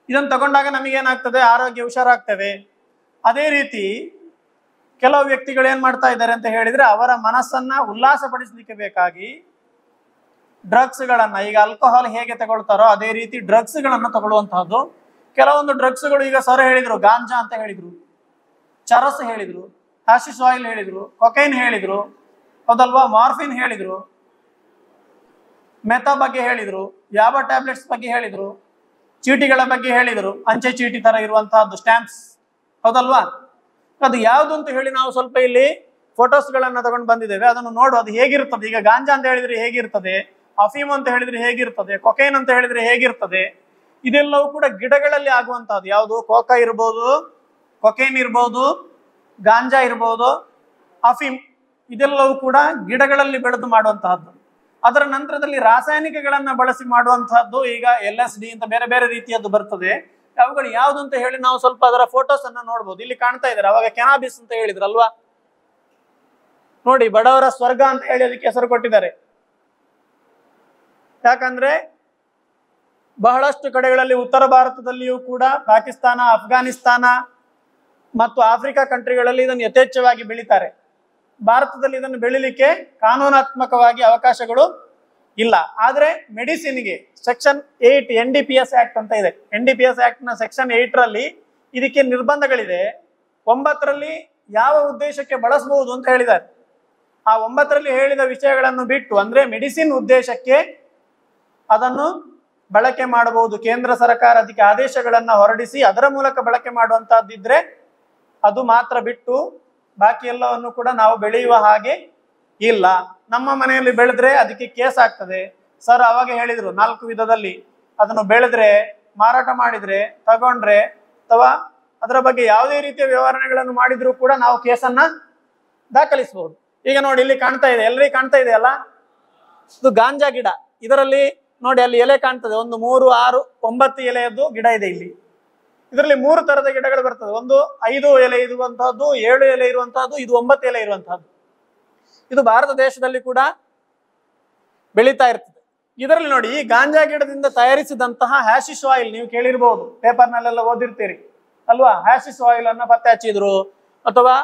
ಇದನ್ನು ತಗೊಂಡಾಗ ನಮಗೇನಾಗ್ತದೆ? ಆರೋಗ್ಯ ಹುಷಾರಾಗ್ತೇವೆ. ಅದೇ ರೀತಿ ಕೆಲವು ವ್ಯಕ್ತಿಗಳು ಏನ್ ಮಾಡ್ತಾ ಇದ್ದಾರೆ ಅಂತ ಹೇಳಿದ್ರೆ, ಅವರ ಮನಸ್ಸನ್ನ ಉಲ್ಲಾಸಪಡಿಸಲಿಕ್ಕೆ ಬೇಕಾಗಿ ಡ್ರಗ್ಸ್ಗಳನ್ನ, ಈಗ ಆಲ್ಕೋಹಾಲ್ ಹೇಗೆ ತಗೊಳ್ತಾರೋ ಅದೇ ರೀತಿ ಡ್ರಗ್ಸ್ಗಳನ್ನ ತಗೊಳ್ಳುವಂತಹದ್ದು. ಕೆಲವೊಂದು ಡ್ರಗ್ಸ್ಗಳು ಈಗ ಸರ್ ಹೇಳಿದ್ರು, ಗಾಂಜಾ ಅಂತ ಹೇಳಿದ್ರು, ಚರಸ್ ಹೇಳಿದ್ರು, ಹ್ಯಾಶಿಶ್ ಆಯಿಲ್ ಹೇಳಿದ್ರು, ಕೊಕೈನ್ ಹೇಳಿದ್ರು, ಹೌದಲ್ವಾ? ಮಾರ್ಫಿನ್ ಹೇಳಿದ್ರು, ಮೆಥಾ ಬಗ್ಗೆ ಹೇಳಿದ್ರು, ಯಾವ ಟ್ಯಾಬ್ಲೆಟ್ಸ್ ಬಗ್ಗೆ ಹೇಳಿದ್ರು, ಚೀಟಿಗಳ ಬಗ್ಗೆ ಹೇಳಿದ್ರು, ಅಂಚೆ ಚೀಟಿ ತರ ಇರುವಂತಹದ್ದು, ಸ್ಟ್ಯಾಂಪ್ಸ್, ಹೌದಲ್ವಾ? ಅದು ಯಾವುದು ಅಂತ ಹೇಳಿ ನಾವು ಸ್ವಲ್ಪ ಇಲ್ಲಿ ಫೋಟೋಸ್ಗಳನ್ನ ತಗೊಂಡು ಬಂದಿದ್ದೇವೆ, ಅದನ್ನು ನೋಡು, ಅದು ಹೇಗಿರ್ತದೆ. ಈಗ ಗಾಂಜಾ ಅಂತ ಹೇಳಿದ್ರೆ ಹೇಗಿರ್ತದೆ, ಅಫೀಮ್ ಅಂತ ಹೇಳಿದ್ರೆ ಹೇಗಿರ್ತದೆ, ಕೊಕೈನ್ ಅಂತ ಹೇಳಿದ್ರೆ ಹೇಗಿರ್ತದೆ, ಇದೆಲ್ಲವೂ ಕೂಡ ಗಿಡಗಳಲ್ಲಿ ಆಗುವಂತಹದ್ದು. ಯಾವುದು? ಕೋಕಾ ಇರ್ಬೋದು, ಕೊಕೈನ್ ಇರ್ಬೋದು, ಗಾಂಜಾ ಇರ್ಬೋದು, ಅಫೀಮ್, ಇದೆಲ್ಲವೂ ಕೂಡ ಗಿಡಗಳಲ್ಲಿ ಬೆಳೆದು ಮಾಡುವಂತಹದ್ದು. ಅದರ ನಂತರದಲ್ಲಿ ರಾಸಾಯನಿಕಗಳನ್ನ ಬಳಸಿ ಮಾಡುವಂತಹದ್ದು, ಈಗ LSD ಅಂತ ಬೇರೆ ಬೇರೆ ರೀತಿಯದ್ದು ಬರ್ತದೆ. ಅವುಗಳು ಯಾವ್ದು ಅಂತ ಹೇಳಿ ನಾವು ಸ್ವಲ್ಪ ಅದರ ಫೋಟೋಸ್ ಅನ್ನ ನೋಡ್ಬೋದು. ಇಲ್ಲಿ ಕಾಣ್ತಾ ಇದ್ದಾರೆ, ಅವಾಗ ಕೆನಾಬಿಸ್ ಅಂತ ಹೇಳಿದ್ರಲ್ವಾ? ನೋಡಿ, ಬಡವರ ಸ್ವರ್ಗ ಅಂತ ಹೇಳಿ ಅದಕ್ಕೆ ಹೆಸರು ಕೊಟ್ಟಿದ್ದಾರೆ. ಯಾಕಂದ್ರೆ ಬಹಳಷ್ಟು ಕಡೆಗಳಲ್ಲಿ, ಉತ್ತರ ಭಾರತದಲ್ಲಿಯೂ ಕೂಡ, ಪಾಕಿಸ್ತಾನ, ಅಫ್ಘಾನಿಸ್ತಾನ ಮತ್ತು ಆಫ್ರಿಕಾ ಕಂಟ್ರಿಗಳಲ್ಲಿ ಇದನ್ನು ಯಥೇಚ್ಛವಾಗಿ ಬೆಳೀತಾರೆ. ಭಾರತದಲ್ಲಿ ಇದನ್ನು ಬೆಳಿಲಿಕ್ಕೆ ಕಾನೂನಾತ್ಮಕವಾಗಿ ಅವಕಾಶಗಳು ಇಲ್ಲ. ಆದ್ರೆ ಮೆಡಿಸಿನ್ಗೆ ಸೆಕ್ಷನ್ 8 NDPS ಆಕ್ಟ್ ಅಂತ ಇದೆ. NDPS ಆಕ್ಟ್ ನ ಸೆಕ್ಷನ್ 8 ರಲ್ಲಿ ಇದಕ್ಕೆ ನಿರ್ಬಂಧಗಳಿದೆ. 9ರಲ್ಲಿ ಯಾವ ಉದ್ದೇಶಕ್ಕೆ ಬಳಸಬಹುದು ಅಂತ ಹೇಳಿದ್ದಾರೆ. ಆ 9ರಲ್ಲಿ ಹೇಳಿದ ವಿಷಯಗಳನ್ನು ಬಿಟ್ಟು, ಅಂದ್ರೆ ಮೆಡಿಸಿನ್ ಉದ್ದೇಶಕ್ಕೆ ಅದನ್ನು ಬಳಕೆ ಮಾಡಬಹುದು. ಕೇಂದ್ರ ಸರ್ಕಾರ ಅದಕ್ಕೆ ಆದೇಶಗಳನ್ನ ಹೊರಡಿಸಿ ಅದರ ಮೂಲಕ ಬಳಕೆ ಮಾಡುವಂತಹದ್ದಿದ್ರೆ ಅದು ಮಾತ್ರ ಬಿಟ್ಟು ಬಾಕಿ ಎಲ್ಲವನ್ನು ಕೂಡ ನಾವು ಬೆಳೆಯುವ ಹಾಗೆ ಇಲ್ಲ. ನಮ್ಮ ಮನೆಯಲ್ಲಿ ಬೆಳೆದ್ರೆ ಅದಕ್ಕೆ ಕೇಸ್ ಆಗ್ತದೆ. ಸರ್ ಅವಾಗ ಹೇಳಿದ್ರು 4 ವಿಧದಲ್ಲಿ ಅದನ್ನು ಬೆಳೆದ್ರೆ, ಮಾರಾಟ ಮಾಡಿದ್ರೆ, ತಗೊಂಡ್ರೆ ಅಥವಾ ಅದರ ಬಗ್ಗೆ ಯಾವುದೇ ರೀತಿಯ ವ್ಯವಹಾರಗಳನ್ನು ಮಾಡಿದ್ರು ಕೂಡ ನಾವು ಕೇಸನ್ನ ದಾಖಲಿಸಬಹುದು. ಈಗ ನೋಡಿ, ಇಲ್ಲಿ ಕಾಣ್ತಾ ಇದೆ, ಎಲ್ಲರಿಗೂ ಕಾಣ್ತಾ ಇದೆ ಅಲ್ಲ, ಇದು ಗಾಂಜಾ ಗಿಡ. ಇದರಲ್ಲಿ ನೋಡಿ, ಅಲ್ಲಿ ಎಲೆ ಕಾಣ್ತದೆ, 1, 3, 6, 9 ಎಲೆಯದ್ದು ಗಿಡ ಇದೆ ಇಲ್ಲಿ. ಇದರಲ್ಲಿ 3 ತರದ ಗಿಡಗಳು ಬರ್ತದೆ. ಒಂದು 5 ಎಲೆ ಇರುವಂತಹದ್ದು, 7 ಎಲೆ ಇರುವಂತಹದ್ದು, ಇದು 9 ಎಲೆ ಇರುವಂತಹದ್ದು. ಇದು ಭಾರತ ದೇಶದಲ್ಲಿ ಕೂಡ ಬೆಳೀತಾ ಇರ್ತದೆ. ಇದರಲ್ಲಿ ನೋಡಿ, ಈ ಗಾಂಜಾ ಗಿಡದಿಂದ ತಯಾರಿಸಿದಂತಹ ಹ್ಯಾಶಿಶ್ ಆಯಿಲ್ ನೀವು ಕೇಳಿರ್ಬಹುದು, ಪೇಪರ್ನಲ್ಲೆಲ್ಲ ಓದಿರ್ತೀರಿ ಅಲ್ವಾ. ಹ್ಯಾಶಿಶ್ ಆಯಿಲ್ ಅನ್ನ ಪತ್ತೆ ಹಚ್ಚಿದ್ರು, ಅಥವಾ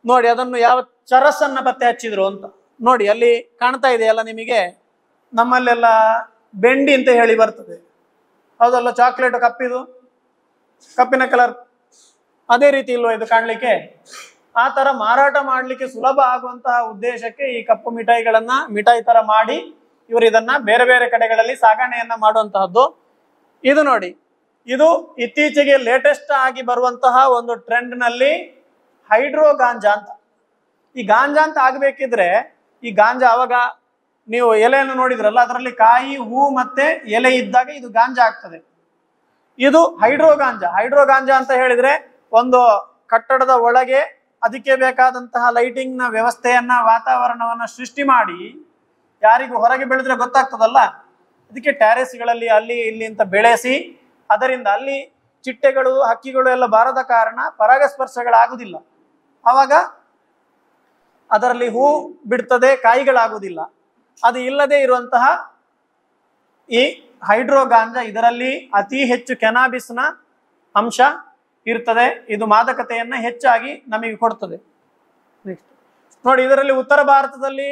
ನೋಡಿ ಅದನ್ನು ಯಾವ ಚರಸನ್ನ ಪತ್ತೆ ಹಚ್ಚಿದ್ರು ಅಂತ ನೋಡಿ. ಅಲ್ಲಿ ಕಾಣ್ತಾ ಇದೆಯಲ್ಲ ನಿಮಗೆ, ನಮ್ಮಲ್ಲೆಲ್ಲ ಬೆಂಡಿ ಅಂತ ಹೇಳಿ ಬರ್ತದೆ ಹೌದಲ್ಲ, ಚಾಕ್ಲೇಟ್ ಕಪ್ಪಿದು, ಕಪ್ಪಿನ ಕಲರ್, ಅದೇ ರೀತಿ ಇಲ್ವಾ ಇದು ಕಾಣ್ಲಿಕ್ಕೆ? ಆ ತರ ಮಾರಾಟ ಮಾಡ್ಲಿಕ್ಕೆ ಸುಲಭ ಆಗುವಂತಹ ಉದ್ದೇಶಕ್ಕೆ ಈ ಕಪ್ಪು ಮಿಠಾಯಿ ತರ ಮಾಡಿ ಇವರು ಇದನ್ನ ಬೇರೆ ಬೇರೆ ಕಡೆಗಳಲ್ಲಿ ಸಾಗಣೆಯನ್ನ ಮಾಡುವಂತಹದ್ದು. ಇದು ನೋಡಿ, ಇದು ಇತ್ತೀಚೆಗೆ ಲೇಟೆಸ್ಟ್ ಆಗಿ ಬರುವಂತಹ ಒಂದು ಟ್ರೆಂಡ್ ನಲ್ಲಿ ಹೈಡ್ರೋ ಗಾಂಜಾ ಅಂತ. ಈ ಗಾಂಜಾ ಅಂತ ಆಗ್ಬೇಕಿದ್ರೆ, ಈ ಗಾಂಜಾ ಅವಾಗ ನೀವು ಎಲೆಯನ್ನು ನೋಡಿದ್ರಲ್ಲ, ಅದರಲ್ಲಿ ಕಾಯಿ, ಹೂ ಮತ್ತೆ ಎಲೆ ಇದ್ದಾಗ ಇದು ಗಾಂಜಾ ಆಗ್ತದೆ. ಇದು ಹೈಡ್ರೋ ಗಾಂಜಾ. ಹೈಡ್ರೋ ಗಾಂಜಾ ಅಂತ ಹೇಳಿದ್ರೆ, ಒಂದು ಕಟ್ಟಡದ ಒಳಗೆ ಅದಕ್ಕೆ ಬೇಕಾದಂತಹ ಲೈಟಿಂಗ್ ನ ವ್ಯವಸ್ಥೆಯನ್ನ, ವಾತಾವರಣವನ್ನ ಸೃಷ್ಟಿ ಮಾಡಿ, ಯಾರಿಗೂ ಹೊರಗೆ ಬೆಳೆದ್ರೆ ಗೊತ್ತಾಗ್ತದಲ್ಲ, ಅದಕ್ಕೆ ಟ್ಯಾರೆಸ್ಗಳಲ್ಲಿ ಅಲ್ಲಿ ಇಲ್ಲಿ ಅಂತ ಬೆಳೆಸಿ, ಅದರಿಂದ ಅಲ್ಲಿ ಚಿಟ್ಟೆಗಳು, ಹಕ್ಕಿಗಳು ಎಲ್ಲ ಬಾರದ ಕಾರಣ ಪರಾಗಸ್ಪರ್ಶಗಳಾಗುವುದಿಲ್ಲ. ಆವಾಗ ಅದರಲ್ಲಿ ಹೂ ಬಿಡ್ತದೆ, ಕಾಯಿಗಳಾಗುವುದಿಲ್ಲ. ಅದು ಇಲ್ಲದೆ ಇರುವಂತಹ ಈ ಹೈಡ್ರೋ ಗಾಂಜಾ, ಇದರಲ್ಲಿ ಅತಿ ಹೆಚ್ಚು ಕೆನಾಬಿಸ್ನ ಅಂಶ ಇರ್ತದೆ. ಇದು ಮಾದಕತೆಯನ್ನ ಹೆಚ್ಚಾಗಿ ನಮಗೆ ಕೊಡ್ತದೆ. ನೆಕ್ಸ್ಟ್ ನೋಡಿ, ಇದರಲ್ಲಿ ಉತ್ತರ ಭಾರತದಲ್ಲಿ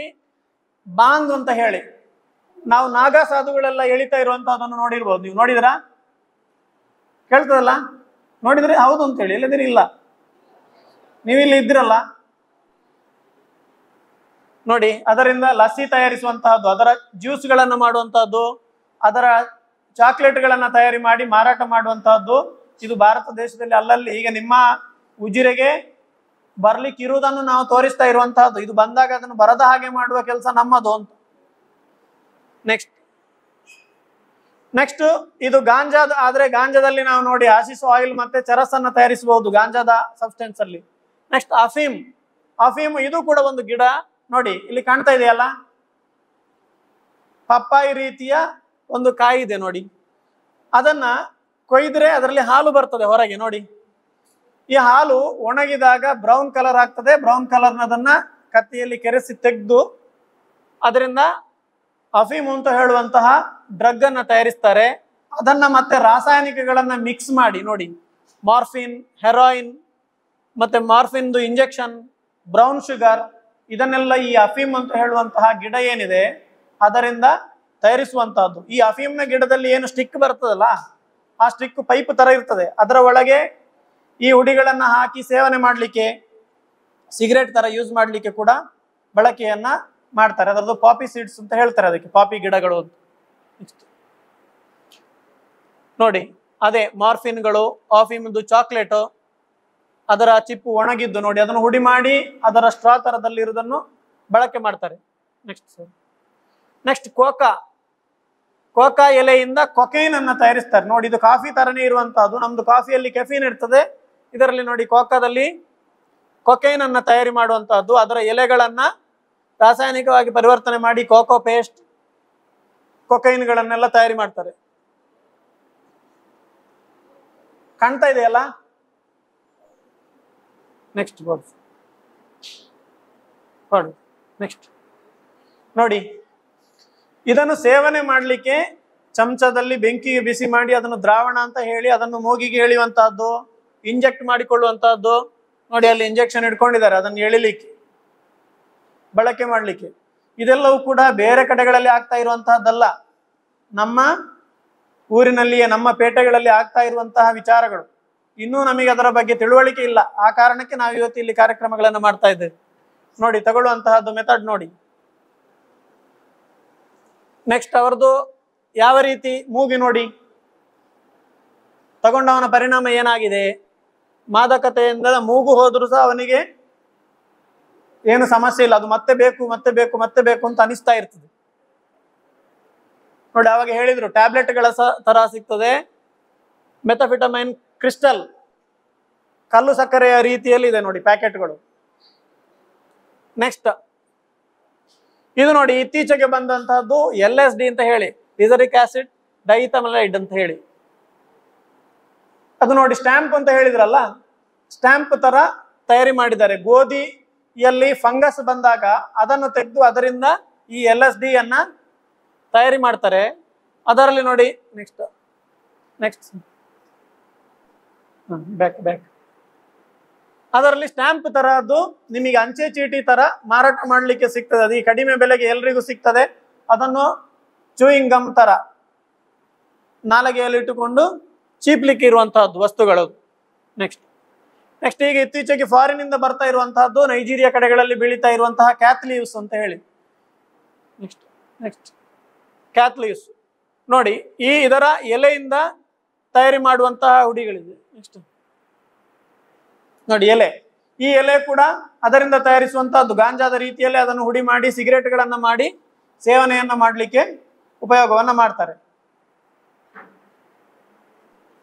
ಬಾಂಗ್ ಅಂತ ಹೇಳಿ ನಾವು ನಾಗಾ ಸಾಧುಗಳೆಲ್ಲ ಎಳಿತಾ ಇರುವಂತಹದನ್ನು ನೋಡಿರ್ಬೋದು. ನೀವು ನೋಡಿದ್ರಾ? ಕೇಳ್ತದಲ್ಲ, ನೋಡಿದ್ರಿ? ಹೌದು ಅಂತ ಹೇಳಿ, ಇಲ್ಲದಿರಿ ಇಲ್ಲ. ನೀವಿಲ್ಲಿ ಇದ್ದಿರಲ್ಲ ನೋಡಿ. ಅದರಿಂದ ಲಸ್ಸಿ ತಯಾರಿಸುವಂತಹದ್ದು, ಅದರ ಜ್ಯೂಸ್ಗಳನ್ನು ಮಾಡುವಂತಹದ್ದು, ಅದರ ಚಾಕ್ಲೇಟ್ಗಳನ್ನ ತಯಾರಿ ಮಾಡಿ ಮಾರಾಟ ಮಾಡುವಂತಹದ್ದು ಇದು ಭಾರತ ದೇಶದಲ್ಲಿ ಅಲ್ಲಲ್ಲಿ ಈಗ ನಿಮ್ಮ ಉಜಿರೆಗೆ ಬರ್ಲಿಕ್ಕೆ ಇರುವುದನ್ನು ನಾವು ತೋರಿಸ್ತಾ ಇರುವಂತಹದ್ದು. ಇದು ಬಂದಾಗ ಅದನ್ನು ಬರದ ಹಾಗೆ ಮಾಡುವ ಕೆಲಸ ನಮ್ಮದು ಅಂತ. ನೆಕ್ಸ್ಟ್ ಇದು ಗಾಂಜಾದ ಆದ್ರೆ, ಗಾಂಜಾದಲ್ಲಿ ನಾವು ನೋಡಿ ಹ್ಯಾಶಿಶ್ ಆಯಿಲ್ ಮತ್ತೆ ಚರಸನ್ನ ತಯಾರಿಸಬಹುದು ಗಾಂಜಾದ ಸಬ್ಸ್ಟೆನ್ಸ್ ಅಲ್ಲಿ. ನೆಕ್ಸ್ಟ್ ಅಫೀಮ್. ಅಫೀಮ್ ಇದು ಕೂಡ ಒಂದು ಗಿಡ ನೋಡಿ, ಇಲ್ಲಿ ಕಾಣ್ತಾ ಇದೆಯಲ್ಲ, ಪಪ್ಪಾಯಿ ರೀತಿಯ ಒಂದು ಕಾಯಿ ಇದೆ ನೋಡಿ. ಅದನ್ನ ಕೊಯ್ದ್ರೆ ಅದರಲ್ಲಿ ಹಾಲು ಬರ್ತದೆ ಹೊರಗೆ ನೋಡಿ. ಈ ಹಾಲು ಒಣಗಿದಾಗ ಬ್ರೌನ್ ಕಲರ್ ಆಗ್ತದೆ. ಬ್ರೌನ್ ಕಲರ್ನದನ್ನ ಕತ್ತಿಯಲ್ಲಿ ಕೆರೆಸಿ ತೆಗೆದು ಅದರಿಂದ ಅಫೀಮ್ ಅಂತ ಹೇಳುವಂತಹ ಡ್ರಗ್ ಅನ್ನ ತಯಾರಿಸ್ತಾರೆ. ಅದನ್ನ ಮತ್ತೆ ರಾಸಾಯನಿಕಗಳನ್ನ ಮಿಕ್ಸ್ ಮಾಡಿ ನೋಡಿ, ಮಾರ್ಫಿನ್, ಹೆರಾಯಿನ್ ಮತ್ತೆ ಮಾರ್ಫಿನ್ದು ಇಂಜೆಕ್ಷನ್, ಬ್ರೌನ್ ಶುಗರ್, ಇದನ್ನೆಲ್ಲ ಈ ಅಫೀಮ್ ಅಂತ ಹೇಳುವಂತಹ ಗಿಡ ಏನಿದೆ ಅದರಿಂದ ತಯಾರಿಸುವಂತಹದ್ದು. ಈ ಅಫೀಮ್ನ ಗಿಡದಲ್ಲಿ ಏನು ಸ್ಟಿಕ್ ಬರ್ತದಲ್ಲ, ಆ ಸ್ಟಿಕ್ ಪೈಪ್ ತರ ಇರ್ತದೆ. ಅದರ ಒಳಗೆ ಈ ಹುಡಿಗಳನ್ನ ಹಾಕಿ ಸೇವನೆ ಮಾಡಲಿಕ್ಕೆ, ಸಿಗರೇಟ್ ತರ ಯೂಸ್ ಮಾಡಲಿಕ್ಕೆ ಕೂಡ ಬಳಕೆಯನ್ನ ಮಾಡ್ತಾರೆ. ಅದರದ್ದು ಪಾಪಿ ಸೀಡ್ಸ್ ಅಂತ ಹೇಳ್ತಾರೆ, ಅದಕ್ಕೆ ಪಾಪಿ ಗಿಡಗಳು ಅಂತ. ನೋಡಿ, ಅದೇ ಮಾರ್ಫಿನ್ಗಳು, ಅಫೀಮ್ದು ಚಾಕ್ಲೇಟ್, ಅದರ ಚಿಪ್ಪು ಒಣಗಿದ್ದು ನೋಡಿ, ಅದನ್ನು ಹುಡಿ ಮಾಡಿ ಅದರ ಸ್ಟ್ರಾ ತರದಲ್ಲಿ ಇರುವುದನ್ನು ಬಳಕೆ ಮಾಡ್ತಾರೆ. Next Coca. ಕೋಕಾ ಎಲೆಯಿಂದ ಕೊಕೈನ್ ಅನ್ನ ತಯಾರಿಸ್ತಾರೆ ನೋಡಿ. ಇದು ಕಾಫಿ ತರನೇ ಇರುವಂತಹದ್ದು. ನಮ್ದು ಕಾಫಿಯಲ್ಲಿ ಕೆಫೀನ್ ಇರ್ತದೆ, ಇದರಲ್ಲಿ ನೋಡಿ ಕೋಕಾದಲ್ಲಿ ಕೊಕೈನ್ ಅನ್ನ ತಯಾರಿ ಮಾಡುವಂತಹದ್ದು. ಅದರ ಎಲೆಗಳನ್ನ ರಾಸಾಯನಿಕವಾಗಿ ಪರಿವರ್ತನೆ ಮಾಡಿ ಕೋಕೋ ಪೇಸ್ಟ್, ಕೊಕೈನ್ಗಳನ್ನೆಲ್ಲ ತಯಾರಿ ಮಾಡ್ತಾರೆ. ಕಾಣ್ತಾ ಇದೆಯಲ್ಲ? ನೆಕ್ಸ್ಟ್ ನೆಕ್ಸ್ಟ್ ನೋಡಿ, ಇದನ್ನು ಸೇವನೆ ಮಾಡಲಿಕ್ಕೆ ಚಮಚದಲ್ಲಿ ಬೆಂಕಿಗೆ ಬಿಸಿ ಮಾಡಿ ಅದನ್ನು ದ್ರಾವಣ ಅಂತ ಹೇಳಿ ಅದನ್ನು ಮೂಗಿಗೆ ಎಳೆಯುವಂತಹದ್ದು, ಇಂಜೆಕ್ಟ್ ಮಾಡಿಕೊಳ್ಳುವಂತಹದ್ದು ನೋಡಿ. ಅಲ್ಲಿ ಇಂಜೆಕ್ಷನ್ ಇಟ್ಕೊಂಡಿದ್ದಾರೆ ಅದನ್ನು ಎಳಿಲಿಕ್ಕೆ, ಬಳಕೆ ಮಾಡಲಿಕ್ಕೆ. ಇದೆಲ್ಲವೂ ಕೂಡ ಬೇರೆ ಕಡೆಗಳಲ್ಲಿ ಆಗ್ತಾ ಇರುವಂತಹದ್ದಲ್ಲ, ನಮ್ಮ ಊರಿನಲ್ಲಿಯೇ, ನಮ್ಮ ಪೇಟೆಗಳಲ್ಲಿ ಆಗ್ತಾ ಇರುವಂತಹ ವಿಚಾರಗಳು. ಇನ್ನೂ ನಮಗೆ ಅದರ ಬಗ್ಗೆ ತಿಳುವಳಿಕೆ ಇಲ್ಲ. ಆ ಕಾರಣಕ್ಕೆ ನಾವು ಇವತ್ತು ಇಲ್ಲಿ ಕಾರ್ಯಕ್ರಮಗಳನ್ನು ಮಾಡ್ತಾ ಇದ್ದೇವೆ ನೋಡಿ. ತಗೊಳ್ಳುವಂತಹದ್ದು ಮೆಥಡ್ ನೋಡಿ. ನೆಕ್ಸ್ಟ್ ಅವರದು ಯಾವ ರೀತಿ ಮೂಗಿ ನೋಡಿ, ತಗೊಂಡವನ ಪರಿಣಾಮ ಏನಾಗಿದೆ. ಮಾದಕತೆಯಿಂದ ಮೂಗು ಹೋದ್ರೂ ಸಹ ಅವನಿಗೆ ಏನು ಸಮಸ್ಯೆ ಇಲ್ಲ, ಅದು ಮತ್ತೆ ಬೇಕು ಮತ್ತೆ ಬೇಕು ಮತ್ತೆ ಬೇಕು ಅಂತ ಅನಿಸ್ತಾ ಇರ್ತದೆ ನೋಡಿ. ಅವಾಗ ಹೇಳಿದ್ರು ಟ್ಯಾಬ್ಲೆಟ್ಗಳ ತರ ಸಿಗ್ತದೆ, ಮೆಥಾಫಿಟಮೈನ್ ಕ್ರಿಸ್ಟಲ್, ಕಲ್ಲು ಸಕ್ಕರೆಯ ರೀತಿಯಲ್ಲಿ ಇದೆ ನೋಡಿ ಪ್ಯಾಕೆಟ್ಗಳು. ನೆಕ್ಸ್ಟ್ ಇದು ನೋಡಿ, ಇತ್ತೀಚೆಗೆ ಬಂದಂತಹದ್ದು LSD ಅಂತ ಹೇಳಿ, ಲಿಸರಿಕ್ ಆಸಿಡ್ ಡೈಥಮಲೈಡ್ ಅಂತ ಹೇಳಿ. ಅದು ನೋಡಿ ಸ್ಟ್ಯಾಂಪ್ ಅಂತ ಹೇಳಿದ್ರಲ್ಲ, ಸ್ಟ್ಯಾಂಪ್ ತರ ತಯಾರಿ ಮಾಡಿದ್ದಾರೆ. ಗೋಧಿಯಲ್ಲಿ ಫಂಗಸ್ ಬಂದಾಗ ಅದನ್ನು ತೆಗೆದು ಅದರಿಂದ ಈ LSD ಅನ್ನ ತಯಾರಿ ಮಾಡ್ತಾರೆ. ಅದರಲ್ಲಿ ನೋಡಿ ನೆಕ್ಸ್ಟ್ ಬ್ಯಾಕ್ ಅದರಲ್ಲಿ ಸ್ಟ್ಯಾಂಪ್ ತರದ್ದು ನಿಮಗೆ ಅಂಚೆ ಚೀಟಿ ತರ ಮಾರಾಟ ಮಾಡಲಿಕ್ಕೆ ಸಿಗ್ತದೆ. ಅದು ಈ ಕಡಿಮೆ ಬೆಲೆಗೆ ಎಲ್ರಿಗೂ ಸಿಗ್ತದೆ. ಅದನ್ನು ಚೂಯಿಂಗ್ ಗಮ್ ತರ ನಾಲಗೆಯಲ್ಲಿ ಇಟ್ಟುಕೊಂಡು ಚೀಪ್ಲಿಕ್ಕೆ ಇರುವಂತಹದ್ದು ವಸ್ತುಗಳು. ನೆಕ್ಸ್ಟ್ ಈಗ ಇತ್ತೀಚೆಗೆ ಫಾರಿನ್ ಇಂದ ಬರ್ತಾ ಇರುವಂತಹದ್ದು, ನೈಜೀರಿಯಾ ಕಡೆಗಳಲ್ಲಿ ಬೆಳೀತಾ ಇರುವಂತಹ ಕ್ಯಾಥ್ಲೀವ್ಸ್ ಅಂತ ಹೇಳಿ. ನೆಕ್ಸ್ಟ್ ಕ್ಯಾಥ್ಲೀವ್ಸ್ ನೋಡಿ, ಇದರ ಎಲೆಯಿಂದ ತಯಾರಿ ಮಾಡುವಂತಹ ಹುಡಿಗಳಿದೆ. ನೆಕ್ಸ್ಟ್ ನೋಡಿ ಎಲೆ, ಈ ಎಲೆ ಕೂಡ ಅದರಿಂದ ತಯಾರಿಸುವಂತಹದ್ದು. ಗಾಂಜಾದ ರೀತಿಯಲ್ಲಿ ಅದನ್ನು ಹುಡಿ ಮಾಡಿ ಸಿಗರೇಟ್ಗಳನ್ನ ಮಾಡಿ ಸೇವನೆಯನ್ನ ಮಾಡಲಿಕ್ಕೆ ಉಪಯೋಗವನ್ನ ಮಾಡ್ತಾರೆ.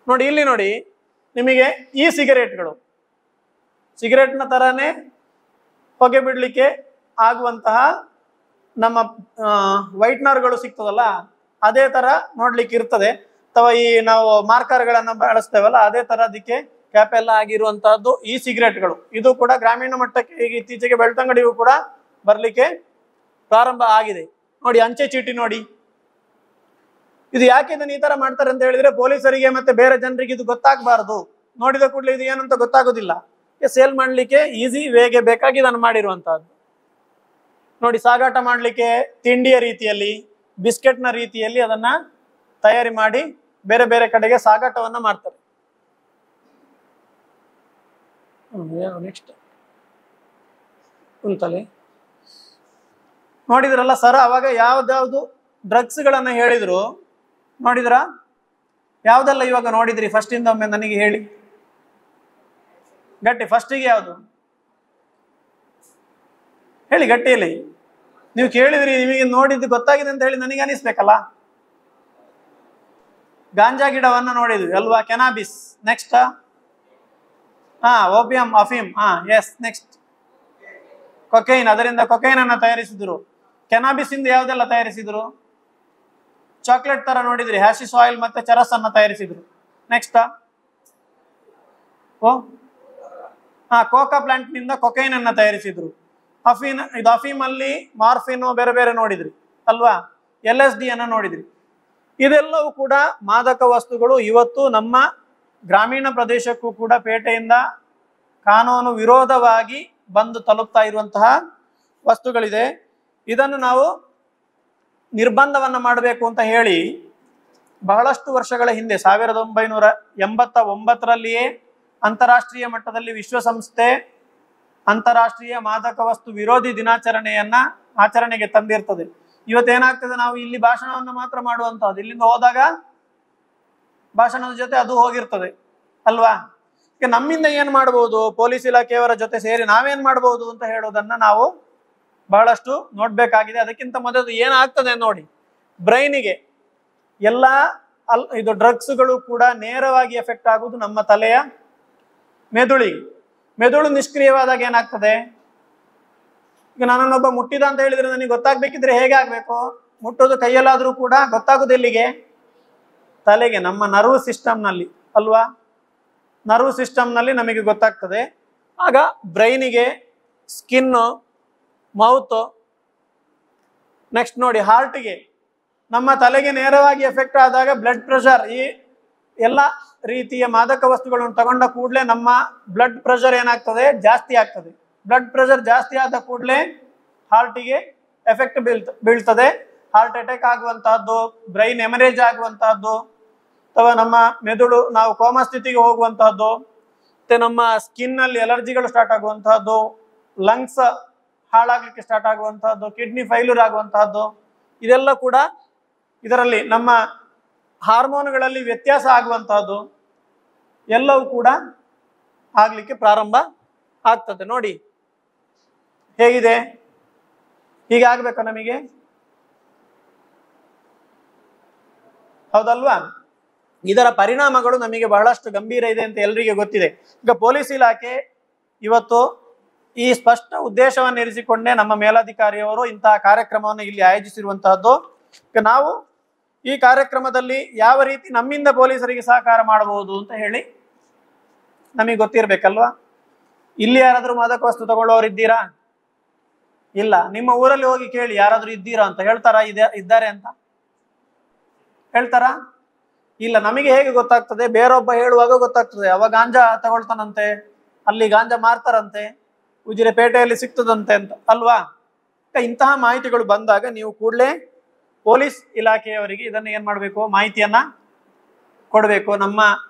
ನೋಡಿ ಇಲ್ಲಿ ನೋಡಿ ನಿಮಗೆ ಈ ಸಿಗರೇಟ್ನ ತರಾನೇ ಹೊಗೆ ಬಿಡ್ಲಿಕ್ಕೆ ಆಗುವಂತಹ ನಮ್ಮ ವೈಟ್ನರ್ಗಳು ಸಿಗ್ತದಲ್ಲ, ಅದೇ ತರ ನೋಡ್ಲಿಕ್ಕೆ ಇರ್ತದೆ. ಅಥವಾ ಈ ನಾವು ಮಾರ್ಕರ್ಗಳನ್ನ ಬಳಸ್ತೇವಲ್ಲ, ಅದೇ ತರ ಅದಕ್ಕೆ ಕ್ಯಾಪೆಲ್ಲ ಆಗಿರುವಂತಹದ್ದು ಈ ಸಿಗರೇಟ್ಗಳು. ಇದು ಕೂಡ ಗ್ರಾಮೀಣ ಮಟ್ಟಕ್ಕೆ ಈಗ ಇತ್ತೀಚೆಗೆ ಬೆಳ್ತಂಗಡಿಗೂ ಕೂಡ ಬರ್ಲಿಕ್ಕೆ ಪ್ರಾರಂಭ ಆಗಿದೆ. ನೋಡಿ ಅಂಚೆ ಚೀಟಿ ನೋಡಿ, ಇದು ಯಾಕೆ ಇದನ್ನು ಈ ತರ ಮಾಡ್ತಾರೆ ಅಂತ ಹೇಳಿದ್ರೆ ಪೊಲೀಸರಿಗೆ ಮತ್ತೆ ಬೇರೆ ಜನರಿಗೆ ಇದು ಗೊತ್ತಾಗಬಾರದು. ನೋಡಿದ ಕೂಡಲೇ ಇದು ಏನಂತ ಗೊತ್ತಾಗೋದಿಲ್ಲ. ಸೇಲ್ ಮಾಡ್ಲಿಕ್ಕೆ ಈಸಿ ವೇಗೆ ಬೇಕಾಗಿ ಇದನ್ನು ಮಾಡಿರುವಂತಹದ್ದು. ನೋಡಿ ಸಾಗಾಟ ಮಾಡ್ಲಿಕ್ಕೆ ತಿಂಡಿಯ ರೀತಿಯಲ್ಲಿ, ಬಿಸ್ಕೆಟ್ನ ರೀತಿಯಲ್ಲಿ ಅದನ್ನ ತಯಾರಿ ಮಾಡಿ ಬೇರೆ ಬೇರೆ ಕಡೆಗೆ ಸಾಗಾಟವನ್ನ ಮಾಡ್ತಾರೆ. ನೆಕ್ಸ್ಟ್ ಕುಂತಲೆ ನೋಡಿದ್ರಲ್ಲ ಸರ್, ಅವಾಗ ಯಾವ್ದಾವ್ದು ಡ್ರಗ್ಸ್ ಗಳನ್ನ ಹೇಳಿದ್ರು ನೋಡಿದ್ರ? ಯಾವ್ದೆಲ್ಲ ಇವಾಗ ನೋಡಿದ್ರಿ? ಫಸ್ಟ್ ಇಂದ ಒಮ್ಮೆ ನನಗೆ ಹೇಳಿ ಗಟ್ಟಿ. ಫಸ್ಟಿಗೆ ಯಾವುದು ಹೇಳಿ ಗಟ್ಟಿಯಲ್ಲಿ. ನೀವು ಕೇಳಿದ್ರಿ, ನಿಮಗೆ ನೋಡಿದ್ದು ಗೊತ್ತಾಗಿದೆ ಅಂತ ಹೇಳಿ ನನಗೆ ಅನಿಸ್ಬೇಕಲ್ಲ. ಗಾಂಜಾ ಗಿಡವನ್ನ ನೋಡಿದ್ವಿ ಅಲ್ವಾ, ಕೆನಾಬಿಸ್. ನೆಕ್ಸ್ಟ್ ಓಪಿಯಂ, ಅಫೀಮ್. ಎಸ್. ನೆಕ್ಸ್ಟ್ ಕೊಕೈನ್, ಅದರಿಂದ ಕೊಕೈನ್ ಅನ್ನ ತಯಾರಿಸಿದ್ರು. ಕೆನಾಬಿಸ್ ಇಂದ ಯಾವ್ದೆಲ್ಲ ತಯಾರಿಸಿದ್ರು? ಚಾಕ್ಲೇಟ್ ತರ ನೋಡಿದ್ರಿ, ಹ್ಯಾಶಿಸ್ ಆಯಿಲ್ ಮತ್ತೆ ಚರಸ್ ಅನ್ನ ತಯಾರಿಸಿದ್ರು. ನೆಕ್ಸ್ಟ್ ಕೋಕಾ ಪ್ಲಾಂಟ್ ನಿಂದ ಕೊಕೈನ್ ಅನ್ನ ತಯಾರಿಸಿದ್ರು. ಅಫೀಮ್ ಅಲ್ಲಿ ಮಾರ್ಫಿನ್ ಬೇರೆ ಬೇರೆ ನೋಡಿದ್ರಿ ಅಲ್ವಾ, LSD ಅನ್ನ ನೋಡಿದ್ರಿ. ಇದೆಲ್ಲವೂ ಕೂಡ ಮಾದಕ ವಸ್ತುಗಳು. ಇವತ್ತು ನಮ್ಮ ಗ್ರಾಮೀಣ ಪ್ರದೇಶಕ್ಕೂ ಕೂಡ ಪೇಟೆಯಿಂದ ಕಾನೂನು ವಿರೋಧವಾಗಿ ಬಂದು ತಲುಪ್ತಾ ಇರುವಂತಹ ವಸ್ತುಗಳಿದೆ. ಇದನ್ನು ನಾವು ನಿರ್ಬಂಧವನ್ನ ಮಾಡಬೇಕು ಅಂತ ಹೇಳಿ ಬಹಳಷ್ಟು ವರ್ಷಗಳ ಹಿಂದೆ 1989ರಲ್ಲಿಯೇ ಅಂತಾರಾಷ್ಟ್ರೀಯ ಮಟ್ಟದಲ್ಲಿ ವಿಶ್ವಸಂಸ್ಥೆ ಅಂತಾರಾಷ್ಟ್ರೀಯ ಮಾದಕ ವಸ್ತು ವಿರೋಧಿ ದಿನಾಚರಣೆಯನ್ನ ಆಚರಣೆಗೆ ತಂದಿರ್ತದೆ. ಇವತ್ತೇನಾಗ್ತದೆ, ನಾವು ಇಲ್ಲಿ ಭಾಷಣವನ್ನು ಮಾತ್ರ ಮಾಡುವಂತಹದ್ದು, ಇಲ್ಲಿಂದ ಹೋದಾಗ ಭಾಷಣದ ಜೊತೆ ಅದು ಹೋಗಿರ್ತದೆ ಅಲ್ವಾ. ಈಗ ನಮ್ಮಿಂದ ಏನ್ ಮಾಡ್ಬೋದು, ಪೊಲೀಸ್ ಇಲಾಖೆಯವರ ಜೊತೆ ಸೇರಿ ನಾವೇನ್ ಮಾಡ್ಬೋದು ಅಂತ ಹೇಳೋದನ್ನ ನಾವು ಬಹಳಷ್ಟು ನೋಡ್ಬೇಕಾಗಿದೆ. ಅದಕ್ಕಿಂತ ಮೊದಲು ಏನಾಗ್ತದೆ ನೋಡಿ, ಬ್ರೈನಿಗೆ ಎಲ್ಲ ಇದು ಡ್ರಗ್ಸ್ಗಳು ಕೂಡ ನೇರವಾಗಿ ಎಫೆಕ್ಟ್ ಆಗುವುದು ನಮ್ಮ ತಲೆಯ ಮೆದುಳಿಗೆ. ಮೆದುಳು ನಿಷ್ಕ್ರಿಯವಾದಾಗ ಏನಾಗ್ತದೆ? ಈಗ ನನ್ನನ್ನೊಬ್ಬ ಮುಟ್ಟಿದ ಅಂತ ಹೇಳಿದ್ರೆ ನನಗೆ ಗೊತ್ತಾಗ್ಬೇಕಿದ್ರೆ ಹೇಗೆ ಆಗ್ಬೇಕು? ಮುಟ್ಟೋದು ಕೈಯಲ್ಲಾದ್ರೂ ಕೂಡ ಗೊತ್ತಾಗೋದು ಎಲ್ಲಿಗೆ? ತಲೆಗೆ, ನಮ್ಮ ನರ್ವ್ ಸಿಸ್ಟಮ್ನಲ್ಲಿ ಅಲ್ವಾ. ನರ್ವ್ ಸಿಸ್ಟಮ್ನಲ್ಲಿ ನಮಗೆ ಗೊತ್ತಾಗ್ತದೆ. ಆಗ ಬ್ರೈನಿಗೆ, ಸ್ಕಿನ್ನು, ಮೌತ್, ನೆಕ್ಸ್ಟ್ ನೋಡಿ ಹಾರ್ಟ್ಗೆ, ನಮ್ಮ ತಲೆಗೆ ನೇರವಾಗಿ ಎಫೆಕ್ಟ್ ಆದಾಗ ಬ್ಲಡ್ ಪ್ರೆಷರ್, ಈ ಎಲ್ಲ ರೀತಿಯ ಮಾದಕ ವಸ್ತುಗಳನ್ನು ತಗೊಂಡ ಕೂಡಲೇ ನಮ್ಮ ಬ್ಲಡ್ ಪ್ರೆಷರ್ ಏನಾಗ್ತದೆ? ಜಾಸ್ತಿ ಆಗ್ತದೆ. ಬ್ಲಡ್ ಪ್ರೆಷರ್ ಜಾಸ್ತಿ ಆದ ಕೂಡಲೇ ಹಾರ್ಟಿಗೆ ಎಫೆಕ್ಟ್ ಬೀಳ್ತದೆ. ಹಾರ್ಟ್ ಅಟ್ಯಾಕ್ ಆಗುವಂತಹದ್ದು, ಬ್ರೈನ್ ಎಮರೇಜ್ ಆಗುವಂತಹದ್ದು, ಅಥವಾ ನಮ್ಮ ಮೆದುಳು ನಾವು ಕೋಮಾ ಸ್ಥಿತಿಗೆ ಹೋಗುವಂತಹದ್ದು, ಮತ್ತೆ ನಮ್ಮ ಸ್ಕಿನ್ ಅಲ್ಲಿ ಎಲರ್ಜಿಗಳು ಸ್ಟಾರ್ಟ್ ಆಗುವಂತಹದ್ದು, ಲಂಗ್ಸ್ ಹಾಳಾಗ್ಲಿಕ್ಕೆ ಸ್ಟಾರ್ಟ್ ಆಗುವಂತಹದ್ದು, ಕಿಡ್ನಿ ಫೈಲ್ಯೂರ್ ಆಗುವಂತಹದ್ದು, ಇದೆಲ್ಲ ಕೂಡ ಇದರಲ್ಲಿ ನಮ್ಮ ಹಾರ್ಮೋನ್ಗಳಲ್ಲಿ ವ್ಯತ್ಯಾಸ ಆಗುವಂತಹದ್ದು ಎಲ್ಲವೂ ಕೂಡ ಆಗ್ಲಿಕ್ಕೆ ಪ್ರಾರಂಭ ಆಗ್ತದೆ. ನೋಡಿ ಹೇಗಿದೆ, ಹೀಗೆ ಆಗ್ಬೇಕು ನಮಗೆ, ಹೌದಲ್ವಾ? ಇದರ ಪರಿಣಾಮಗಳು ನಮಗೆ ಬಹಳಷ್ಟು ಗಂಭೀರ ಇದೆ ಅಂತ ಎಲ್ರಿಗೆ ಗೊತ್ತಿದೆ. ಈಗ ಪೊಲೀಸ್ ಇಲಾಖೆ ಇವತ್ತು ಈ ಸ್ಪಷ್ಟ ಉದ್ದೇಶವನ್ನು ಇರಿಸಿಕೊಂಡೇ ನಮ್ಮ ಮೇಲಾಧಿಕಾರಿಯವರು ಇಂತಹ ಕಾರ್ಯಕ್ರಮವನ್ನು ಇಲ್ಲಿ ಆಯೋಜಿಸಿರುವಂತಹದ್ದು. ಈಗ ನಾವು ಈ ಕಾರ್ಯಕ್ರಮದಲ್ಲಿ ಯಾವ ರೀತಿ ನಮ್ಮಿಂದ ಪೊಲೀಸರಿಗೆ ಸಹಕಾರ ಮಾಡಬಹುದು ಅಂತ ಹೇಳಿ ನಮಗೆ ಗೊತ್ತಿರ್ಬೇಕಲ್ವಾ? ಇಲ್ಲಿ ಯಾರಾದ್ರೂ ಮಾದಕ ವಸ್ತು ತಗೊಳ್ಳೋರು ಇದ್ದೀರಾ? ಇಲ್ಲ. ನಿಮ್ಮ ಊರಲ್ಲಿ ಹೋಗಿ ಕೇಳಿ ಯಾರಾದ್ರೂ ಇದ್ದೀರಾ ಅಂತ. ಹೇಳ್ತಾರಾ ಇದ್ದಾರೆ ಅಂತ? ಹೇಳ್ತಾರಾ? ಇಲ್ಲ. ನಮಗೆ ಹೇಗೆ ಗೊತ್ತಾಗ್ತದೆ? ಬೇರೊಬ್ಬ ಹೇಳುವಾಗ ಗೊತ್ತಾಗ್ತದೆ. ಅವ ಗಾಂಜಾ ತಗೊಳ್ತಾನಂತೆ, ಅಲ್ಲಿ ಗಾಂಜಾ ಮಾರ್ತಾರಂತೆ, ಉಜಿರೆ ಪೇಟೆಯಲ್ಲಿ ಸಿಗ್ತದಂತೆ ಅಂತ ಅಲ್ವಾ? ಇಂತಹ ಮಾಹಿತಿಗಳು ಬಂದಾಗ ನೀವು ಕೂಡಲೇ ಪೊಲೀಸ್ ಇಲಾಖೆಯವರಿಗೆ ಇದನ್ನು ಏನ್ ಮಾಡಬೇಕು? ಮಾಹಿತಿಯನ್ನ ಕೊಡಬೇಕು. ನಮ್ಮ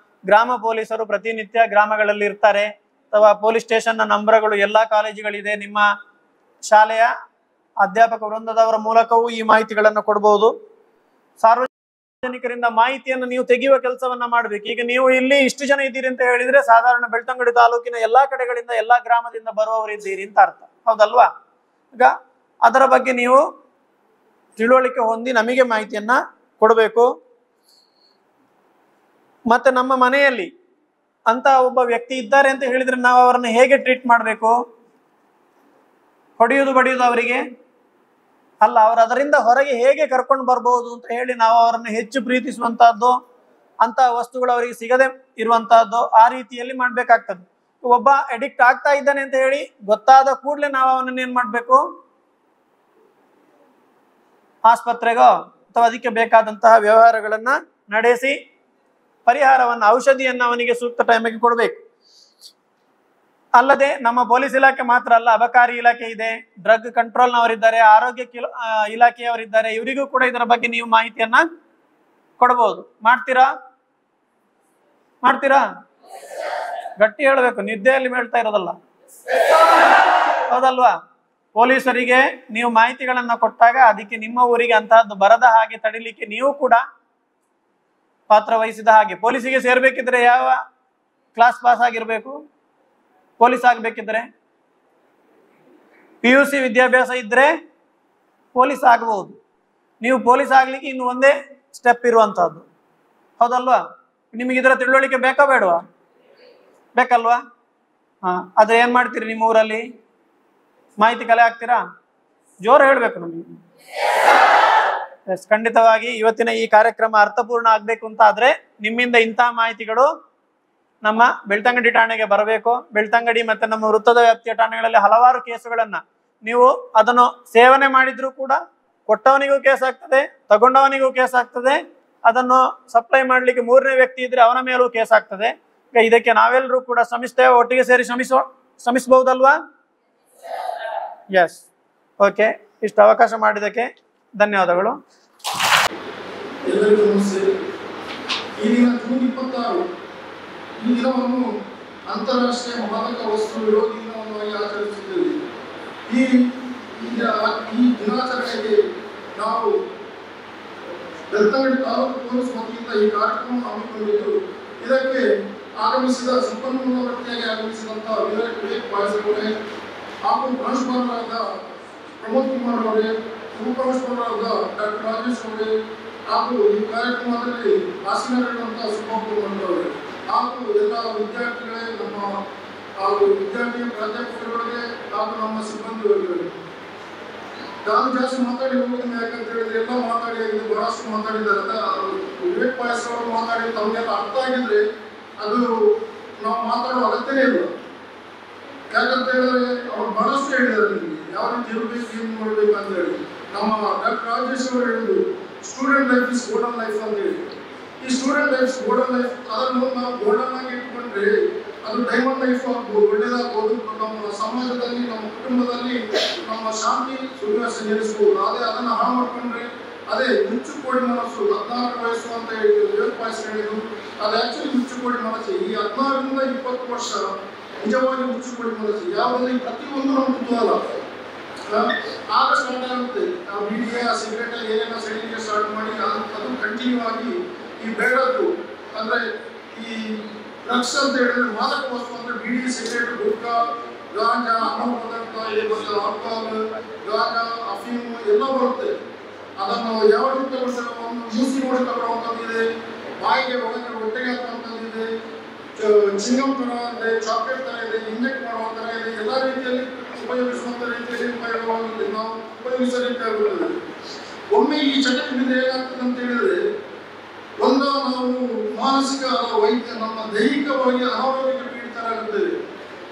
ಗ್ರಾಮ ಪೊಲೀಸರು ಪ್ರತಿನಿತ್ಯ ಗ್ರಾಮಗಳಲ್ಲಿ ಇರ್ತಾರೆ, ಅಥವಾ ಪೊಲೀಸ್ ಸ್ಟೇಷನ್ನ ನಂಬರ್ಗಳು ಎಲ್ಲಾ ಕಾಲೇಜುಗಳಿದೆ. ನಿಮ್ಮ ಶಾಲೆಯ ಅಧ್ಯಾಪಕ ವೃಂದದವರ ಮೂಲಕವೂ ಈ ಮಾಹಿತಿಗಳನ್ನು ಕೊಡಬಹುದು. ಸಾರ್ವಜನಿಕರಿಂದ ಮಾಹಿತಿಯನ್ನು ನೀವು ತೆಗೆಯುವ ಕೆಲಸವನ್ನ ಮಾಡಬೇಕು. ಈಗ ನೀವು ಇಲ್ಲಿ ಇಷ್ಟು ಜನ ಇದ್ದೀರಿ ಅಂತ ಹೇಳಿದ್ರೆ ಸಾಧಾರಣ ಬೆಳ್ತಂಗಡಿ ತಾಲೂಕಿನ ಎಲ್ಲಾ ಕಡೆಗಳಿಂದ, ಎಲ್ಲಾ ಗ್ರಾಮದಿಂದ ಬರುವವರು ಇದ್ದೀರಿ ಅಂತ ಅರ್ಥ, ಹೌದಲ್ವಾ? ಈಗ ಅದರ ಬಗ್ಗೆ ನೀವು ತಿಳುವಳಿಕೆ ಹೊಂದಿ ನಮಗೆ ಮಾಹಿತಿಯನ್ನ ಕೊಡಬೇಕು. ಮತ್ತೆ ನಮ್ಮ ಮನೆಯಲ್ಲಿ ಅಂತ ಒಬ್ಬ ವ್ಯಕ್ತಿ ಇದ್ದಾರೆ ಅಂತ ಹೇಳಿದ್ರೆ ನಾವು ಅವರನ್ನು ಹೇಗೆ ಟ್ರೀಟ್ ಮಾಡಬೇಕು? ಹೊಡೆಯುವುದು ಬಡಿಯುವುದು ಅವರಿಗೆ ಅಲ್ಲ, ಅವರು ಅದರಿಂದ ಹೊರಗೆ ಹೇಗೆ ಕರ್ಕೊಂಡು ಬರ್ಬೋದು ಅಂತ ಹೇಳಿ ನಾವು ಅವರನ್ನು ಹೆಚ್ಚು ಪ್ರೀತಿಸುವಂತಹದ್ದು, ಅಂತ ವಸ್ತುಗಳು ಅವರಿಗೆ ಸಿಗದೆ ಇರುವಂತಹದ್ದು, ಆ ರೀತಿಯಲ್ಲಿ ಮಾಡ್ಬೇಕಾಗ್ತದೆ. ಒಬ್ಬ ಅಡಿಕ್ಟ್ ಆಗ್ತಾ ಇದ್ದಾನೆ ಅಂತ ಹೇಳಿ ಗೊತ್ತಾದ ಕೂಡಲೇ ನಾವು ಅವನನ್ನ ಏನ್ ಮಾಡ್ಬೇಕು? ಆಸ್ಪತ್ರೆಗೋ ಅಥವಾ ಅದಕ್ಕೆ ಬೇಕಾದಂತಹ ವ್ಯವಹಾರಗಳನ್ನ ನಡೆಸಿ ಪರಿಹಾರವನ್ನ, ಔಷಧಿಯನ್ನ ಅವನಿಗೆ ಸೂಕ್ತ ಟೈಮಿಗೆ ಕೊಡಬೇಕು. ಅಲ್ಲದೆ ನಮ್ಮ ಪೊಲೀಸ್ ಇಲಾಖೆ ಮಾತ್ರ ಅಲ್ಲ, ಅಬಕಾರಿ ಇಲಾಖೆ ಇದೆ, ಡ್ರಗ್ ಕಂಟ್ರೋಲ್ನವರಿದ್ದಾರೆ, ಆರೋಗ್ಯ ಇಲಾಖೆಯವರಿದ್ದಾರೆ. ಇವರಿಗೂ ಕೂಡ ಇದರ ಬಗ್ಗೆ ನೀವು ಮಾಹಿತಿಯನ್ನ ಕೊಡಬಹುದು. ಮಾಡ್ತೀರಾ? ಗಟ್ಟಿ ಹೇಳಬೇಕು, ನಿದ್ದೆಯಲ್ಲಿ ಹೇಳ್ತಾ ಇರೋದಲ್ಲ, ಹೌದಲ್ವಾ? ಪೊಲೀಸರಿಗೆ ನೀವು ಮಾಹಿತಿಗಳನ್ನ ಕೊಟ್ಟಾಗ ಅದಕ್ಕೆ ನಿಮ್ಮ ಊರಿಗೆ ಅಂತಹದ್ದು ಬರದ ಹಾಗೆ ತಡಿಲಿಕ್ಕೆ ನೀವು ಕೂಡ ಪಾತ್ರ ವಹಿಸಿದ ಹಾಗೆ. ಪೊಲೀಸಿಗೆ ಸೇರ್ಬೇಕಿದ್ರೆ ಯಾವ ಕ್ಲಾಸ್ ಪಾಸ್ ಆಗಿರ್ಬೇಕು? ಪೊಲೀಸ್ ಆಗ್ಬೇಕಿದ್ರೆ PUC ವಿದ್ಯಾಭ್ಯಾಸ ಇದ್ರೆ ಪೊಲೀಸ್ ಆಗಬಹುದು. ನೀವು ಪೊಲೀಸ್ ಆಗ್ಲಿಕ್ಕೆ ಇನ್ನು ಒಂದೇ ಸ್ಟೆಪ್ ಇರುವಂತಹದ್ದು, ಹೌದಲ್ವಾ? ನಿಮಗೆ ಇದರ ತಿಳುವಳಿಕೆ ಬೇಕಾ ಬೇಡವಾ? ಬೇಕಲ್ವಾ? ಆದ್ರೆ ಏನ್ ಮಾಡ್ತೀರಿ? ನಿಮ್ಮ ಊರಲ್ಲಿ ಮಾಹಿತಿ ಕಲೆ ಹಾಕ್ತೀರಾ? ಜೋರು ಹೇಳ್ಬೇಕು ನಮಗೆ. ಖಂಡಿತವಾಗಿ ಇವತ್ತಿನ ಈ ಕಾರ್ಯಕ್ರಮ ಅರ್ಥಪೂರ್ಣ ಆಗ್ಬೇಕು ಅಂತ ಆದ್ರೆ ನಿಮ್ಮಿಂದ ಇಂತಹ ಮಾಹಿತಿಗಳು ನಮ್ಮ ಬೆಳ್ತಂಗಡಿ ಠಾಣೆಗೆ ಬರಬೇಕು. ಬೆಳ್ತಂಗಡಿ ಮತ್ತೆ ನಮ್ಮ ವೃತ್ತದ ವ್ಯಾಪ್ತಿಯ ಠಾಣೆಗಳಲ್ಲಿ ಹಲವಾರು ಕೇಸುಗಳನ್ನ ನೀವು ಅದನ್ನು ಸೇವನೆ ಮಾಡಿದ್ರೂ ಕೂಡ ಕೊಟ್ಟವನಿಗೂ ಕೇಸ್ ಆಗ್ತದೆ, ತಗೊಂಡವನಿಗೂ ಕೇಸ್ ಆಗ್ತದೆ, ಅದನ್ನು ಸಪ್ಲೈ ಮಾಡ್ಲಿಕ್ಕೆ ಮೂರನೇ ವ್ಯಕ್ತಿ ಇದ್ರೆ ಅವನ ಮೇಲೂ ಕೇಸ್ ಆಗ್ತದೆ. ಇದಕ್ಕೆ ನಾವೆಲ್ಲರೂ ಕೂಡ ಶ್ರಮಿಸ್ತೇವೆ, ಒಟ್ಟಿಗೆ ಸೇರಿ ಶ್ರಮಿಸಬಹುದಲ್ವಾ? S, okay. ಇಷ್ಟು ಅವಕಾಶ ಮಾಡಿದ್ದಕ್ಕೆ ಧನ್ಯವಾದಗಳು. ಎಲ್ಲರಿಗೂ ನಮಸ್ತೆ. ಈ ದಿನ ಜೂನ್ 26 ಈ ದಿನವನ್ನು ಅಂತಾರಾಷ್ಟ್ರೀಯ ಮಾದಕ ವಸ್ತು ವಿರೋಧಿ ದಿನವನ್ನಾಗಿ ಆಚರಿಸುತ್ತೇವೆ. ಈ ದಿನಾಚರಣೆಗೆ ನಾವು ಬೆಳ್ತಂಗಡಿ ತಾಲೂಕು ಪೊಲೀಸ್ ವತಿಯಿಂದ ಈ ಕಾರ್ಯಕ್ರಮ ಹಮ್ಮಿಕೊಂಡಿದ್ದು, ಇದಕ್ಕೆ ಆಗಮಿಸಿದ ಸಂಪನ್ಮೂಲ ವ್ಯಕ್ತಿಯಾಗಿ ಆಗಮಿಸಿದಂತಹ ವಿವೇಕ್ ಪಾಯಸವರೇ ಹಾಗೂ ಪ್ರಾಂಶುಪಾಲರಾದ ಪ್ರಮೋದ್ ಕುಮಾರ್ ಅವರೇ, ಉಪಪ್ರಾಂಶುಪಾಲರಾದ ಡಾಕ್ಟರ್ ರಾಜೇಶ್ ಅವರೇ, ಹಾಗೂ ಈ ಕಾರ್ಯಕ್ರಮದಲ್ಲಿ ಹಾಸನಲ್ಲಿರುವಂತಹ ಸುಬ್ಬಪ್ಪ ಅವರೇ, ಹಾಗೂ ಎಲ್ಲ ವಿದ್ಯಾರ್ಥಿಗಳೇ, ನಮ್ಮ ಹಾಗೂ ವಿದ್ಯಾರ್ಥಿ ಪ್ರಾಧ್ಯಾಪಕರುಗಳಿಗೆ ಹಾಗೂ ನಮ್ಮ ಸಿಬ್ಬಂದಿಗಳಿಗೆ. ನಾನು ಜಾಸ್ತಿ ಮಾತಾಡಿ ಹೋಗೋದಿಲ್ಲ, ಯಾಕಂತ ಹೇಳಿದ್ರೆ ಎಲ್ಲ ಮಾತಾಡಿ ಬಹಳಷ್ಟು ಮಾತಾಡಿದ್ದಾರೆ. ವಿವೇಕ್ ಪಾಯಸ್ ಅವರು ಮಾತಾಡಿ ತಮಗೆಲ್ಲ ಅರ್ಥ ಆಗಿದ್ರೆ ಅದು ನಾವು ಮಾತಾಡುವ ಅಗತ್ಯನೇ ಇಲ್ಲ. ಯಾಕಂತ ಹೇಳಿದ್ರೆ ಅವ್ರು ಬಹಳಷ್ಟು ಹೇಳಿದ್ದಾರೆ ನಿಮಗೆ ಯಾವ ರೀತಿ ಇರಬೇಕು, ಏನು ಮಾಡಬೇಕು ಅಂತ ಹೇಳಿ. ನಮ್ಮ ಡಾಕ್ಟರ್ ರಾಜೇಶ್ ಅವರು ಹೇಳಿದ್ರು student life is golden life ಅಂತ ಹೇಳಿ. ಈ ಸ್ಟೂಡೆಂಟ್ ಲೈಫ್ ಗೋಲ್ಡನ್ ಲೈಫ್, ಅದನ್ನು ನಾವು ಗೋಲ್ಡನ್ ಆಗಿ ಇಟ್ಕೊಂಡ್ರೆ ಅದು ಡೈಮಂಡ್ ಲೈಫ್ ಆಗ್ಬೋದು, ಒಳ್ಳೇದಾಗ್ಬೋದು. ನಮ್ಮ ಸಮಾಜದಲ್ಲಿ, ನಮ್ಮ ಕುಟುಂಬದಲ್ಲಿ ನಮ್ಮ ಶಾಂತಿ ಸುವ್ಯವಸ ನೆಲೆಸಬಹುದು. ಅದೇ ಅದನ್ನು ಹಾಳು ಮಾಡ್ಕೊಂಡ್ರೆ ಅದೇ ಮುಚ್ಚುಕೋಡಿ ಮನಸ್ಸು. 14 ವಯಸ್ಸು ಅಂತ ಹೇಳಿ ವಿವೇಕ್ ಪಾಯಸ್ ಹೇಳಿದ್ರು, ಅದು ಆಕ್ಚುಲಿ ಮುಚ್ಚುಕೋಡಿ ಮನಸ್ಸು. ಈ 16ರಿಂದ 20 ವರ್ಷ ನಿಜವಾಗಿ ಮುಚ್ಚುಕೋಡಿ ಮನಸ್ಸು. ಯಾವುದೇ ಪ್ರತಿಯೊಂದು ನಮ್ಮ ಕುತೂಹಲ ಆಗ ಸ್ಟಾರ್ಟ್ ಆಗುತ್ತೆ. ನಾವು ಬೀಡಿಗೆ, ಸಿಗರೇಟ್ ಏನೇನೋ ಸೆಡಿಲಿಕ್ಕೆ ಸ್ಟಾರ್ಟ್ ಮಾಡಿ ಅದು ಕಂಟಿನ್ಯೂ ಆಗಿ ಈ ಬೇಡದ್ದು ಅಂದ್ರೆ ಈ ಡ್ರಗ್ಸ್ ಅಂತ ಹೇಳಿದ್ರೆ ಮಾದಕ ವಸ್ತು ಅಂದ್ರೆ ಬೀಡಿ, ಸಿಗರೇಟ್, ಗುಟ್ಕಾ, ಗಾಂಜಾ, ಆಹಾರ ಪದಾರ್ಥ, ಆಲ್ಕೋಹಾಲ್, ಗಾಂಜಾ, ಅಫೀಮು ಎಲ್ಲ ಬರುತ್ತೆ. ಅದನ್ನು ಯಾವ ರೀತಿ ತಗೊಂಡ್ರೆ ಒಂದು ಮೂಸಿ ನೋಡಿ ತಗೊಳ್ಳುವಂಥದ್ದಿದೆ, ಬಾಯಿಗೆ ಒಳಗೆ ಹೊಟ್ಟೆಗೆ ಹಾಕುವಂಥದ್ದಿದೆ, ಚಿಂಗಮ್ ತರ ಇದೆ, ಚಾಕ್ಲೇಟ್ ತರ ಇದೆ, ಇಂಜೆಕ್ಟ್ ಮಾಡುವ ತರ ಇದೆ. ಎಲ್ಲ ರೀತಿಯಲ್ಲಿ ಉಪಯೋಗಿಸುವಂತ ರೀತಿಯಲ್ಲಿ ನಾವು ಉಪಯೋಗಿಸೋ ರೀತಿ ಆಗುತ್ತದೆ. ಒಮ್ಮೆ ಈ ಚಟಕ್ಕೆ ಏನಾಗ್ತದೆ ಅಂತ ಹೇಳಿದ್ರೆ ಒಂದು ನಾವು ಮಾನಸಿಕ ವೈದ್ಯ ನಮ್ಮ ದೈಹಿಕವಾಗಿ ಅನಾರೋಗ್ಯಕ್ಕೆ ಪೀಡಿತರ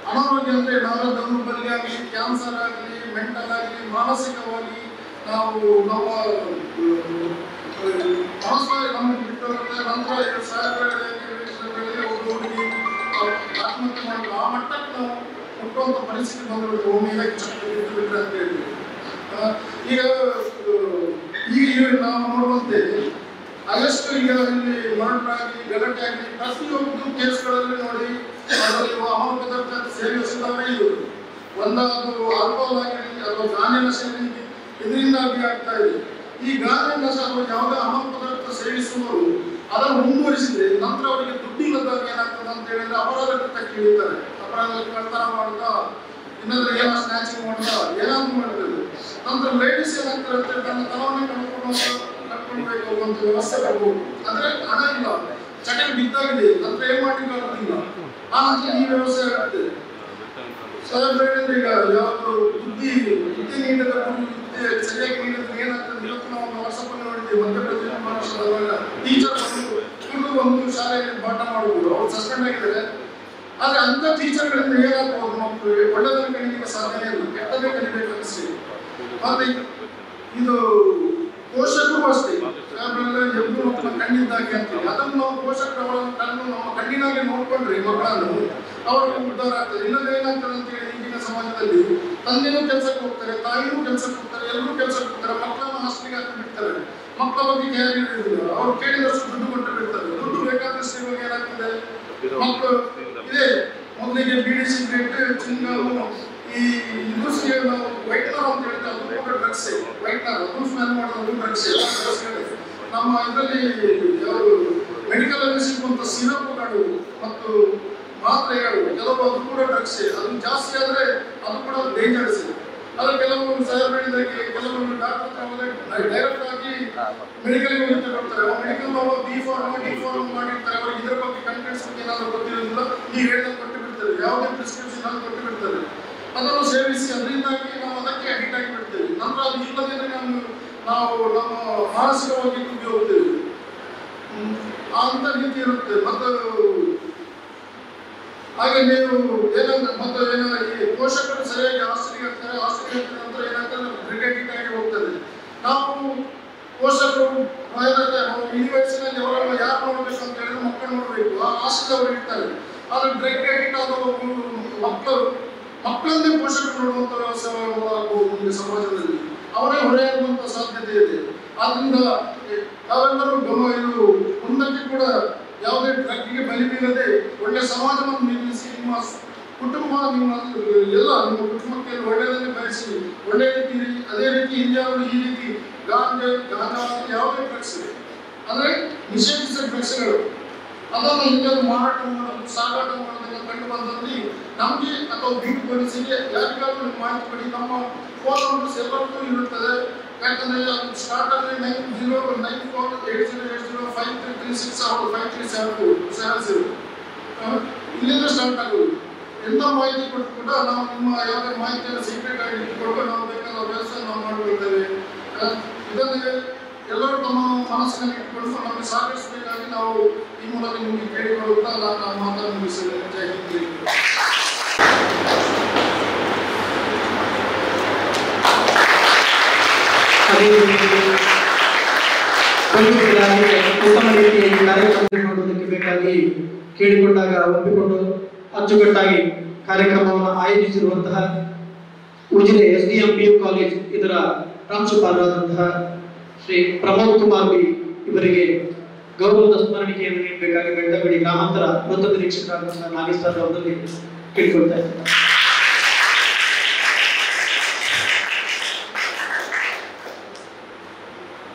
ಅನಾರೋಗ್ಯ ಅಂದರೆ ನರ ದೌರ್ಬಲ್ಯ ಆಗಲಿ, ಕ್ಯಾನ್ಸರ್ ಆಗಲಿ, ಮೆಂಟಲ್ ಆಗಲಿ, ಮಾನಸಿಕವಾಗಿ ನಾವು ನಮ್ಮ ಮನಸ್ಸಾಗಿ ನಮಗೆ ಬಿಟ್ಟೋಗುತ್ತೆ. ನಂತರ ಒಬ್ಬ ಹುಡುಗಿ ಆತ್ಮಹತ್ಯೆ ಮಾಡಿದ್ರು. ಆ ಮಟ್ಟಕ್ಕೆ ನಾವು ಹುಟ್ಟುವಂಥ ಪರಿಸ್ಥಿತಿ ಬಂದ್ಬಿಟ್ಟು ಒಮ್ಮೆ ಬಿಟ್ಟು ಬಿಟ್ಟರೆ ಅಂತ ಹೇಳಿ ಈಗ ನಾವು ನೋಡುವಂತೆ ಆಗಷ್ಟು ಈಗ ಇಲ್ಲಿ ಮರ್ಡರ್ ಆಗಲಿ, ಗಲಾಟೆ ಆಗಲಿ, ಪ್ರತಿಯೊಂದು ಕೇಸ್ಗಳಲ್ಲಿ ನೋಡಿ ಅದರಲ್ಲಿ ಅಮಲು ಪದಾರ್ಥ ಸೇವಿಸಿದವರೇ ಇದು. ಒಂದಾದು ಆಲ್ಕೋಹಾಲ್ ಆಗಿರಲಿ ಅಥವಾ ಗಾಂಜಿನ ಸೇವನೆ ಇದರಿಂದಾಗಿ ಆಗ್ತಾ ಇದೆ. ಈ ಗಾಂಜಾ ನಶ ಅಥವಾ ಯಾವುದೇ ಅಮಲು ಪದಾರ್ಥ ಸೇವಿಸುವವರು ಅದನ್ನು ಮುಂದುವರಿಸಿದ್ರೆ ನಂತರ ಅವರಿಗೆ ದುಡ್ಡಿಲ್ಲದಾಗ ಏನಾಗ್ತದೆ ಅಂತ ಹೇಳಿದ್ರೆ ಅಪರಾಧ ಕೃತ್ಯಕ್ಕೆ ಇಳಿತಾರೆ. ಅಪರಾಧ ಕಳ್ತನ ಮಾಡ್ತಾ, ಇನ್ನೊಂದು ಏನೋ ಸ್ನ್ಯಾಚಿಂಗ್ ಮಾಡ್ತಾ, ಏನಾದ್ರು ಮಾಡ್ತಾರೆ. ನಂತರ ಲೇಡೀಸ್ ಏನಾಗ್ತಾರೆ ಅಂತ ತನ್ನ ತನವನ್ನೇ ಕಳ್ಕೊಳ್ಬೇಕು ಹೋಗುವಂತ ವ್ಯವಸ್ಥೆ ಬರ್ಬೋದು. ಅಂದ್ರೆ ಹಣ ಇಲ್ಲ, ಚಟಕ್ಕೆ ಬಿದ್ದಾಗಿದೆ, ನಂತರ ಏನ್ ಮಾಡ್ಲಿಕ್ಕೆ ಆಗುದಿಲ್ಲ. ಆ ನಂತರ ಈ ವ್ಯವಸ್ಥೆ ಆಗುತ್ತೆ. ಈಗ ಯಾವುದು ಬುದ್ಧಿ ನೀಡದ ಸರಿಯಾಗಿ ನೀಡಿದ್ರೆ ಏನಾಗ್ತದೆ. ಇವತ್ತು ನಾವು ವಾಟ್ಸಪ್ ಅಲ್ಲಿ ನೋಡಿದ್ದೀವಿ, ಮಧ್ಯಪ್ರದೇಶ ಮಹಾರಾಷ್ಟ್ರದಲ್ಲ ಟೀಚರ್ ಒಂದು ಶಾಲೆಯಲ್ಲಿ ಪಾಠ ಮಾಡಬಹುದು, ಅವ್ರು ಸಸ್ಪೆಂಡ್ ಆಗಿದ್ದಾರೆ. ಆದ್ರೆ ಅಂತ ಟೀಚರ್ಗಳಿಂದ ಏನಾಗಬಹುದು, ಮಕ್ಕಳು ಒಳ್ಳೆದನ್ನು ಕಲಿಯಲಿಕ್ಕೆ ಸಾಧ್ಯ ಇಲ್ಲ, ಕೆಟ್ಟದೇ ಕಲಿಬೇಕು ಅನಿಸ್ತೀವಿ. ಮತ್ತೆ ಇದು ಪೋಷಕರು ಅಷ್ಟೇ, ಎದ್ದು ಮಕ್ಕಳ ಕಣ್ಣಿದ್ದಾಗೆ ಅಂತೀವಿ. ಅದನ್ನು ನಾವು ಪೋಷಕರು ಅವರ ಕಣ್ಣು ನಮ್ಮ ಕಣ್ಣಿನಾಗೆ ನೋಡ್ಕೊಂಡ್ರೆ ಮಕ್ಕಳನ್ನು ಅವ್ರಿಗೆ ಉದ್ಧಾರ ಆಗ್ತದೆ. ಇನ್ನೊಂದು ಏನಾಗ್ತದೆ ಅಂತ ಹೇಳಿ ಈಗಿನ ಸಮಾಜದಲ್ಲಿ ತಂದೆನೂ ಕೆಲಸಕ್ಕೆ ಹೋಗ್ತಾರೆ, ತಾಯಿನೂ ಕೆಲಸಕ್ಕೆ ಹೋಗ್ತಾರೆ, ಎಲ್ಲರೂ ಕೆಲಸಕ್ಕೆ ಹೋಗ್ತಾರೆ, ಮಕ್ಕಳನ್ನು ಹಾಸ್ಟೆಲ್ಗೆ ಹಾಕಿ ಬಿಡ್ತಾರೆ. ಮಕ್ಕಳ ಬಗ್ಗೆ ಕೇರ್ ಇರುವುದಿಲ್ಲ, ಅವ್ರು ಕೇಳಿದಷ್ಟು ದುಡ್ಡು ಕೊಟ್ಟು ಬಿಡ್ತಾರೆ. ದುಡ್ಡು ಬೇಕಾದಷ್ಟು ಇವಾಗ ಏನಾಗ್ತದೆ, ಮಕ್ಕಳು ಇದೆ ಮೊದಲಿಗೆ ಬೀಡಿ, ಸಿಗರೇಟ್, ಚಿಂಗಮ್ಮು, ಈ ಇಂಡಸ್ಟ್ರಿಯಲ್ ನಾವು ವೈಟ್ನರ್ ಅಂತ ಹೇಳ್ತಾರೆ, ಅದು ಕೂಡ ಡ್ರಗ್ಸ್. ವೈಟ್ನರ್ ಅದು ಸ್ಮೆಲ್ ಮಾಡೋದು ಡ್ರಗ್ಸ್. ನಮ್ಮ ಇದರಲ್ಲಿ ಯಾವುದು ಮೆಡಿಕಲ್ ಅಲ್ಲಿ ಸಿಗುವಂತ ಸಿರಪ್ಗಳು ಮತ್ತು ಮಾತ್ರೆಗಳು ಕೆಲವು ಅದು ಕೂಡ ಡ್ರಗ್ಸ್. ಅದು ಜಾಸ್ತಿ ಆದ್ರೆ ಅದು ಕೂಡ ಡೇಂಜರಸ್. ಅದು ಕೆಲವು ಸಹಬೇಡಿದಾಗೆ ಕೆಲವರು ಡಾಕ್ಟರ್ ಡೈರೆಕ್ಟ್ ಆಗಿ ಮೆಡಿಕಲ್ಗೆ ಹೋಗಿ ತಗೊಳ್ತಾರೆ. ಮೆಡಿಕಲ್ ಡಿ-ಫಾರ್ಮ್ ಮಾಡಿರ್ತಾರೆ. ಅವ್ರಿಗೆ ಇದ್ರ ಬಗ್ಗೆ ಕಂಟೆಂಟ್ಸ್ ಬಗ್ಗೆ ಏನಾದರೂ ಗೊತ್ತಿರೋದಿಲ್ಲ, ಈ ಹೇಳಿದ ಕೊಟ್ಟು ಬಿಡ್ತಾರೆ, ಯಾವುದೇ ಪ್ರಿಸ್ಕ್ರಿಪ್ಷನ್ ಅಲ್ಲಿ ಕೊಟ್ಟು ಬಿಡ್ತಾರೆ. ಅದನ್ನು ಸೇವಿಸಿ ಅದರಿಂದಾಗಿ ನಾವು ಅದಕ್ಕೆ ಅಡಿಕ್ಟ್ ಆಗಿ ಬಿಡ್ತೇವೆ. ನಂತರ ಅದು ಇಲ್ಲದೇ ನಾವು ನಮ್ಮ ಮಾನಸಿಕವಾಗಿ ಕುಗ್ಗಿ ಹೋಗ್ತೇವೆ. ಅಂತ ರೀತಿ ಇರುತ್ತೆ. ಮತ್ತು ಹಾಗೆ ನೀವು ಏನಂದ್ರೆ ಮತ್ತೆ ಏನೋ ಈ ಪೋಷಕರು ಸರಿಯಾಗಿ ಹಾಸ್ಟೆಲ್ಗೆ ಹಾಕ್ತಾರೆ ನಂತರ ಏನಾಗ್ತದೆ ಕ್ರಿಕೆಟ್ ಆಗಿ ಹೋಗ್ತದೆ. ನಾವು ಪೋಷಕರು ಈ ವಯಸ್ಸಿನಲ್ಲಿ ಅವರನ್ನು ಯಾರು ನೋಡ್ಬೇಕು ಅಂತ ಹೇಳಿದ್ರೆ ಮಕ್ಕಳು ನೋಡ್ಬೇಕು, ಆ ಹಾಸ್ಟೆಲ್ ಅವರು ಇರ್ತಾರೆ. ಆದ್ರೆ ಡ್ರಗ್ ಅಡಿಕ್ಟ್ ಆದ ಮಕ್ಕಳನ್ನೇ ಪೋಷಕರು ನೋಡುವಂತ ವ್ಯವಸ್ಥೆ ಆಗಬಹುದು ಸಮಾಜದಲ್ಲಿ. ಅವರೇ ಹೊರೆಯಾಗುವಂತ ಸಾಧ್ಯತೆ ಇದೆ. ಆದ್ರಿಂದ ನಾವೆಲ್ಲರೂ ಇದು ಮುಂದಕ್ಕೆ ಕೂಡ ಯಾವುದೇ ಡ್ರಗ್ಗೆ ಬಲಿ ಬೀಳದೆ ಒಳ್ಳೆ ಸಮಾಜವನ್ನು ನಿರ್ಮಿಸಿ ನಿಮ್ಮ ಕುಟುಂಬ ನಿಮ್ಮ ಕುಟುಂಬಕ್ಕೆ ಒಳ್ಳೆಯದನ್ನು ಬಯಸಿ ಒಳ್ಳೆಯ ರೀತಿ. ಅದೇ ರೀತಿ ಇಂಡಿಯಾದಲ್ಲಿ ಈ ರೀತಿ ಗಾಂಜಾ ಯಾವುದೇ ಡ್ರಗ್ಸ್ ಅಂದ್ರೆ ನಿಷೇಧಿಸಿದ ಡ್ರಗ್ಸ್ಗಳು ಅದನ್ನು ಇಂಡಿಯಾದ ಮಾರಾಟ ಮಾಡೋದು, ಸಾಗಾಟ ಮಾಡೋದನ್ನ ಕಂಡು ಬಂದಲ್ಲಿ ನಮಗೆ ಅಥವಾ ಬೀಟ್ ಪೊಲೀಸಿಗೆ ಯಾರಿಗಾದ್ರೂ ಮಾಹಿತಿ ಕೊಡಿ. ನಮ್ಮ ಫೋನ್ ನಂಬರ್ಸ್ ಎಲ್ಲರಿಗೂ ಇರುತ್ತದೆ. ಯಾಕಂದ್ರೆ ಅದು ಸ್ಟಾರ್ಟ್ ಆದರೆ 9094805336 ಇಲ್ಲಿಂದ ಸ್ಟಾರ್ಟ್ ಆಗೋದು. ಎಂಥ ಮಾಹಿತಿ ಕೊಟ್ಟು ಕೂಡ ನಾವು ನಿಮ್ಮ ಯಾವುದೇ ಮಾಹಿತಿಯನ್ನು ಸೀಕ್ರೆಟ್ ಆಗಿ ಇಟ್ಕೊಂಡು ನಾವು ಬೇಕಾದ ವ್ಯವಸ್ಥೆ ನಾವು ಮಾಡಿಕೊಳ್ತೇವೆ. ಇದನ್ನೇ ಎಲ್ಲರೂ ತಮ್ಮ ಮನಸ್ಸಿನಲ್ಲಿ ಇಟ್ಟುಕೊಂಡು ನಮಗೆ ಸಾಗಿಸಬೇಕಾಗಿ ನಾವು ಈ ಮೂಲಕ ನಿಮಗೆ ಕೇಳಿಕೊಳ್ಳುತ್ತಾ ನಾನು ಮಾತನ್ನು ಮುಗಿಸಿದ್ದೇನೆ. ಜೈ ಹಿಂದ್. ಉತ್ತಮ ರೀತಿಯಲ್ಲಿ ಕಾರ್ಯಕ್ರಮ ಮಾಡುವುದಕ್ಕೆ ಬೇಕಾಗಿ ಕೇಳಿಕೊಂಡಾಗ ಒಪ್ಪಿಕೊಂಡು ಅಚ್ಚುಕಟ್ಟಾಗಿ ಕಾರ್ಯಕ್ರಮವನ್ನು ಆಯೋಜಿಸಿರುವಂತಹ ಉಜಿರೆ SDM PU ಕಾಲೇಜ್ ಇದರ ಪ್ರಾಂಶುಪಾಲರಾದಂತಹ ಶ್ರೀ ಪ್ರಮೋದ್ ಕುಮಾರ್ ಬಿ ಇವರಿಗೆ ಗೌರವದ ಸ್ಮರಣಿಕೆಯನ್ನು ನೀಡಬೇಕಾಗಿ ಬೆಳ್ತಂಗಡಿ ಗ್ರಾಮಾಂತರ ವೃತ್ತ ನಿರೀಕ್ಷಕರಾದಂತಹ ನಾಗೇಶ್ ಸರ್ ಅವರಲ್ಲಿ ಕೇಳಿಕೊಳ್ತಾ ಇದ್ದಾರೆ.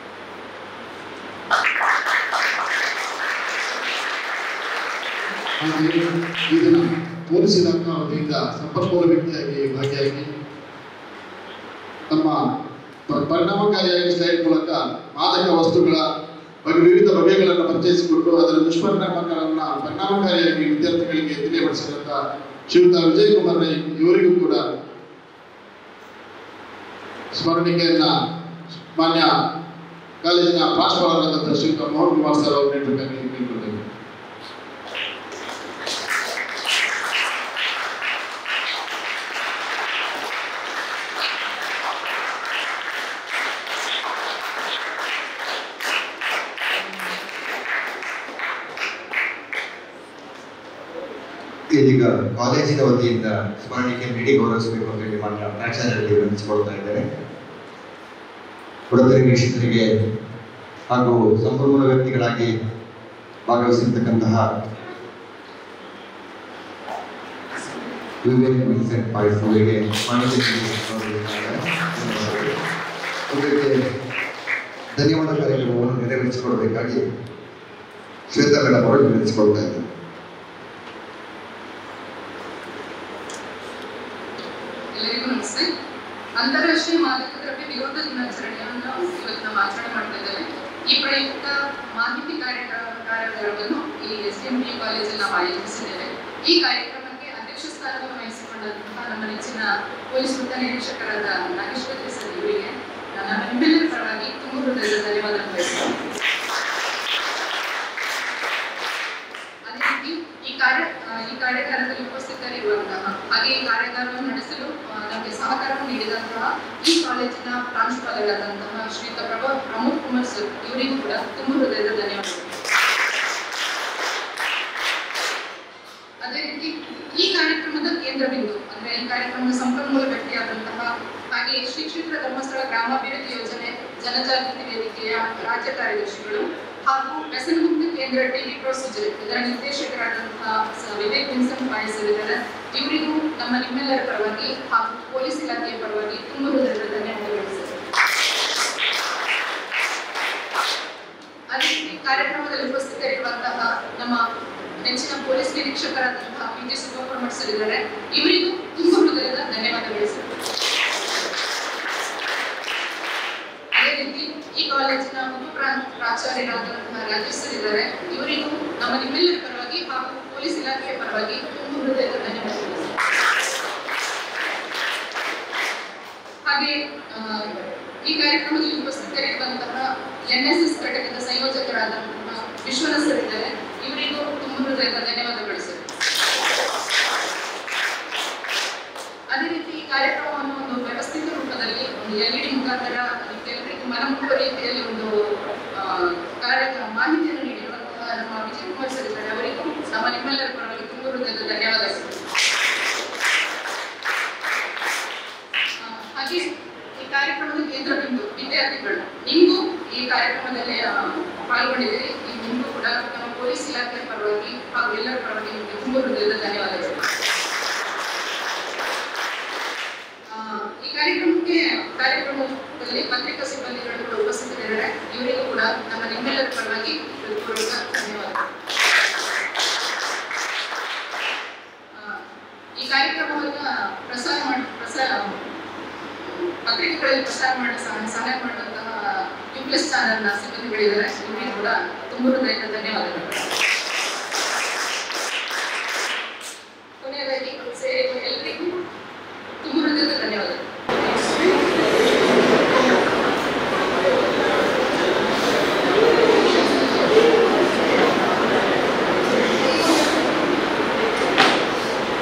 ಈ ದಿನ ಪೊಲೀಸ್ ಇಲಾಖಾ ವತಿಯಿಂದ ಸಂಪನ್ಮೂಲ ವ್ಯಕ್ತಿಯಾಗಿ ಭಾಗಿಯಾಗಿ ನಮ್ಮ ಪರಿಣಾಮಕಾರಿಯಾಗಿ ಸ್ಲೈಡ್ ಮೂಲಕ ಮಾದಕ ವಸ್ತುಗಳ ಬಗ್ಗೆ ವಿವಿಧ ಬಗೆಗಳನ್ನು ಪರಿಚಯಿಸಿಕೊಂಡು ಅದರ ದುಷ್ಪರಿಣಾಮಗಳನ್ನು ಪರಿಣಾಮಕಾರಿಯಾಗಿ ವಿದ್ಯಾರ್ಥಿಗಳಿಗೆ ತಿಳಿಯಪಡಿಸಿದಂತ ಶ್ರೀಯುತ ವಿಜಯ್ ಕುಮಾರ್ ರೈ ಇವರಿಗೂ ಕೂಡ ಸ್ಮರಣಿಕೆಯನ್ನ ಮಾನ್ಯ ಕಾಲೇಜಿನ ಪ್ರಾಂಶುಪಾಲರಾದಂತಹ ಶ್ರೀಯುತ ಮೋಹನ್ ಕುಮಾರ್ ಸರ್ ಅವರು ನೀಡಬೇಕಾಗಿ ಕೇಳಿಕೊಳ್ತೇವೆ. ಇದೀಗ ಕಾಲೇಜಿನ ವತಿಯಿಂದ ಸ್ಮರಣಿಕೆ ನೀಡಿ ಗೌರವಿಸಬೇಕು ಅಂತ ಹೇಳಿ ಮಾನ್ಯ ಪ್ರಾಚಾರ್ಯರಿಗೆ ವಿನಂತಿಸಿಕೊಳ್ತಾ ಇದ್ದೇನೆ. ಕೊಡಗರೆ ವೀಕ್ಷಕರಿಗೆ ಹಾಗೂ ಸಂಪನ್ಮೂಲ ವ್ಯಕ್ತಿಗಳಾಗಿ ಭಾಗವಹಿಸಿರ್ತಕ್ಕಂತಹ ವಿವೇಕ್ ವಿನ್ಸೆಂಟ್ ಪಾಯ್ಸ್ ಅವರಿಗೆ ಧನ್ಯವಾದ ಕಾರ್ಯಕ್ರಮವನ್ನು ನೆರವೇರಿಸಿಕೊಡಬೇಕಾಗಿ ಶ್ವೇತಾ ಮೇಡಮ್ ಅವರು ವಿನಂತಿಸಿಕೊಳ್ತಾ ಇದ್ದಾರೆ. ಎಲ್ಲರಿಗೂ ನಮಸ್ತೆ. ಅಂತಾರಾಷ್ಟ್ರೀಯ ಮಾದಕ ದ್ರವ್ಯ ವಿರೋಧ ದಿನಾಚರಣೆಯನ್ನು ಇವತ್ತು ನಾವು ಆಚರಣೆ ಮಾಡ್ತಾ ಇದ್ದೇವೆ. ಈ ಪ್ರಯುಕ್ತ ಮಾಹಿತಿ ಕಾರ್ಯಾಗಾರವನ್ನು ಈ SDMP ಕಾಲೇಜಲ್ಲಿ ನಾವು ಆಯೋಜಿಸಿದ್ದೇವೆ. ಈ ಕಾರ್ಯಕ್ರಮಕ್ಕೆ ಅಧ್ಯಕ್ಷ ಸ್ಥಾನವನ್ನು ವಹಿಸಿಕೊಂಡಂತಹ ನಮ್ಮ ನೆಚ್ಚಿನ ಪೊಲೀಸ್ ವೃತ್ತ ನಿರೀಕ್ಷಕರಾದ ನಾಗೇಶ್ ಕತ್ರಿ ಸರ್ ಇವರಿಗೆ ನನ್ನ ನಿಮ್ಮೆಲ್ಲರ ಪರವಾಗಿ ತುಂಬ ಹೃದಯದ ಧನ್ಯವಾದ ಬಯಸ್ತೇನೆ. ಅದೇ ರೀತಿ ಈ ಕಾರ್ಯಾಗಾರದಲ್ಲಿ ಉಪಸ್ಥಿತರಿರುವಂತಹ ಹಾಗೆ ಈ ಕಾರ್ಯಾಗಾರವನ್ನು ನಡೆಸಲು ನಮಗೆ ಸಹಕಾರವನ್ನು ನೀಡಿದಂತಹ ಈ ಕಾಲೇಜಿನ ಪ್ರಾಂಶುಪಾಲರಾದಂತಹ ಶ್ರೀಯುತ ಪ್ರಮೋದ್ ಕುಮಾರ್ ಸರ್ ಇವರಿಗೂ ಕೂಡ ತುಂಬ ಹೃದಯದ ಧನ್ಯವಾದಗಳು. ಅದೇ ರೀತಿ ಈ ಕಾರ್ಯಕ್ರಮದ ಕೇಂದ್ರ ಬಿಂದು ಅಂದ್ರೆ ಈ ಕಾರ್ಯಕ್ರಮದ ಸಂಪನ್ಮೂಲ ವ್ಯಕ್ತಿಯಾದಂತಹ ಹಾಗೆ ಶ್ರೀ ಕ್ಷೇತ್ರ ಧರ್ಮಸ್ಥಳ ಗ್ರಾಮಾಭಿವೃದ್ಧಿ ಯೋಜನೆ ಜನಜಾಗೃತಿ ವೇದಿಕೆಯ ರಾಜ್ಯ ಕಾರ್ಯದರ್ಶಿಗಳು ಹಾಗೂ ವ್ಯಸನಮುಕ್ತ ಕೇಂದ್ರ ಟಿವಿ ಪ್ರೊಸೀಜರ್ ಇದರ ನಿರ್ದೇಶಕರಾದಂತಹ ವಿವೇಕ್ ವಿನ್ಸೆಂಟ್ ಪಾಯ್ಸ್ ಇದ್ದಾರೆ. ಇವರಿಗೂ ನಮ್ಮ ನಿಮ್ಮೆಲ್ಲರ ಪರವಾಗಿ ಹಾಗೂ ಪೊಲೀಸ್ ಇಲಾಖೆಯ ಪರವಾಗಿ ತುಂಬ ಹೃದಯದ ಧನ್ಯವಾದಗಳು ಸರ್. ಅದೇ ರೀತಿ ಕಾರ್ಯಕ್ರಮದಲ್ಲಿ ಉಪಸ್ಥಿತರಿರುವಂತಹ ನಮ್ಮ ನೆಚ್ಚಿನ ಪೊಲೀಸ್ ನಿರೀಕ್ಷಕರಾದಂತಹ PG ಸುಬ್ಬಪ್ಪ ಸರ್ ಇದ್ದಾರೆ. ಇವರಿಗೂ ತುಂಬ ಹೃದಯದ ಧನ್ಯವಾದಗಳು ಸರ್. ಅದೇ ರೀತಿ ಈ ಕಾಲೇಜಿನ ಉಪ ಪ್ರಾಚಾರ್ಯರಾದಂತಹ ರಾಜೇಶ್ ಸರ್ ಇದ್ದಾರೆ. ಇವರಿಗೂ ನಮ್ಮ ನಿಮ್ಮೆಲ್ಲರ ಪರವಾಗಿ ಹಾಗೂ ಪೊಲೀಸ್ ಇಲಾಖೆಯ ಪರವಾಗಿ ತುಂಬ ಹೃದಯದ ಧನ್ಯವಾದಗಳು. ಹಾಗೆ ಈ ಕಾರ್ಯಕ್ರಮದಲ್ಲಿ ಉಪಸ್ಥಿತರಿರುವಂತಹ NSS ಘಟಕದ ಸಂಯೋಜಕರಾದಂತಹ ವಿಶ್ವನಾಥ್ ಸರ್ ಇದ್ದಾರೆ. ಇವರಿಗೂ ತುಂಬ ಹೃದಯದ ಧನ್ಯವಾದಗಳು ಸರ್. ಅದೇ ರೀತಿ ಈ ಕಾರ್ಯಕ್ರಮವನ್ನು ಒಂದು ವ್ಯವಸ್ಥಿತ ರೂಪದಲ್ಲಿ ಒಂದು LED ಮುಖಾಂತರ ಎಲ್ಲರಿಗೂ ಮನಮುಟ್ಟುವ ರೀತಿಯಲ್ಲಿ ಒಂದು ಮಾಹಿತಿಯನ್ನು ನೀಡಿರುವಂತಹ ನಮ್ಮ ವಿಜಯ್ ಕುಮಾರ್ ಸರ್ ಇದ್ದಾರೆ. ಅವರಿಗೂ ನಮ್ಮ ನಿಮ್ಮೆಲ್ಲರ ಪರವಾಗಿ ತುಂಬ ಹೃದಯದ ಧನ್ಯವಾದಗಳು. ಹಾಗೆ ಈ ಕಾರ್ಯಕ್ರಮದ ಕೇಂದ್ರ ಬಿಂದು ವಿದ್ಯಾರ್ಥಿಗಳು ನಿಮಗೂ ಈ ಕಾರ್ಯಕ್ರಮದಲ್ಲಿ ಪಾಲ್ಗೊಂಡಿದ್ದೀರಿ. ನಿಮಗೂ ಕೂಡ ನಮ್ಮ ಪೊಲೀಸ್ ಇಲಾಖೆಯ ಪರವಾಗಿ ಹಾಗೂ ಎಲ್ಲರ ಪರವಾಗಿ ನಿಮಗೆ ತುಂಬ ಹೃದಯದ ಧನ್ಯವಾದಗಳು. ಈ ಕಾರ್ಯಕ್ರಮದಲ್ಲಿ ಪತ್ರಿಕಾ ಸಿಬ್ಬಂದಿಗಳು ಕೂಡ ಉಪಸ್ಥಿತರಿದ್ದಾರೆ. ಇವರಿಗೂ ಕೂಡ ನಮ್ಮ ನಿಮ್ಮೆಲ್ಲರ ಪರವಾಗಿ ಹೃತ್ಪೂರ್ವಕ ಧನ್ಯವಾದಗಳು. ಈ ಕಾರ್ಯಕ್ರಮವನ್ನು ಪತ್ರಿಕೆಗಳಲ್ಲಿ ಪ್ರಸಾರ ಮಾಡಲು ಸಹಾಯ ಮಾಡುವಂತಹ ನ್ಯೂಪ್ಲಸ್ ಚಾನೆಲ್ನ ಸಿಬ್ಬಂದಿಗಳಿದ್ದಾರೆ. ಇವರಿಗೂ ಕೂಡ ತುಂಬ ಹೃದಯದ ಧನ್ಯವಾದಗಳು.